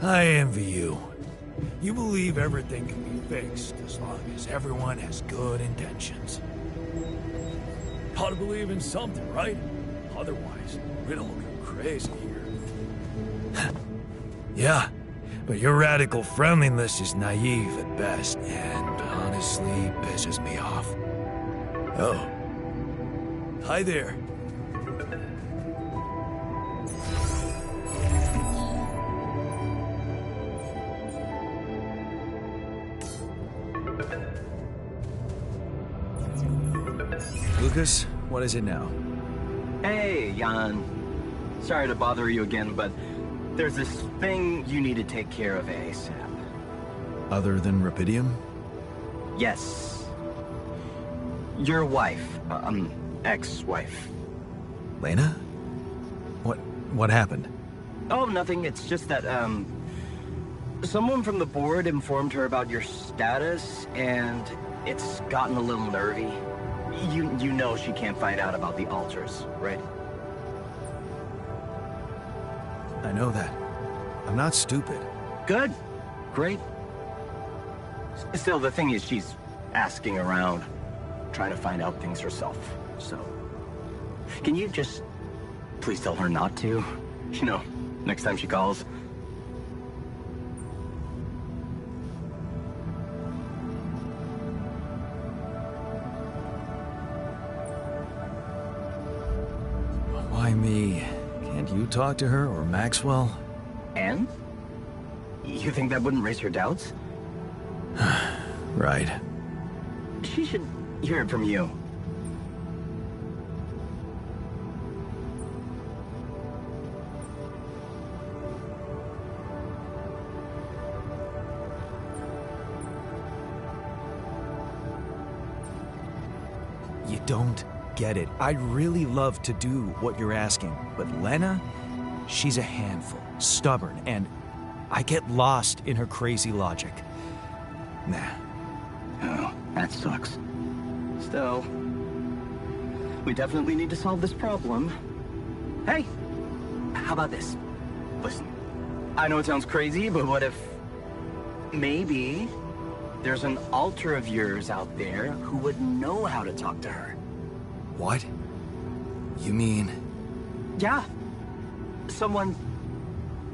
I envy you. You believe everything can be fixed as long as everyone has good intentions. Ought to believe in something, right? Otherwise, we'd all go crazy here. Yeah, but your radical friendliness is naive at best, and honestly pisses me off. Oh. Hi there. Lucas, what is it now? Hey, Jan. Sorry to bother you again, but there's this thing you need to take care of ASAP. Other than Rapidium? Yes. Your wife. Ex-wife. Lena? What happened? Oh, nothing. It's just that, someone from the board informed her about your status, and it's gotten a little nervy. You know she can't find out about the alters, right? I know that. I'm not stupid. Good. Great. Still, the thing is, she's asking around, trying to find out things herself. So, can you just please tell her not to? You know, next time she calls. Why me? Can't you talk to her or Maxwell? And? You think that wouldn't raise her doubts? Right. She should hear it from you. You don't get it. I'd really love to do what you're asking, but Lena, she's a handful, stubborn, and I get lost in her crazy logic. Nah. Oh, that sucks. Still, we definitely need to solve this problem. Hey, how about this? Listen, I know it sounds crazy, but what if maybe there's an alter of yours out there who would know how to talk to her? What? You mean? Yeah. Someone,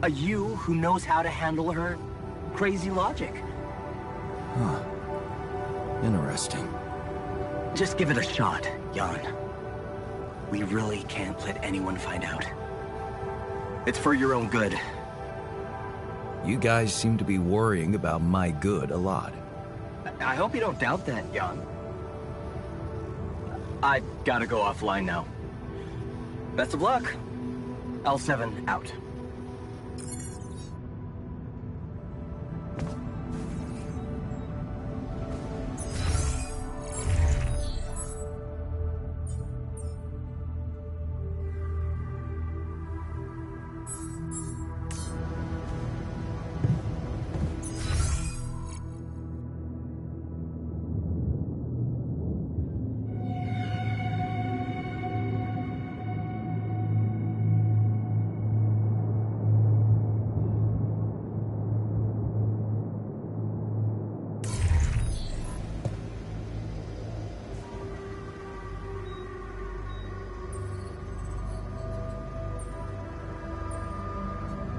a you who knows how to handle her crazy logic. Huh. Interesting. Just give it a shot, Jan. We really can't let anyone find out. It's for your own good. You guys seem to be worrying about my good a lot. I hope you don't doubt that, Jan. I gotta go offline now. Best of luck. L7 out.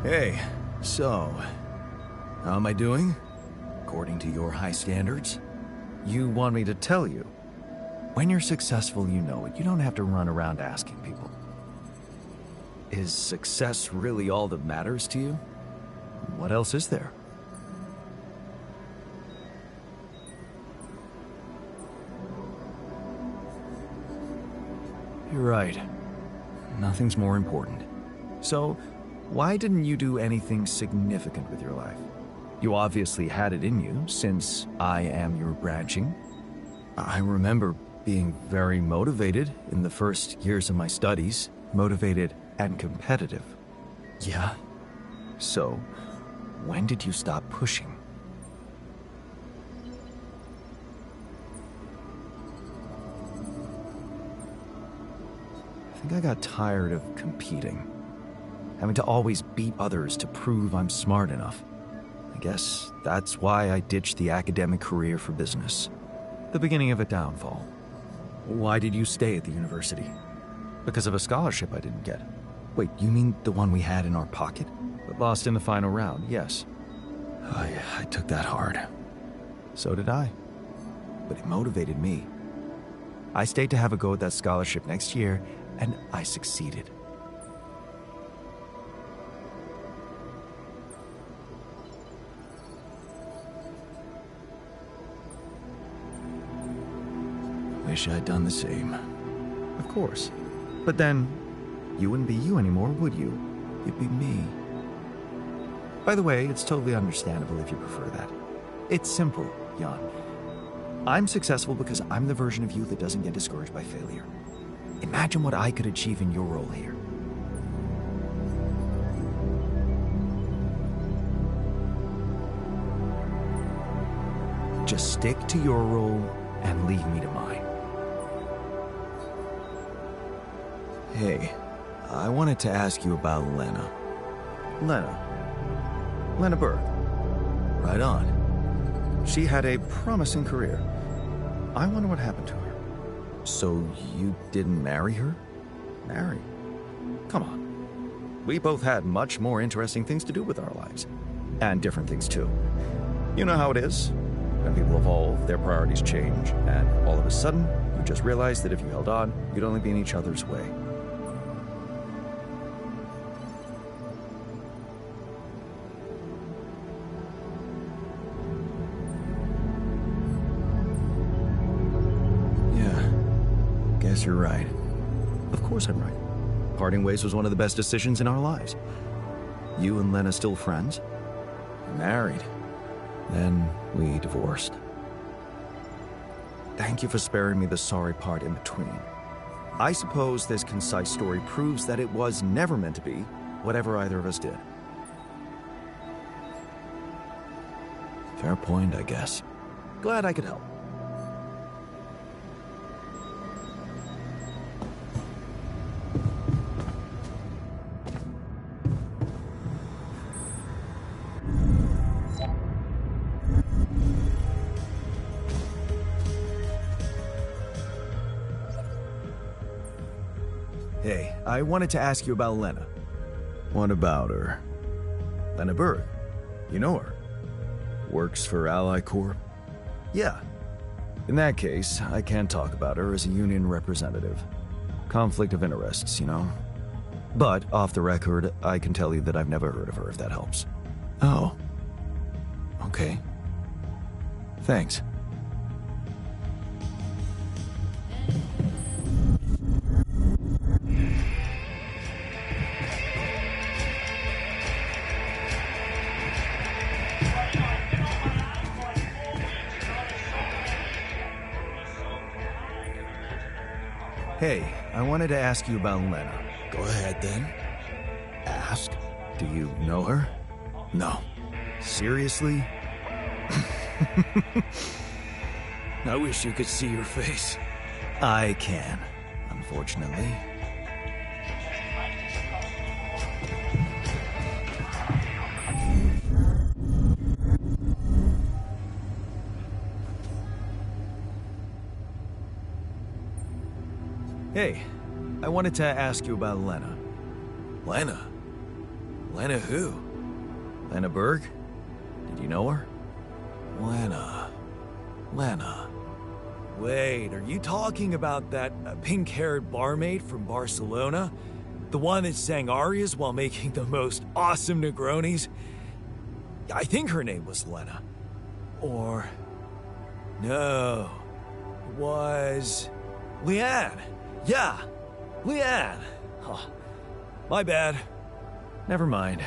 Hey, so, how am I doing? According to your high standards? You want me to tell you? When you're successful, you know it. You don't have to run around asking people. Is success really all that matters to you? What else is there? You're right. Nothing's more important. So, why didn't you do anything significant with your life? You obviously had it in you, since I am your branching. I remember being very motivated in the first years of my studies. Motivated and competitive. Yeah? So, when did you stop pushing? I think I got tired of competing. Having to always beat others to prove I'm smart enough. I guess that's why I ditched the academic career for business. The beginning of a downfall. Why did you stay at the university? Because of a scholarship I didn't get. Wait, you mean the one we had in our pocket? But lost in the final round, yes. I took that hard. So did I. But it motivated me. I stayed to have a go at that scholarship next year, and I succeeded. Wish I'd done the same. Of course. But then, you wouldn't be you anymore, would you? You'd be me. By the way, it's totally understandable if you prefer that. It's simple, Jan. I'm successful because I'm the version of you that doesn't get discouraged by failure. Imagine what I could achieve in your role here. Just stick to your role and leave me to mine. Hey, I wanted to ask you about Lena. Lena Berg. Right on. She had a promising career. I wonder what happened to her. So you didn't marry her? Marry? Come on. We both had much more interesting things to do with our lives. And different things too. You know how it is. When people evolve, their priorities change, and all of a sudden, you just realize that if you held on, you'd only be in each other's way. Yeah, guess you're right. Of course I'm right. Parting ways was one of the best decisions in our lives. You and Lena still friends? Married. Then we divorced. Thank you for sparing me the sorry part in between. I suppose this concise story proves that it was never meant to be, whatever either of us did. Fair point, I guess. Glad I could help. Hey, I wanted to ask you about Lena. What about her? Lena Berg. You know her? Works for Ally Corp? Yeah. In that case, I can't talk about her as a union representative. Conflict of interests, you know? But, off the record, I can tell you that I've never heard of her, if that helps. Oh. Okay. Thanks. Hey, I wanted to ask you about Lena. Go ahead, then. Ask. Do you know her? No. Seriously? I wish you could see your face. I can, unfortunately. Hey, I wanted to ask you about Lena. Lena? Lena who? Lena Berg? Did you know her? Lena. Wait, are you talking about that pink-haired barmaid from Barcelona? The one that sang arias while making the most awesome Negronis? I think her name was Lena. Or... no. It was... Leanne. Yeah, Leanne. Oh, my bad. Never mind.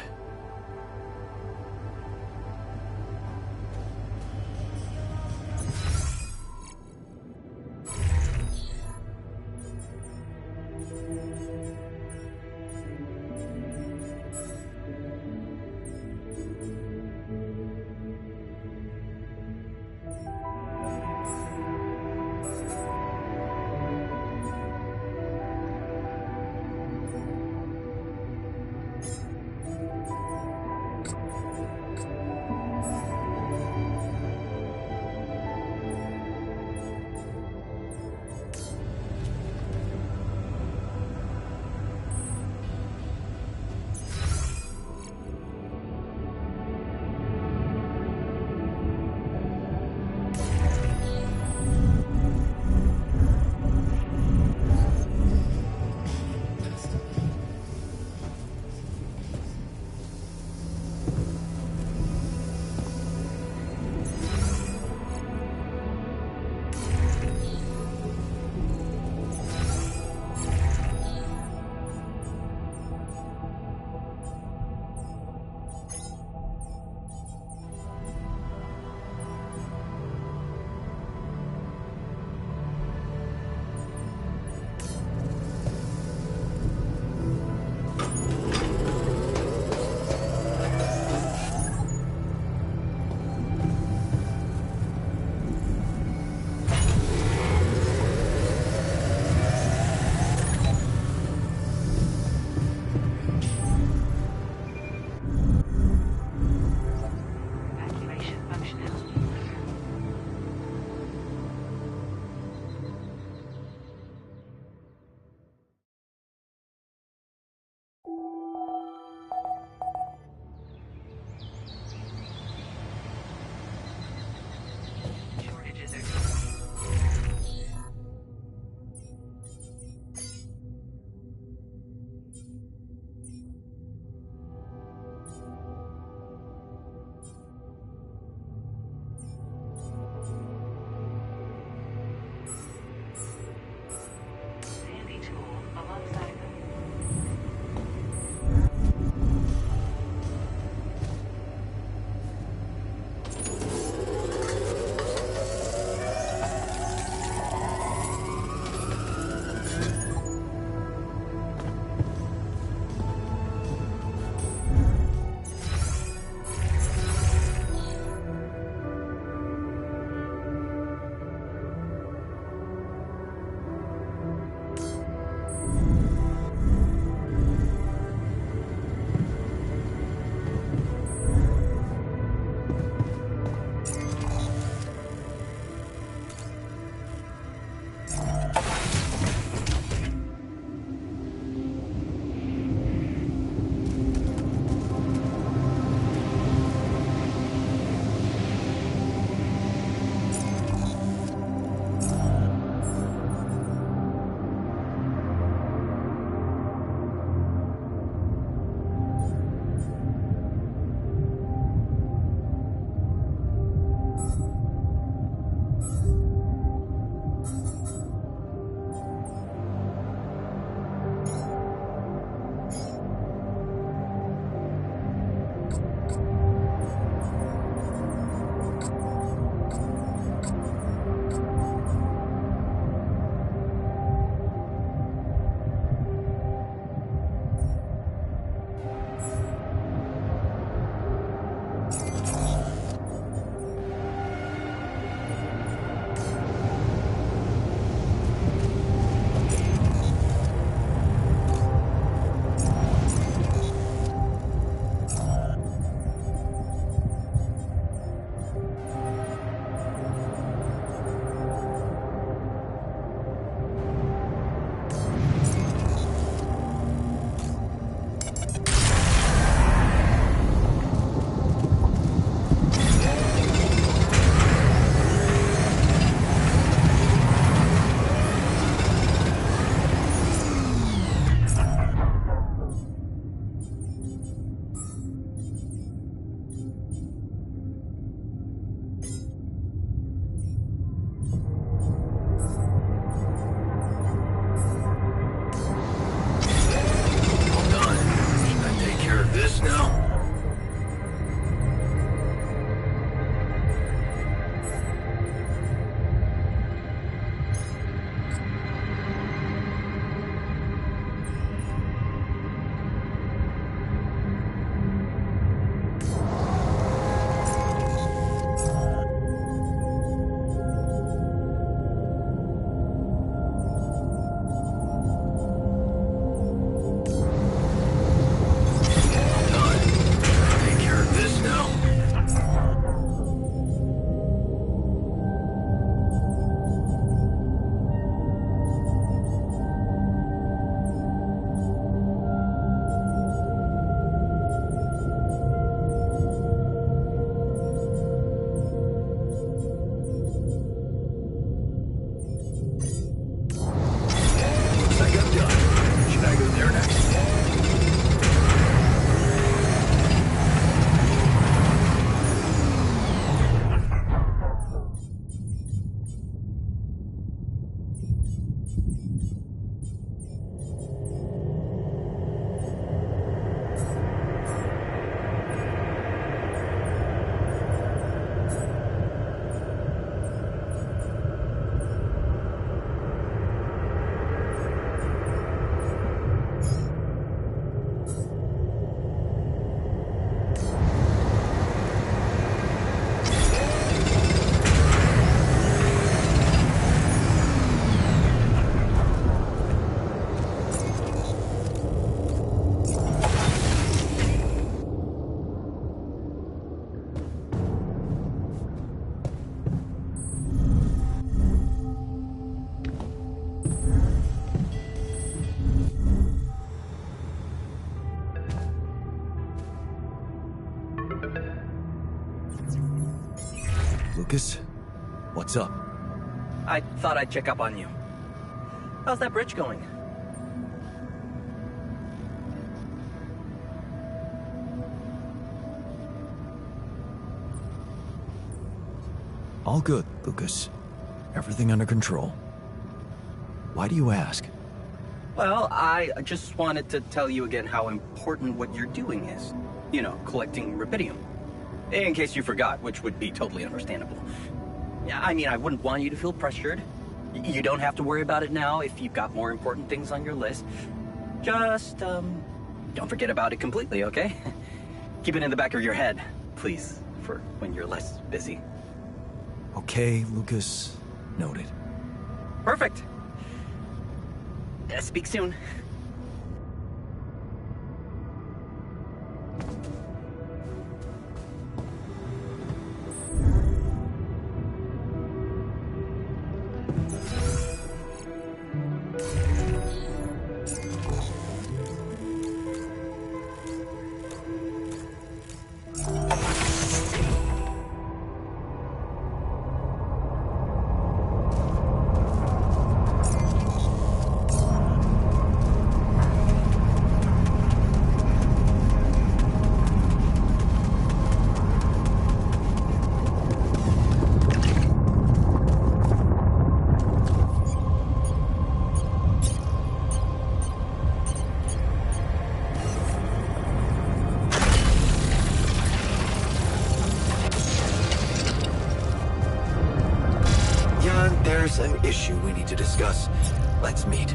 Lucas? What's up? I thought I'd check up on you. How's that bridge going? All good, Lucas. Everything under control. Why do you ask? Well, I just wanted to tell you again how important what you're doing is. You know, collecting rubidium. In case you forgot, which would be totally understandable. Yeah, I mean, I wouldn't want you to feel pressured. You don't have to worry about it now if you've got more important things on your list. Just, don't forget about it completely, okay? Keep it in the back of your head, please, for when you're less busy. Okay, Lucas. Noted. Perfect. Speak soon. There's an issue we need to discuss. Let's meet.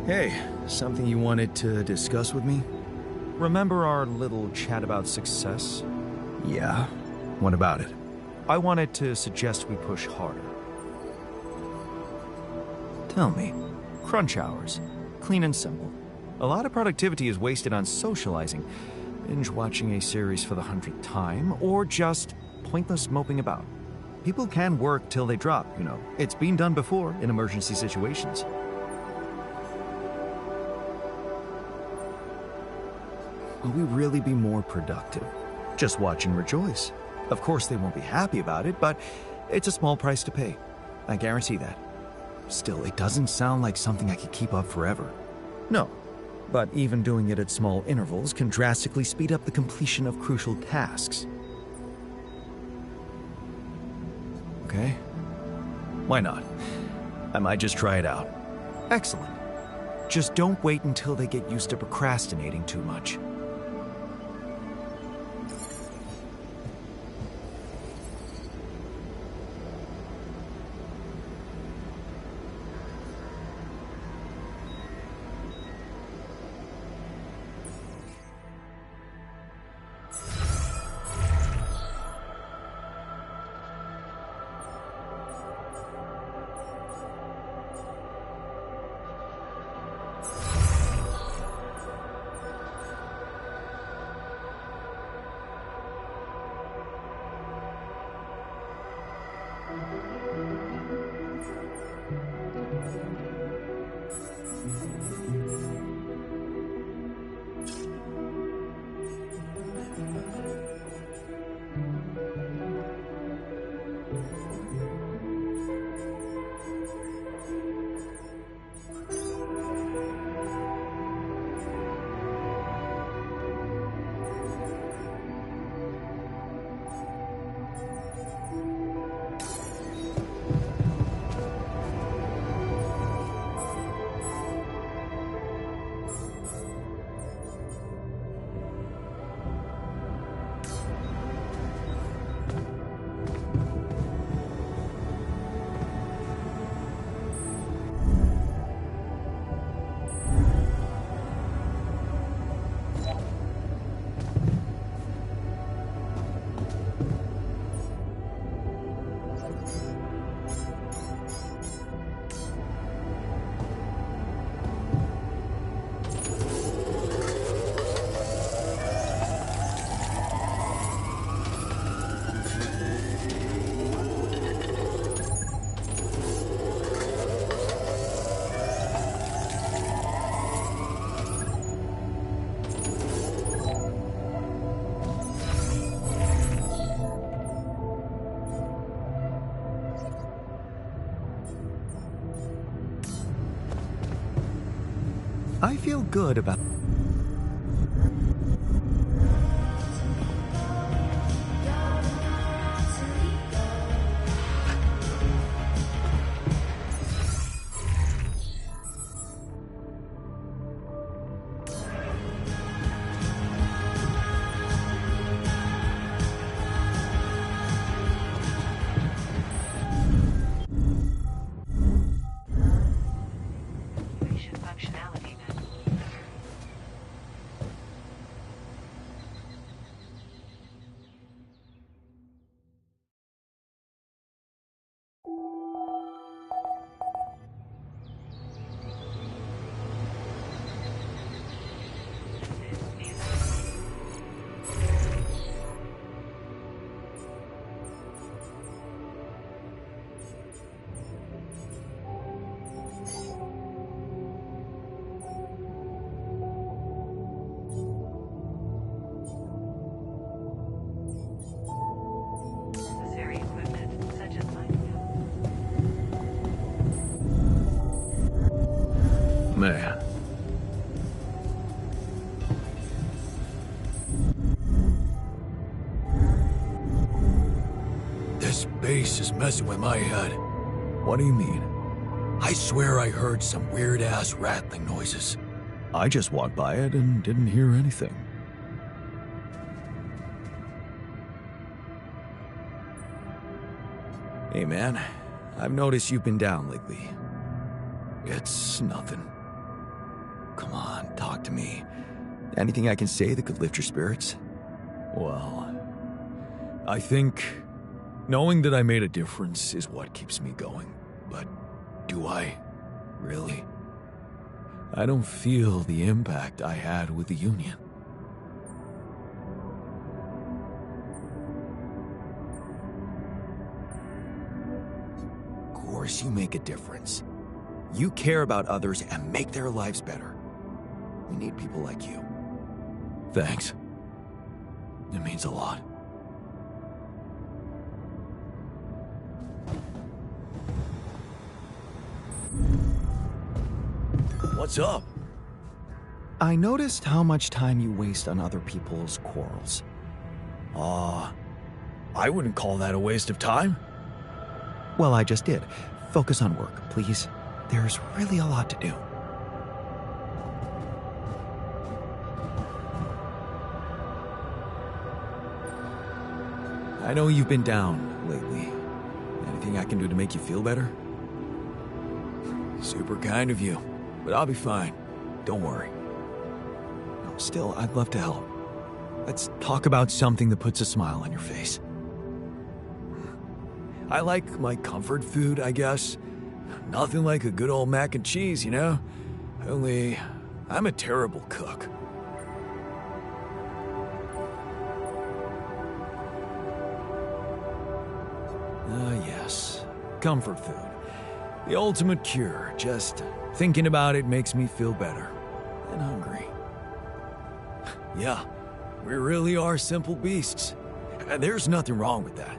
Hey, something you wanted to discuss with me? Remember our little chat about success? Yeah. What about it? I wanted to suggest we push harder. Tell me. Crunch hours. Clean and simple. A lot of productivity is wasted on socializing, binge watching a series for the 100th time, or just pointless moping about. People can work till they drop, you know. It's been done before in emergency situations. Will we really be more productive? Just watch and rejoice. Of course they won't be happy about it, but it's a small price to pay. I guarantee that. Still, it doesn't sound like something I could keep up forever. No, but even doing it at small intervals can drastically speed up the completion of crucial tasks. Okay? Why not? I might just try it out. Excellent. Just don't wait until they get used to procrastinating too much. I feel good about... Functionality then. Necessary equipment, such as Man. This bass is messing with my head. What do you mean? I swear I heard some weird-ass rattling noises. I just walked by it and didn't hear anything. Hey man, I've noticed you've been down lately. It's nothing. Come on, talk to me. Anything I can say that could lift your spirits? Well, I think knowing that I made a difference is what keeps me going. But do I? Really? I don't feel the impact I had with the Union. Of course you make a difference. You care about others and make their lives better. We need people like you. Thanks. It means a lot. What's up? I noticed how much time you waste on other people's quarrels. I wouldn't call that a waste of time. Well, I just did. Focus on work, please. There's really a lot to do. I know you've been down lately. Anything I can do to make you feel better? Super kind of you, but I'll be fine. Don't worry. No, still, I'd love to help. Let's talk about something that puts a smile on your face. I like my comfort food, I guess. Nothing like a good old mac and cheese, you know? Only, I'm a terrible cook. Yes. Comfort food. The ultimate cure. Just thinking about it makes me feel better. And hungry. Yeah, we really are simple beasts. And there's nothing wrong with that.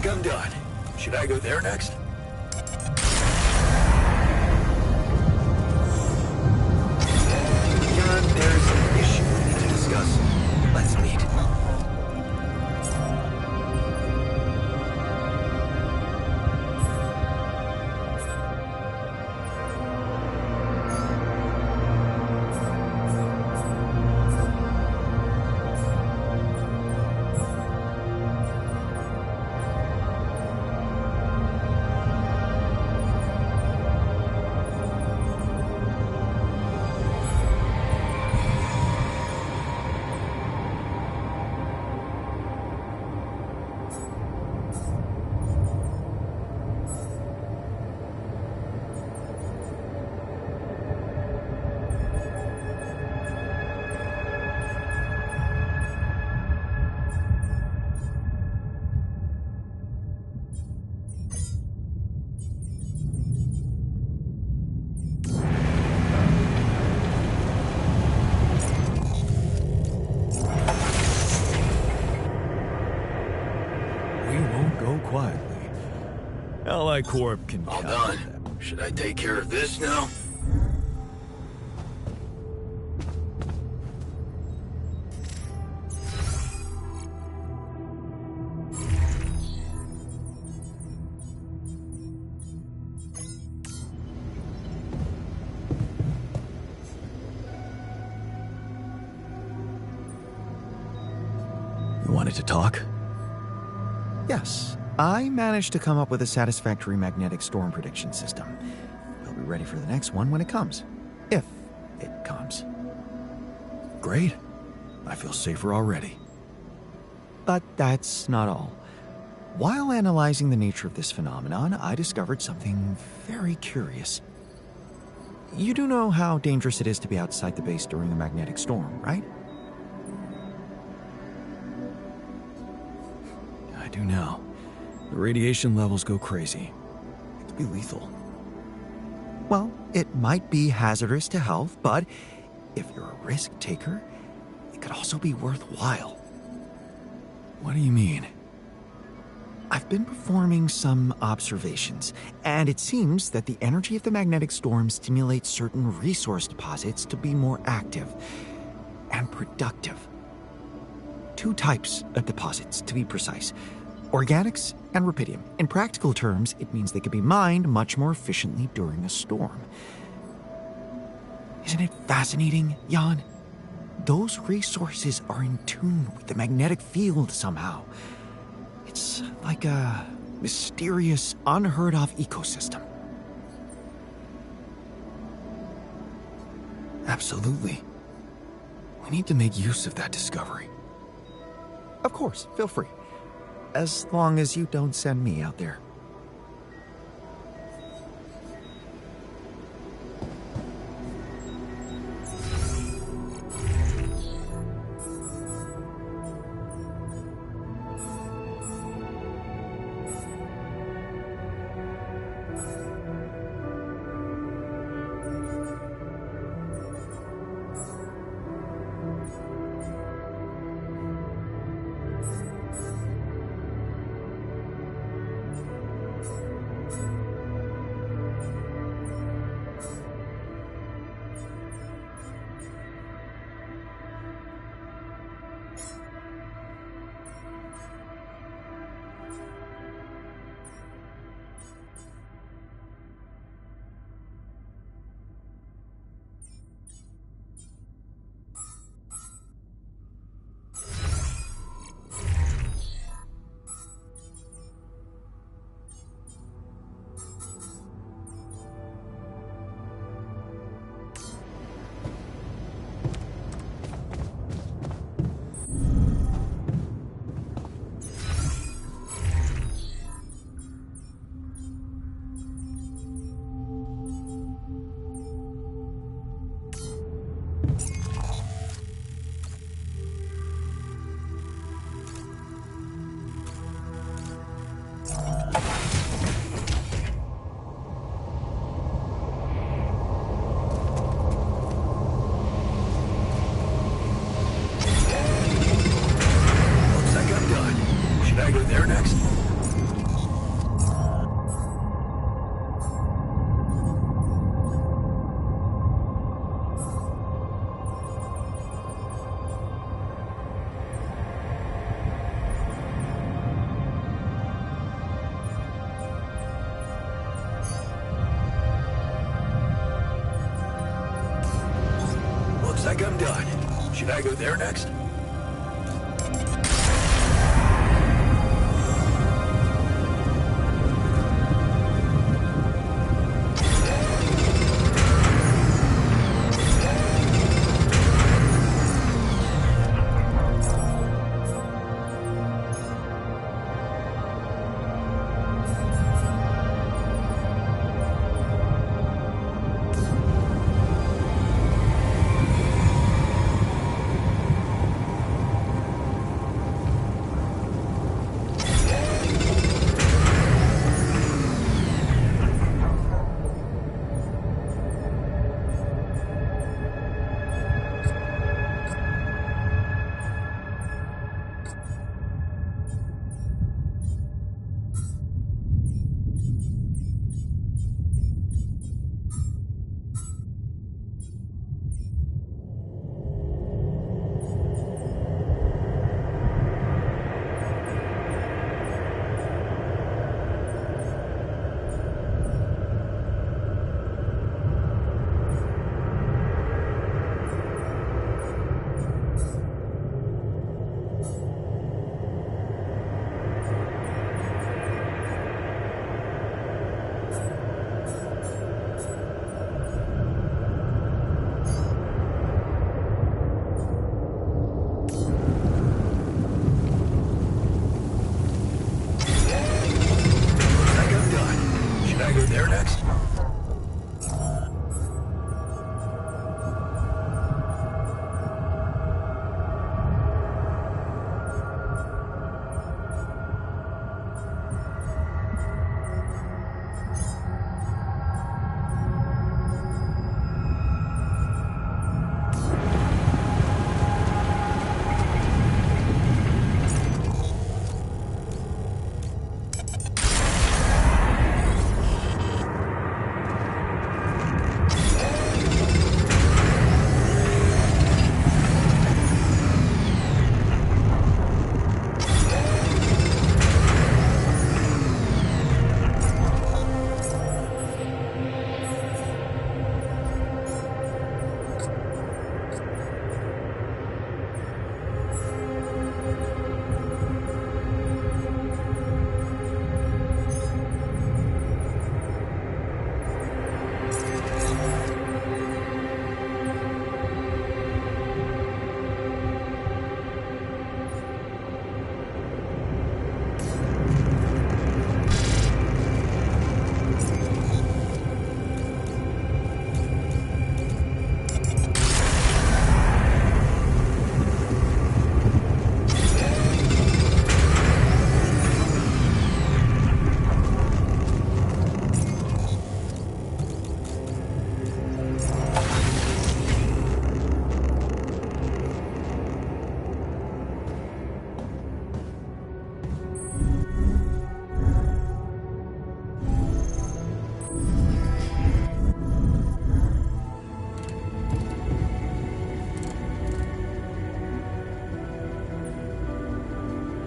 think I'm done. Should I go there next? John, there's an issue we need to discuss. Let's meet. Quietly. Ally Corp can All count done. them. Should I take care of this now? You wanted to talk? Yes, I managed to come up with a satisfactory magnetic storm prediction system. We'll be ready for the next one when it comes. If it comes. Great. I feel safer already. But that's not all. While analyzing the nature of this phenomenon, I discovered something very curious. You do know how dangerous it is to be outside the base during a magnetic storm, right? I do now. The radiation levels go crazy. It could be lethal. Well, it might be hazardous to health, but if you're a risk taker, it could also be worthwhile. What do you mean? I've been performing some observations, and it seems that the energy of the magnetic storm stimulates certain resource deposits to be more active and productive. 2 types of deposits, to be precise. Organics and rupidium. In practical terms, it means they can be mined much more efficiently during a storm. Isn't it fascinating, Jan? Those resources are in tune with the magnetic field somehow. It's like a mysterious, unheard-of ecosystem. Absolutely. We need to make use of that discovery. Of course, feel free. As long as you don't send me out there. like I'm done. Should I go there next?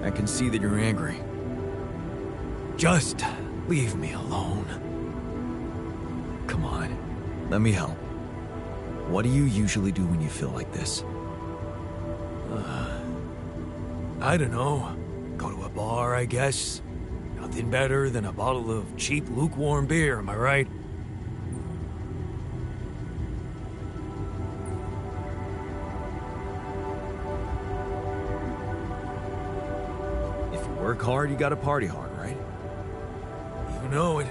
I can see that you're angry. Just leave me alone. Come on, let me help. What do you usually do when you feel like this? I don't know. Go to a bar, I guess. Nothing better than a bottle of cheap, lukewarm beer, am I right? If you work hard, you gotta party hard, right? You know it.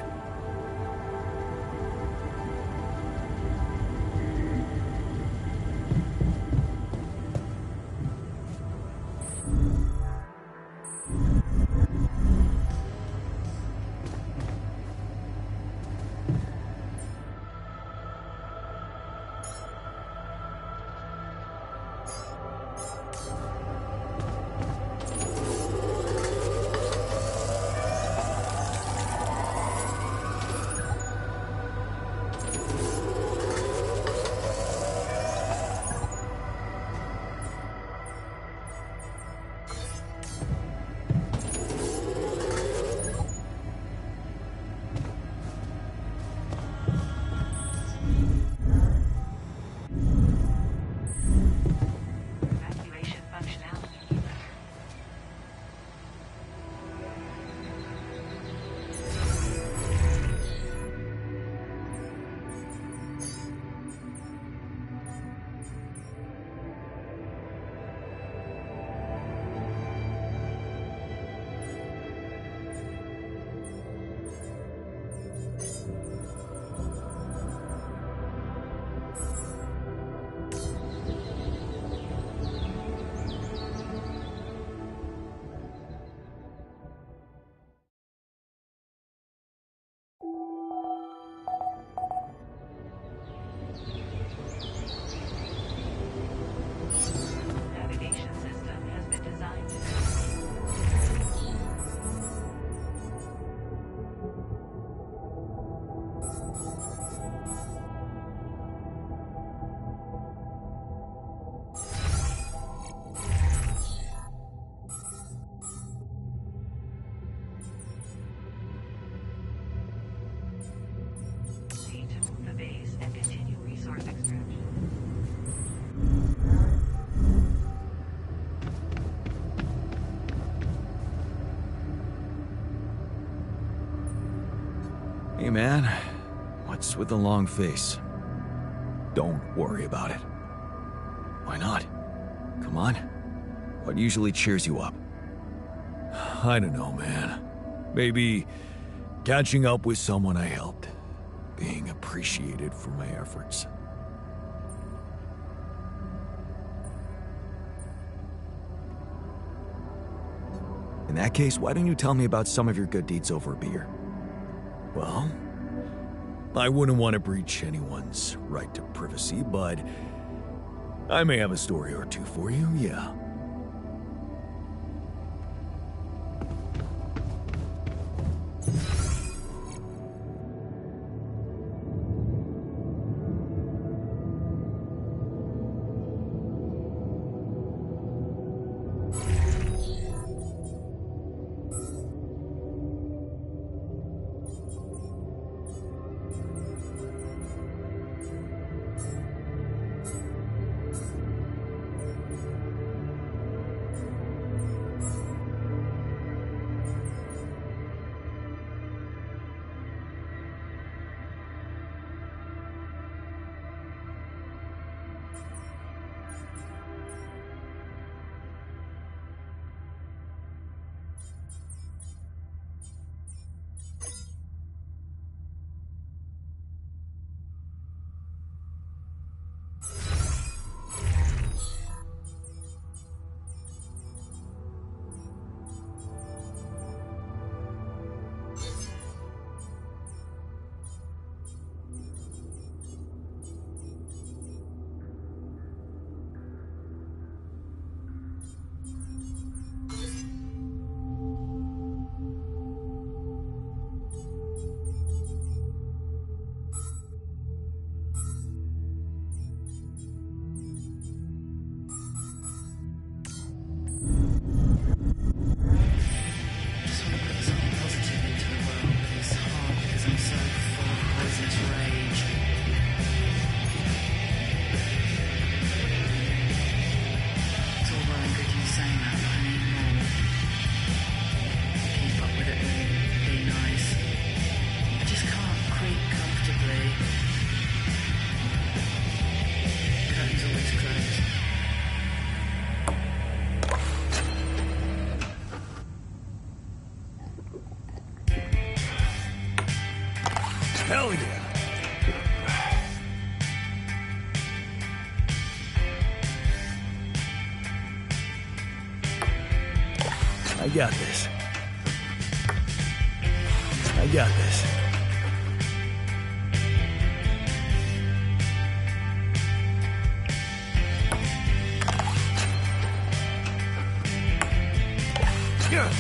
Need to move the base and continue resource extraction. Hey man, what's with the long face? Don't worry about it. Why not? Come on. What usually cheers you up? I don't know, man. Maybe catching up with someone I helped. Being appreciated for my efforts. In that case, why don't you tell me about some of your good deeds over a beer? Well, I wouldn't want to breach anyone's right to privacy, but I may have a story or two for you, yeah. Hell yeah. I got this. I got this. Yeah.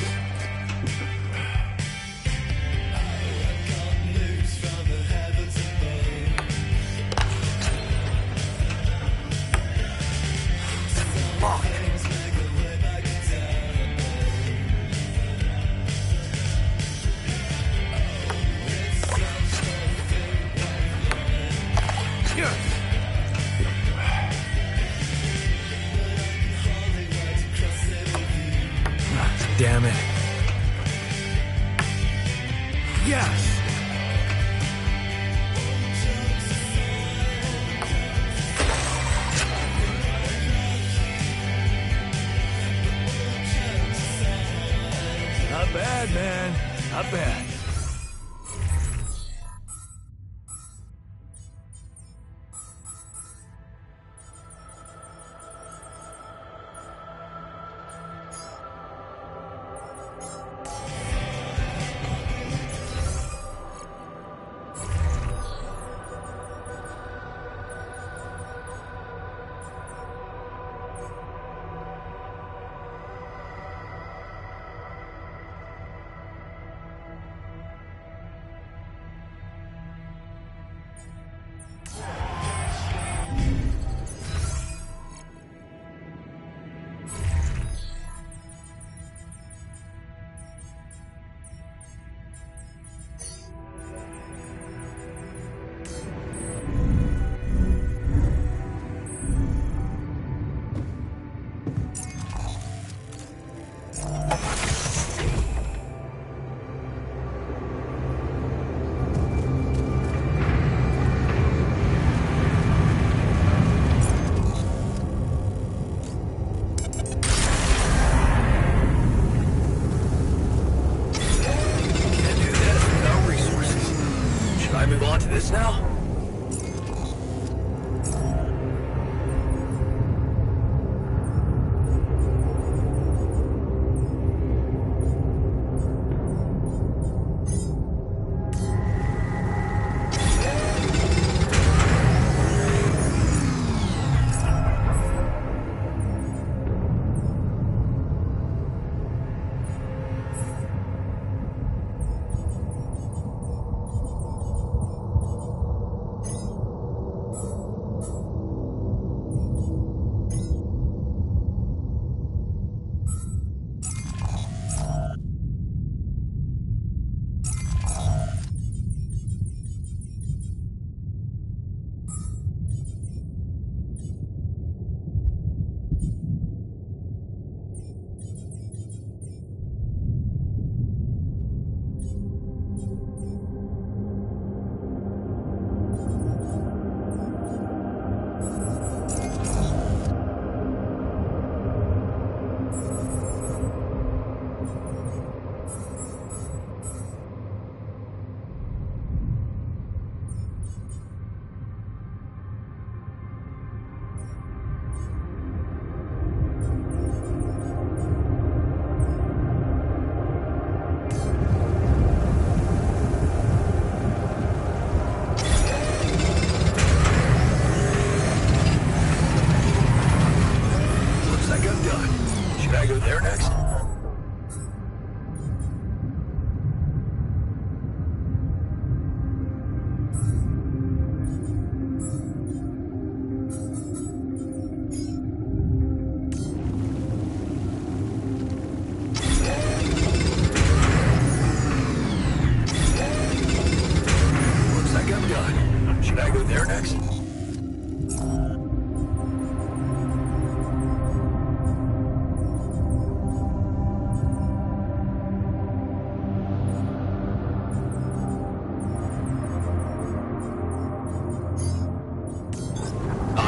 I move on to this now?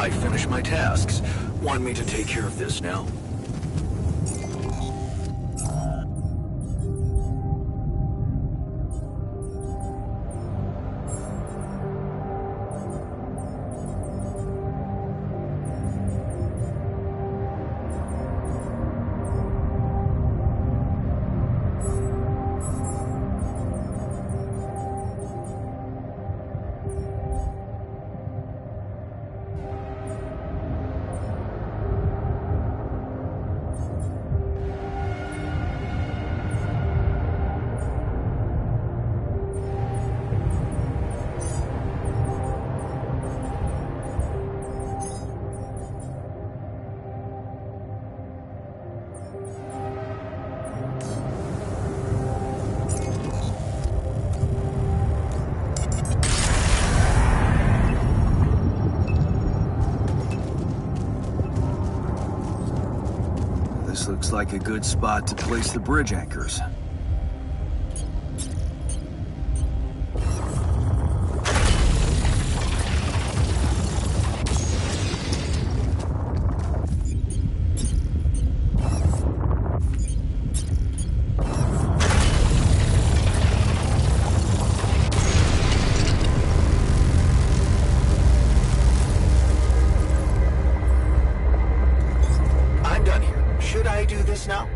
I finished my tasks. Want me to take care of this now? This looks like a good spot to place the bridge anchors. Now?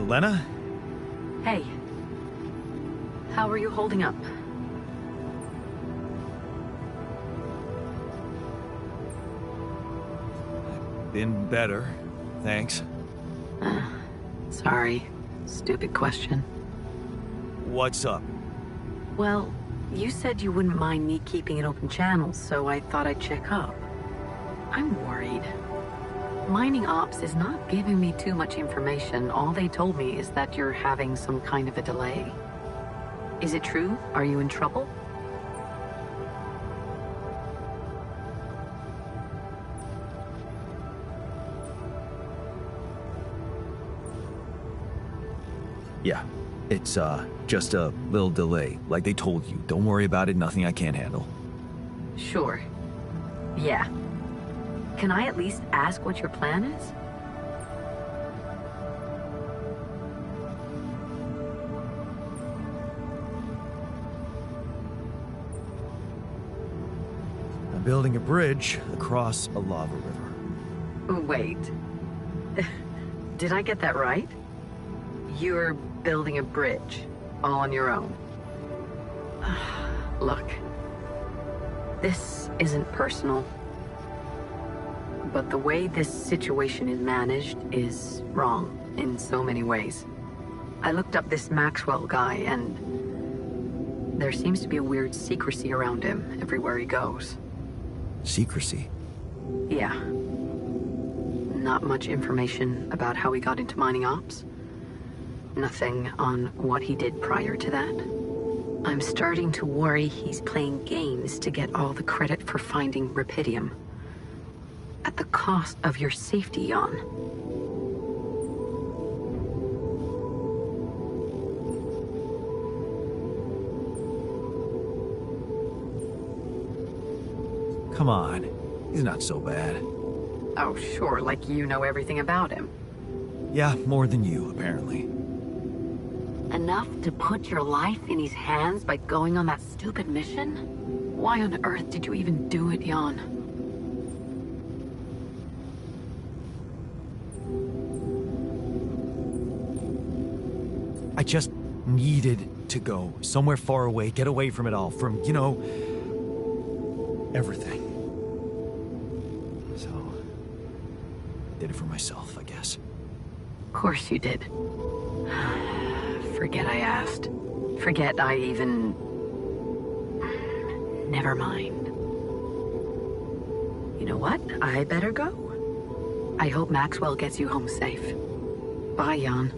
Lena? Hey. How are you holding up? Been better, thanks. Sorry. Stupid question. What's up? Well, you said you wouldn't mind me keeping an open channel, so I thought I'd check up. I'm worried. Mining Ops is not giving me too much information. All they told me is that you're having some kind of a delay. Is it true? Are you in trouble? Yeah, it's, just a little delay, like they told you. Don't worry about it, nothing I can't handle. Sure. Yeah. Can I at least ask what your plan is? I'm building a bridge across a lava river. Wait. Did I get that right? You're building a bridge, all on your own. Look. This isn't personal. But the way this situation is managed is wrong in so many ways. I looked up this Maxwell guy, and there seems to be a weird secrecy around him everywhere he goes. Secrecy? Yeah. Not much information about how he got into mining ops. Nothing on what he did prior to that. I'm starting to worry he's playing games to get all the credit for finding Rapidium. At the cost of your safety, Jan. Come on, he's not so bad. Oh, sure, like you know everything about him. Yeah, more than you, apparently. Enough to put your life in his hands by going on that stupid mission? Why on earth did you even do it, Jan? I just needed to go somewhere far away, get away from it all, from, you know, everything. So, I did it for myself, I guess. Of course you did. Forget I asked. Forget I even... Never mind. You know what? I better go. I hope Maxwell gets you home safe. Bye, Jan.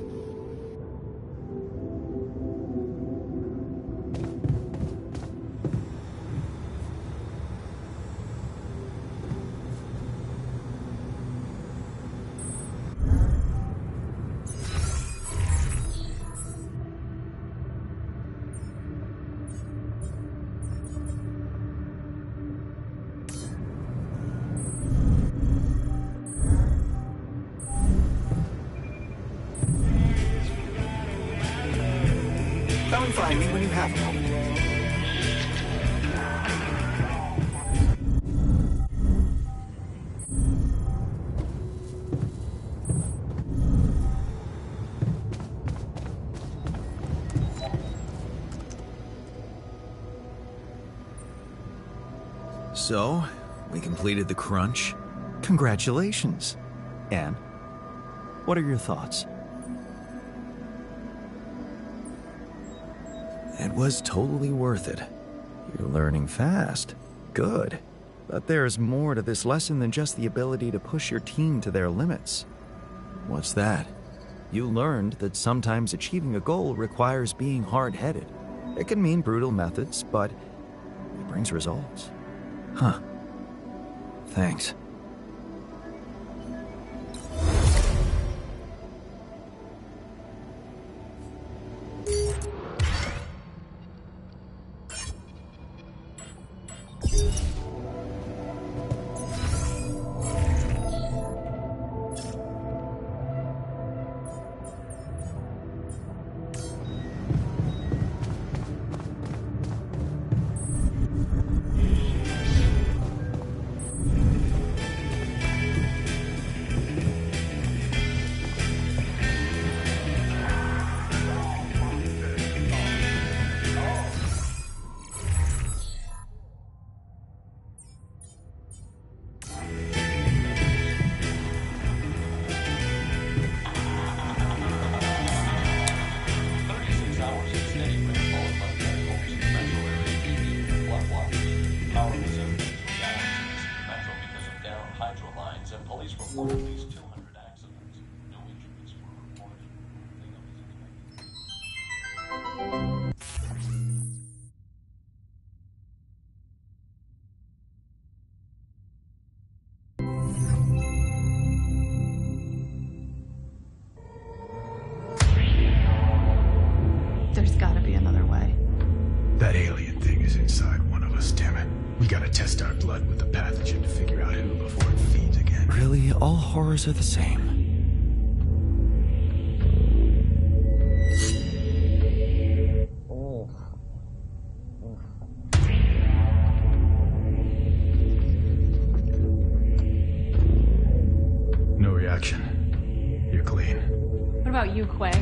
Come and find me when you have a moment. So, we completed the crunch. Congratulations. And, what are your thoughts? It was totally worth it. You're learning fast. Good. But there's more to this lesson than just the ability to push your team to their limits. What's that? You learned that sometimes achieving a goal requires being hard-headed. It can mean brutal methods, but it brings results. Huh. Thanks. We gotta test our blood with the pathogen to figure out who before it feeds again. Really, all horrors are the same. No reaction. You're clean. What about you, Quay?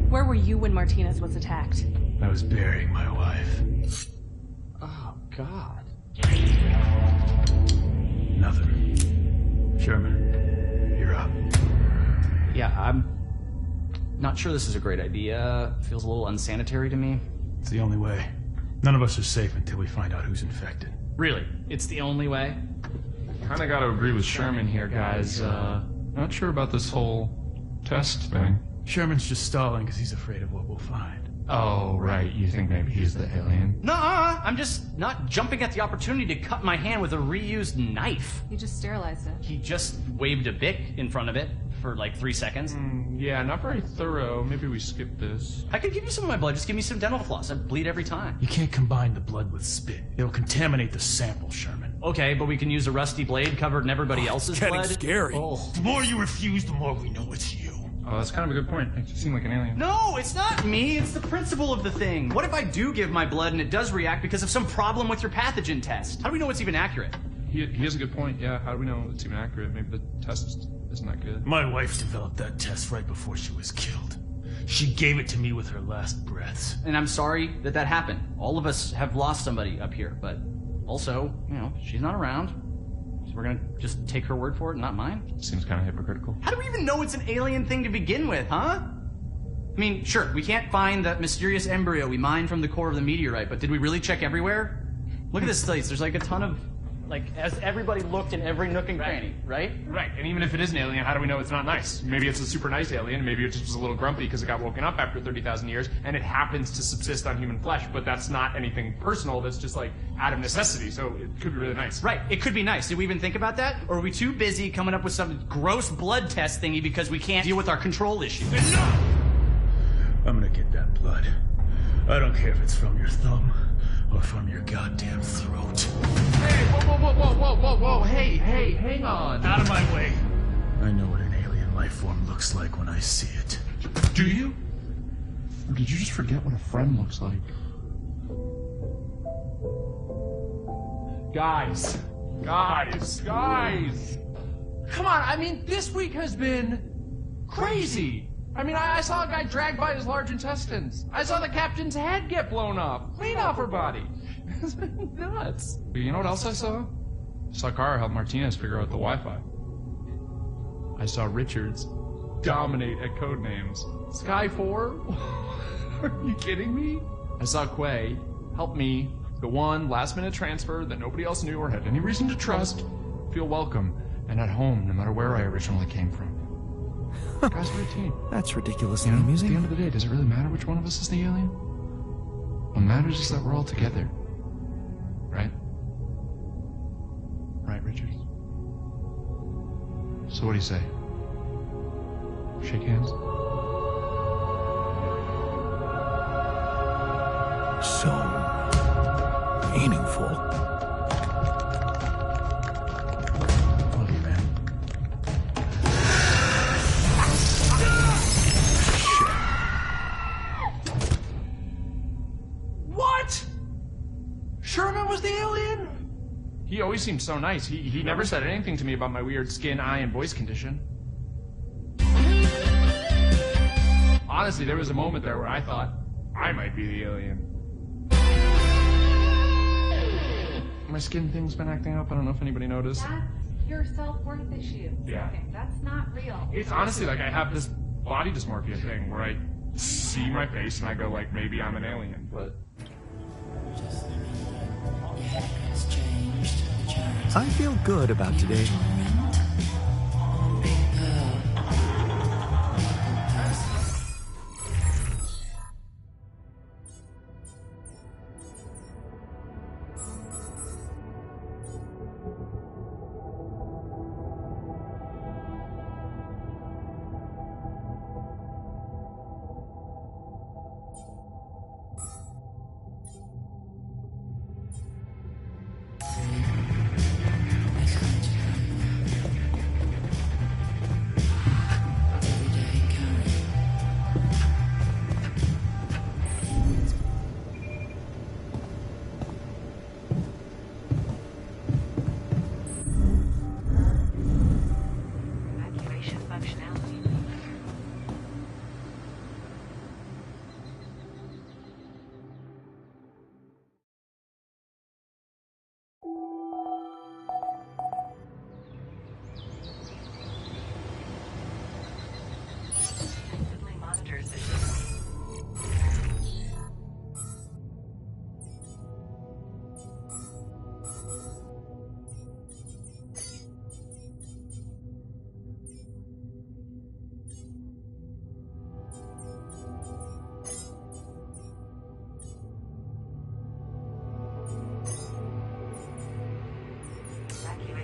Where were you when Martinez was attacked? I was burying my wife. Oh, God. Nothing. Sherman, you're up. Yeah, I'm not sure this is a great idea. Feels a little unsanitary to me. It's the only way. None of us are safe until we find out who's infected. Really? It's the only way? Kinda gotta agree with Sherman here, guys. Not sure about this whole test thing. Sherman's just stalling because he's afraid of what we'll find. Oh, right. You think maybe he's the alien? Nuh-uh. I'm just not jumping at the opportunity to cut my hand with a reused knife. You just sterilized it. He just waved a bic in front of it for like 3 seconds. Yeah, not very thorough. Maybe we skip this. I could give you some of my blood. Just give me some dental floss. I bleed every time. You can't combine the blood with spit. It'll contaminate the sample, Sherman. Okay, but we can use a rusty blade covered in everybody else's blood. Getting scary. Oh. The more you refuse, the more we know it's you. Oh, that's kind of a good point. Makes you seem like an alien. No, it's not me. It's the principle of the thing. What if I do give my blood and it does react because of some problem with your pathogen test? How do we know it's even accurate? He has a good point. Yeah, how do we know it's even accurate? Maybe the test isn't that good. My wife developed that test right before she was killed. She gave it to me with her last breaths. And I'm sorry that that happened. All of us have lost somebody up here, but also, you know, she's not around. So we're gonna just take her word for it, not mine? Seems kind of hypocritical. How do we even know it's an alien thing to begin with, huh? I mean, sure, we can't find that mysterious embryo we mined from the core of the meteorite, but did we really check everywhere? Look at this place. There's like a ton of, like, as everybody looked in every nook and cranny, right? Right, and even if it is an alien, how do we know it's not nice? Maybe it's a super nice alien, maybe it just was a little grumpy because it got woken up after 30,000 years, and it happens to subsist on human flesh, but that's not anything personal, that's just like out of necessity, so it could be really nice. Right, it could be nice. Did we even think about that? Or are we too busy coming up with some gross blood test thingy because we can't deal with our control issues? Enough! I'm gonna get that blood. I don't care if it's from your thumb or from your goddamn throat. Hey, whoa, hey, hang on. Out of my way. I know what an alien life form looks like when I see it. Do you? Or did you just forget what a friend looks like? Guys. Come on, I mean, this week has been crazy. I mean, I saw a guy dragged by his large intestines. I saw the captain's head get blown off, clean off her body. It's been nuts. But you know what else I saw? I saw Kara help Martinez figure out the Wi-Fi. I saw Richards dominate at codenames. Sky 4? Are you kidding me? I saw Quay help me, the one last-minute transfer that nobody else knew or had any reason to trust, feel welcome and at home no matter where I originally came from. Guys, we're a team. That's ridiculously You know, amusing. At the end of the day, does it really matter which one of us is the alien? What matters is that we're all together. Right? Right, Richard? So what do you say? Shake hands? So meaningful. Love you, man. What? Sherman was the alien? He always seemed so nice. He never said anything to me about my weird skin, eye, and voice condition. Honestly, there was a moment there where I thought I might be the alien. My skin thing's been acting up. I don't know if anybody noticed. That's your self-worth issue. Yeah. Okay, that's not real. It's honestly like I have this body dysmorphia thing where I see my face and I go like, maybe I'm an alien, but... I feel good about today.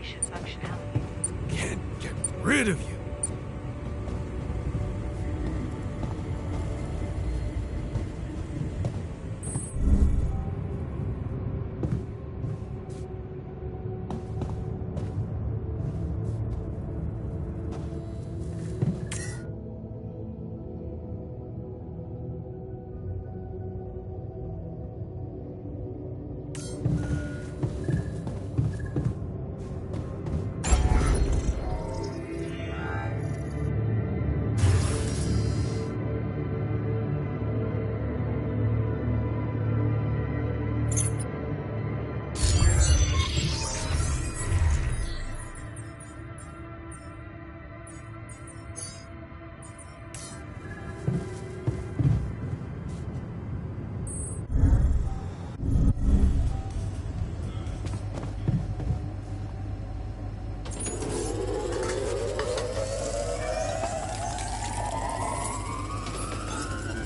simulation functionality. Can't get rid of you.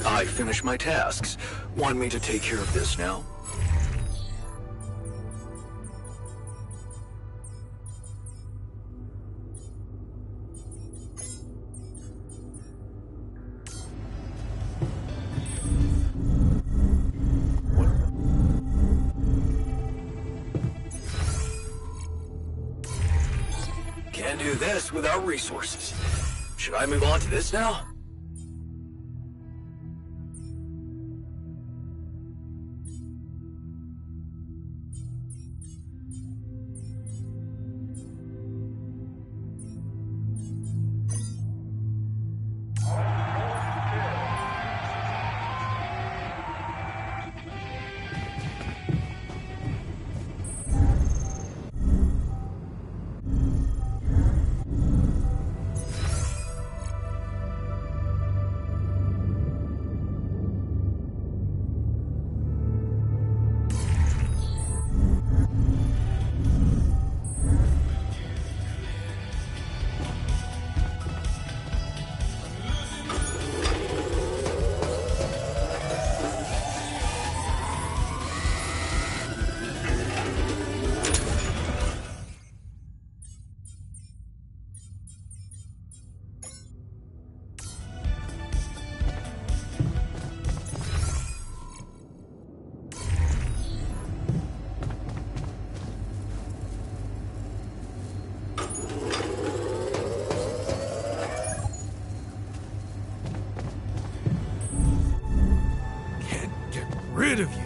I finished my tasks. Want me to take care of this now? Can't do this without resources. Should I move on to this now? Rid of you.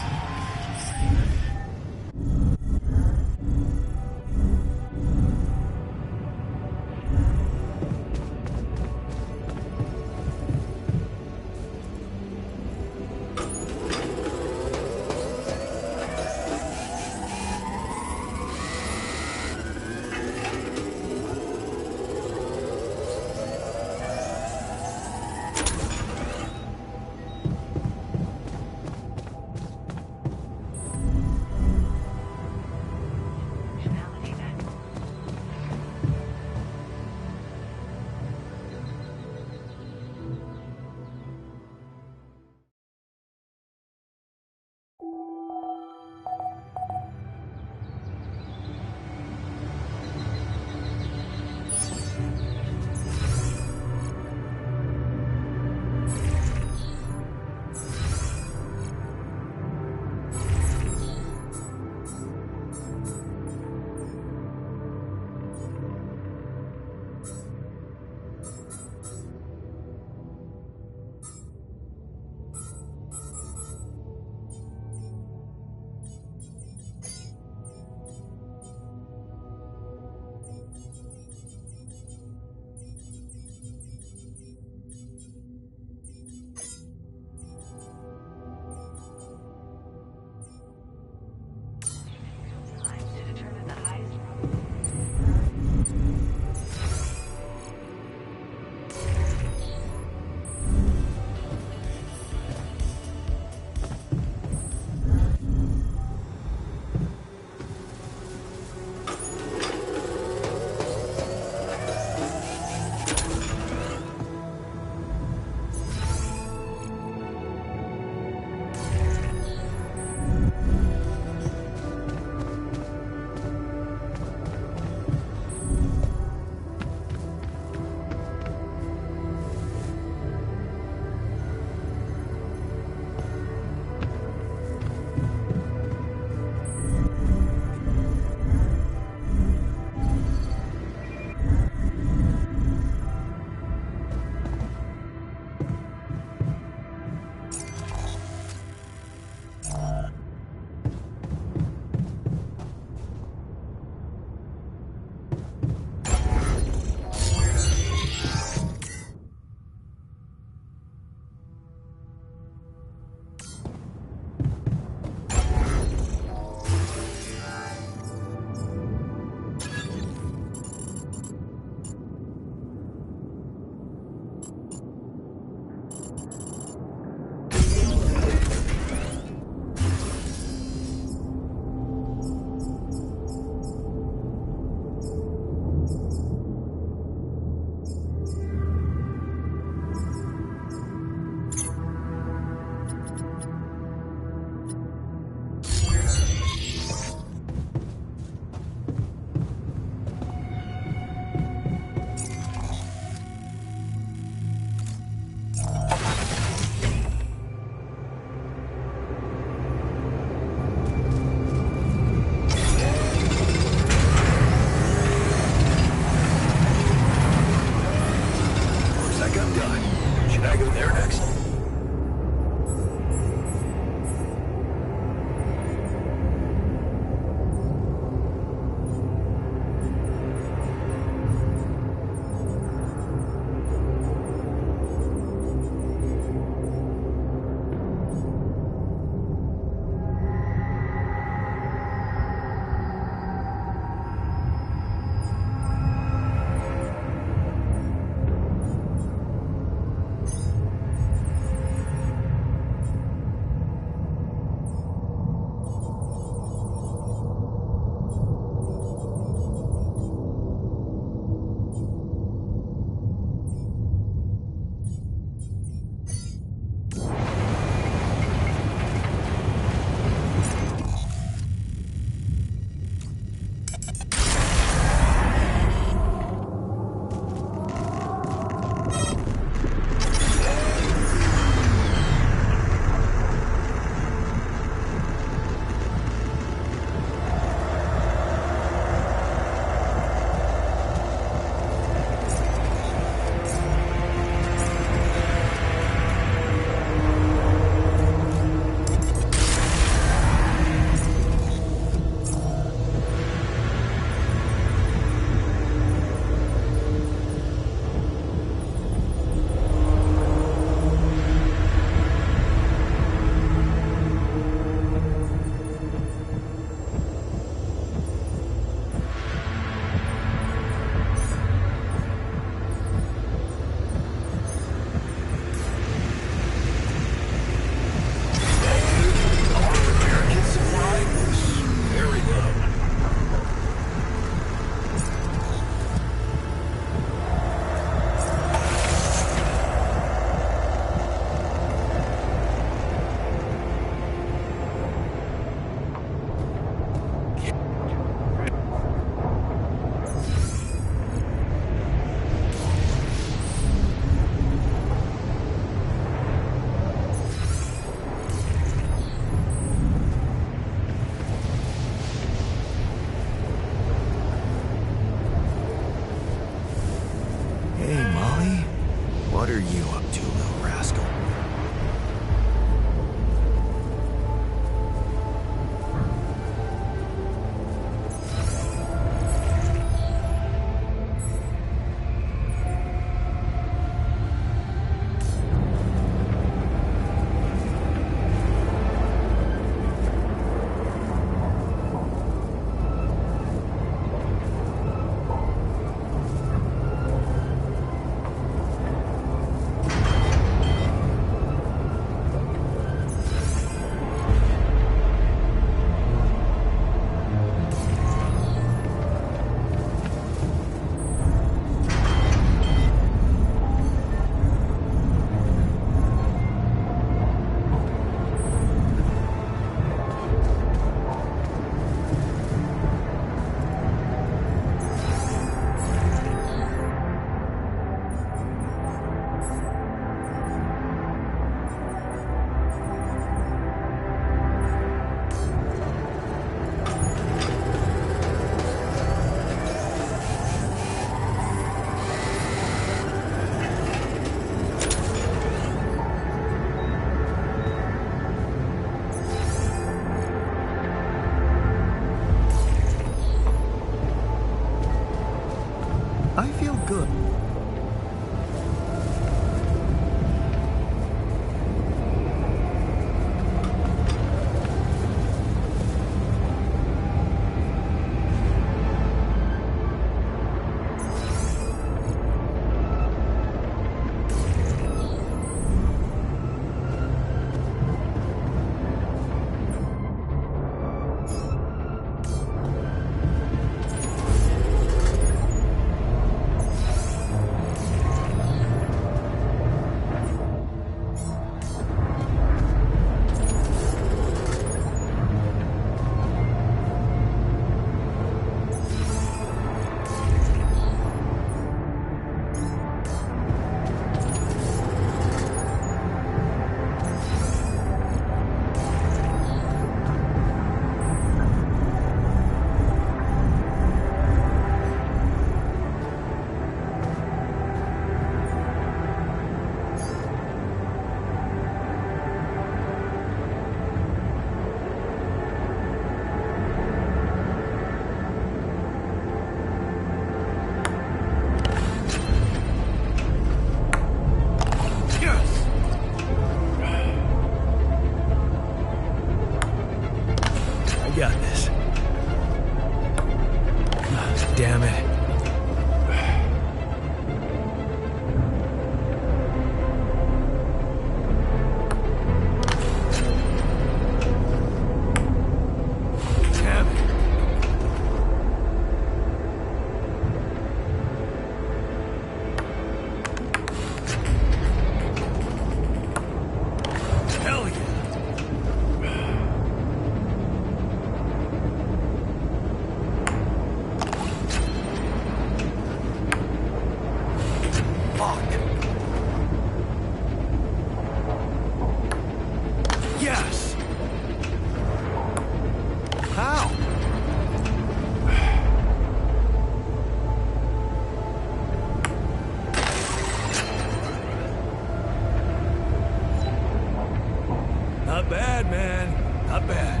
Not bad, man. Not bad.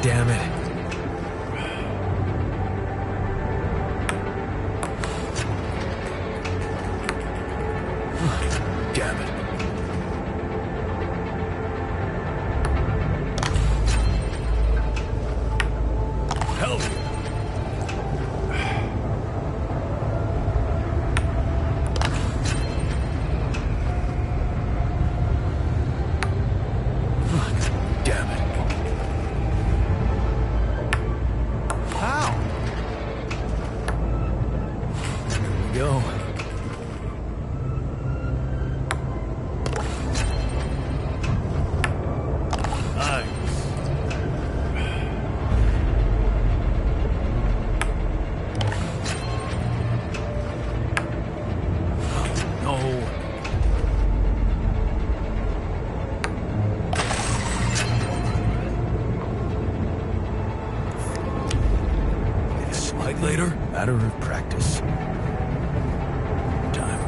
Damn it. Damn it. Hell yeah. Damn it. How? There we go. Nice. No. Slight later, matter of practice. Time.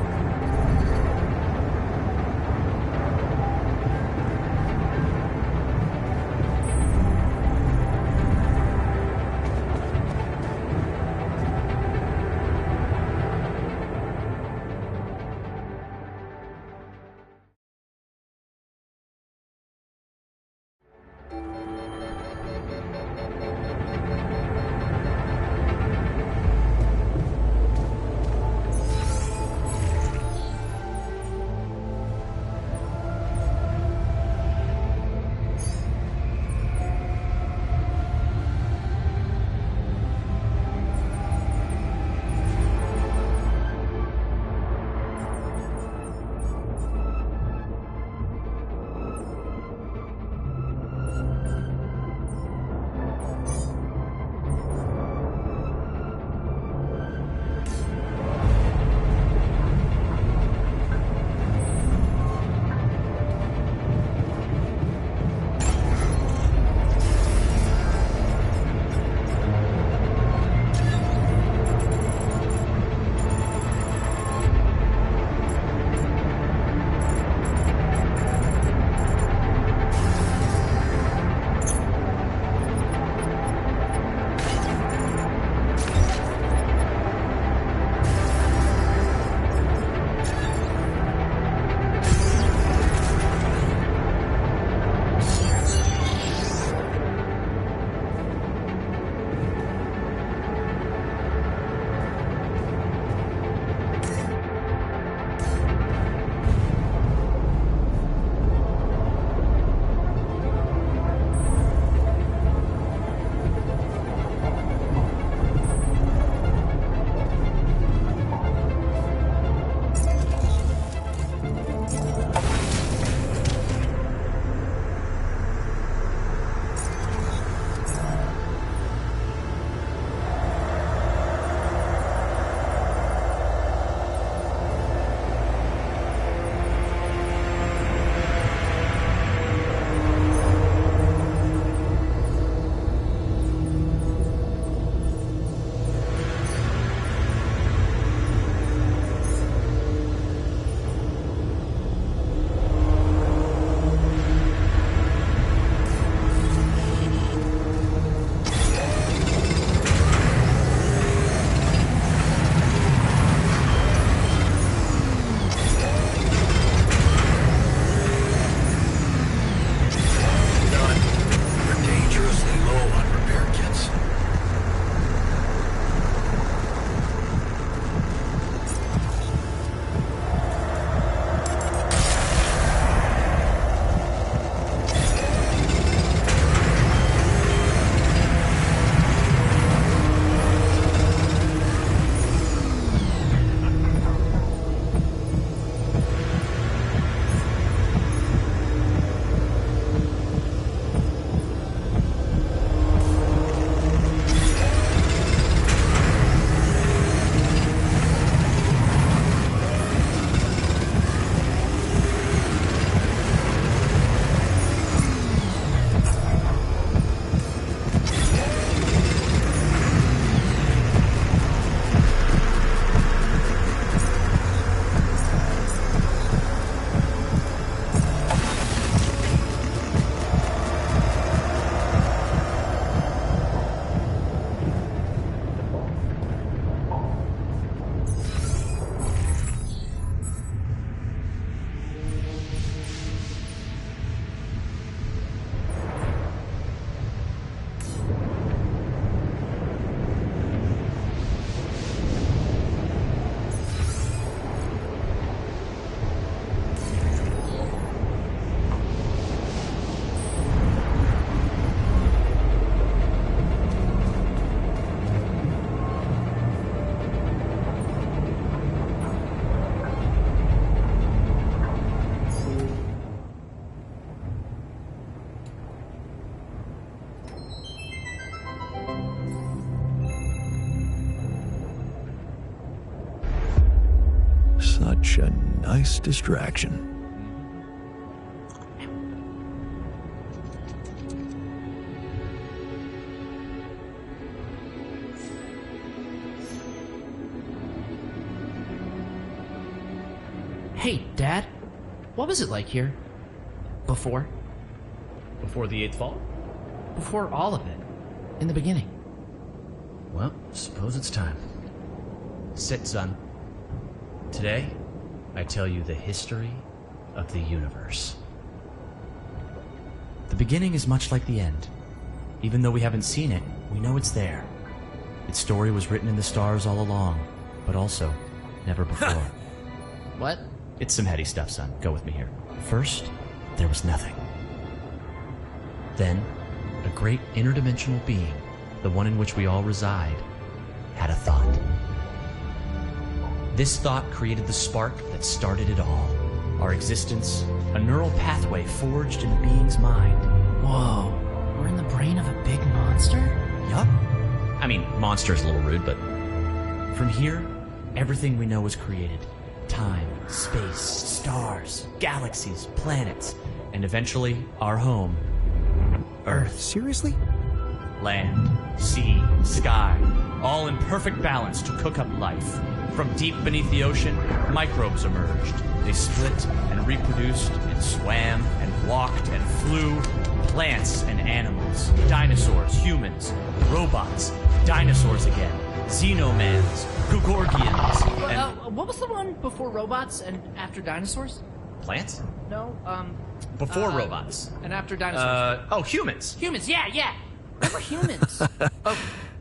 Such a nice distraction. Hey, Dad. What was it like here? Before? Before the Eighth Fall? Before all of it. In the beginning. Well, suppose it's time. Sit, son. Today, I tell you the history of the universe. The beginning is much like the end. Even though we haven't seen it, we know it's there. Its story was written in the stars all along, but also never before. What? It's some heady stuff, son. Go with me here. First, there was nothing. Then, a great interdimensional being, the one in which we all reside, had a thought. This thought created the spark that started it all. Our existence, a neural pathway forged in a being's mind. Whoa, we're in the brain of a big monster? Yup. I mean, monster's a little rude, but from here, everything we know was created. Time, space, stars, galaxies, planets, and eventually our home, Earth. Seriously? Land, sea, sky, all in perfect balance to cook up life. From deep beneath the ocean, microbes emerged. They split and reproduced and swam and walked and flew. Plants and animals, dinosaurs, humans, robots, dinosaurs again, xenomans, Gugorgians, and... what was the one before robots and after dinosaurs? Plants? No, Before robots. And after dinosaurs. Humans. Humans, yeah. Remember humans?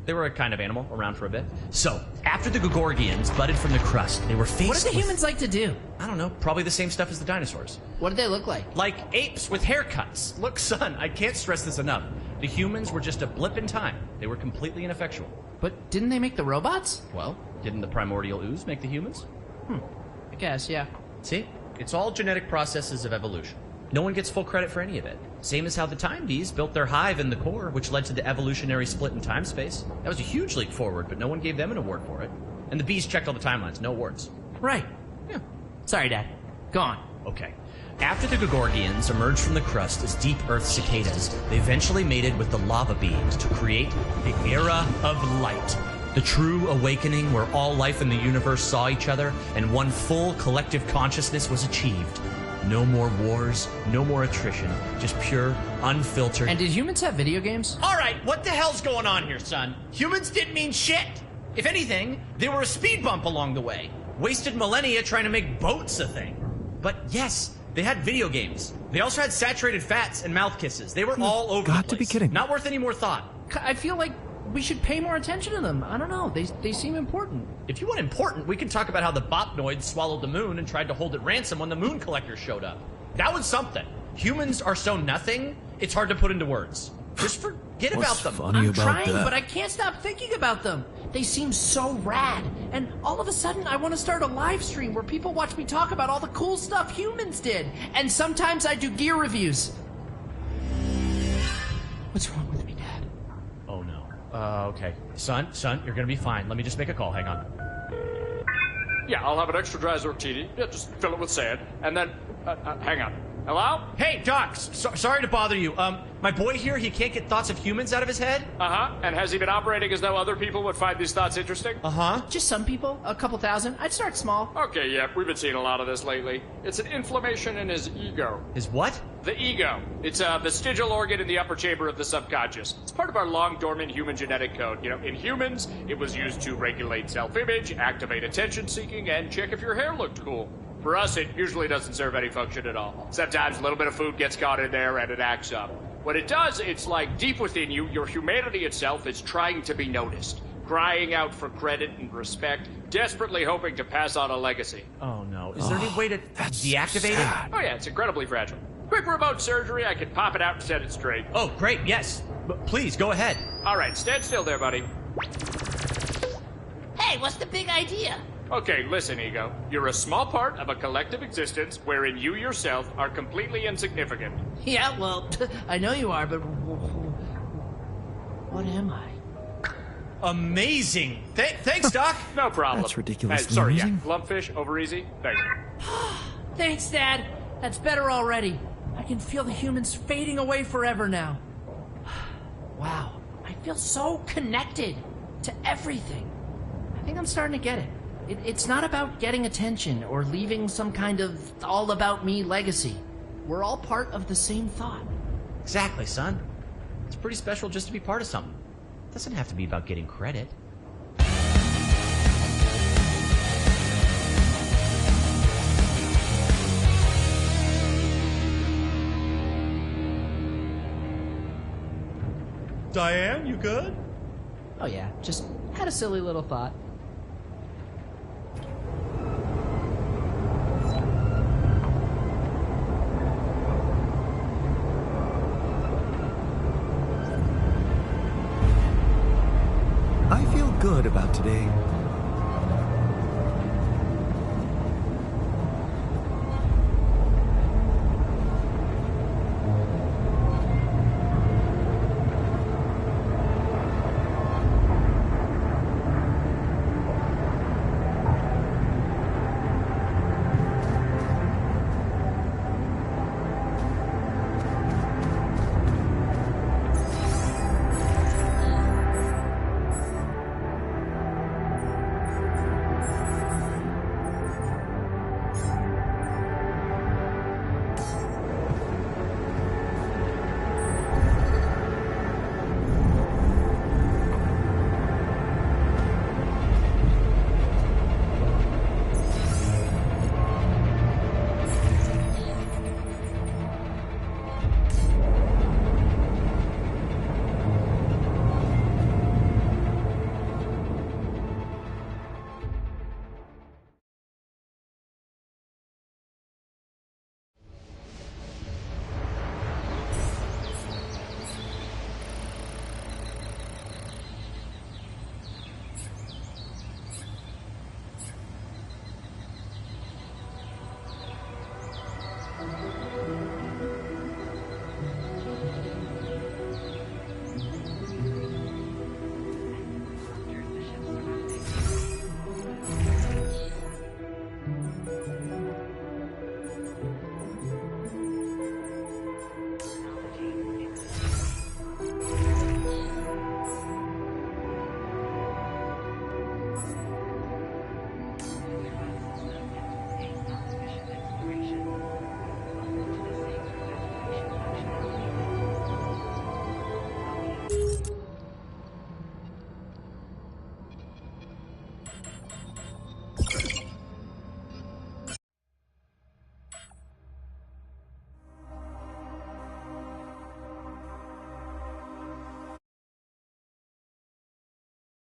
They were a kind of animal around for a bit. So, after the Gugorgians budded from the crust, they were faced What did the humans like to do? I don't know, probably the same stuff as the dinosaurs. What did they look like? Like apes with haircuts. Look, son, I can't stress this enough. The humans were just a blip in time. They were completely ineffectual. But didn't they make the robots? Well, didn't the primordial ooze make the humans? I guess, yeah. See? It's all genetic processes of evolution. No one gets full credit for any of it. Same as how the Time Bees built their hive in the core, which led to the evolutionary split in time-space. That was a huge leap forward, but no one gave them an award for it. And the bees checked all the timelines, no awards. Right. Yeah. Sorry, Dad. Go on. Okay. After the Gugorgians emerged from the crust as deep Earth cicadas, they eventually mated with the lava beings to create the Era of Light. The true awakening where all life in the universe saw each other and one full collective consciousness was achieved. No more wars, no more attrition, just pure, unfiltered... And did humans have video games? Alright, what the hell's going on here, son? Humans didn't mean shit! If anything, they were a speed bump along the way. Wasted millennia trying to make boats a thing. But yes, they had video games. They also had saturated fats and mouth kisses. They were all over the place. Got to be kidding. Not worth any more thought. I feel like we should pay more attention to them. I don't know. They seem important. If you want important, we can talk about how the Bopnoids swallowed the moon and tried to hold it ransom when the moon collectors showed up. That was something. Humans are so nothing, it's hard to put into words. Just forget about them. Funny I'm about trying, that? but I can't stop thinking about them. They seem so rad. And all of a sudden, I want to start a live stream where people watch me talk about all the cool stuff humans did. And sometimes I do gear reviews. What's wrong with me, Dad? Oh, no. Okay. Son, you're gonna be fine. Let me just make a call. Hang on. Yeah, I'll have an extra dry Zortini. Yeah, just fill it with sand. And then, hang on. Hello? Hey, Doc, sorry to bother you. My boy here, he can't get thoughts of humans out of his head? Uh-huh. And has he been operating as though other people would find these thoughts interesting? Uh-huh. Just some people, a couple thousand. I'd start small. Okay, yeah, we've been seeing a lot of this lately. It's an inflammation in his ego. His what? The ego. It's a vestigial organ in the upper chamber of the subconscious. It's part of our long-dormant human genetic code. You know, in humans, it was used to regulate self-image, activate attention-seeking, and check if your hair looked cool. For us, it usually doesn't serve any function at all. Sometimes a little bit of food gets caught in there and it acts up. What it does, it's like deep within you, your humanity itself is trying to be noticed, crying out for credit and respect, desperately hoping to pass on a legacy. Oh, no. Is there any way to deactivate it? Oh, yeah, it's incredibly fragile. Quick remote surgery, I can pop it out and set it straight. Oh, great, yes. But please, go ahead. All right, stand still there, buddy. Hey, what's the big idea? Okay, listen, Ego. You're a small part of a collective existence wherein you yourself are completely insignificant. Yeah, well, I know you are, but what am I? amazing. Thanks, Doc. No problem. That's ridiculously Sorry, yeah. amusing. Lumpfish, over easy. Thank you. Thanks, Dad. That's better already. I can feel the humans fading away forever now. Wow. I feel so connected to everything. I think I'm starting to get it. It's not about getting attention or leaving some kind of all-about-me legacy. We're all part of the same thought. Exactly, son. It's pretty special just to be part of something. It doesn't have to be about getting credit. Diane, you good? Oh yeah, just had a silly little thought. I feel good about today.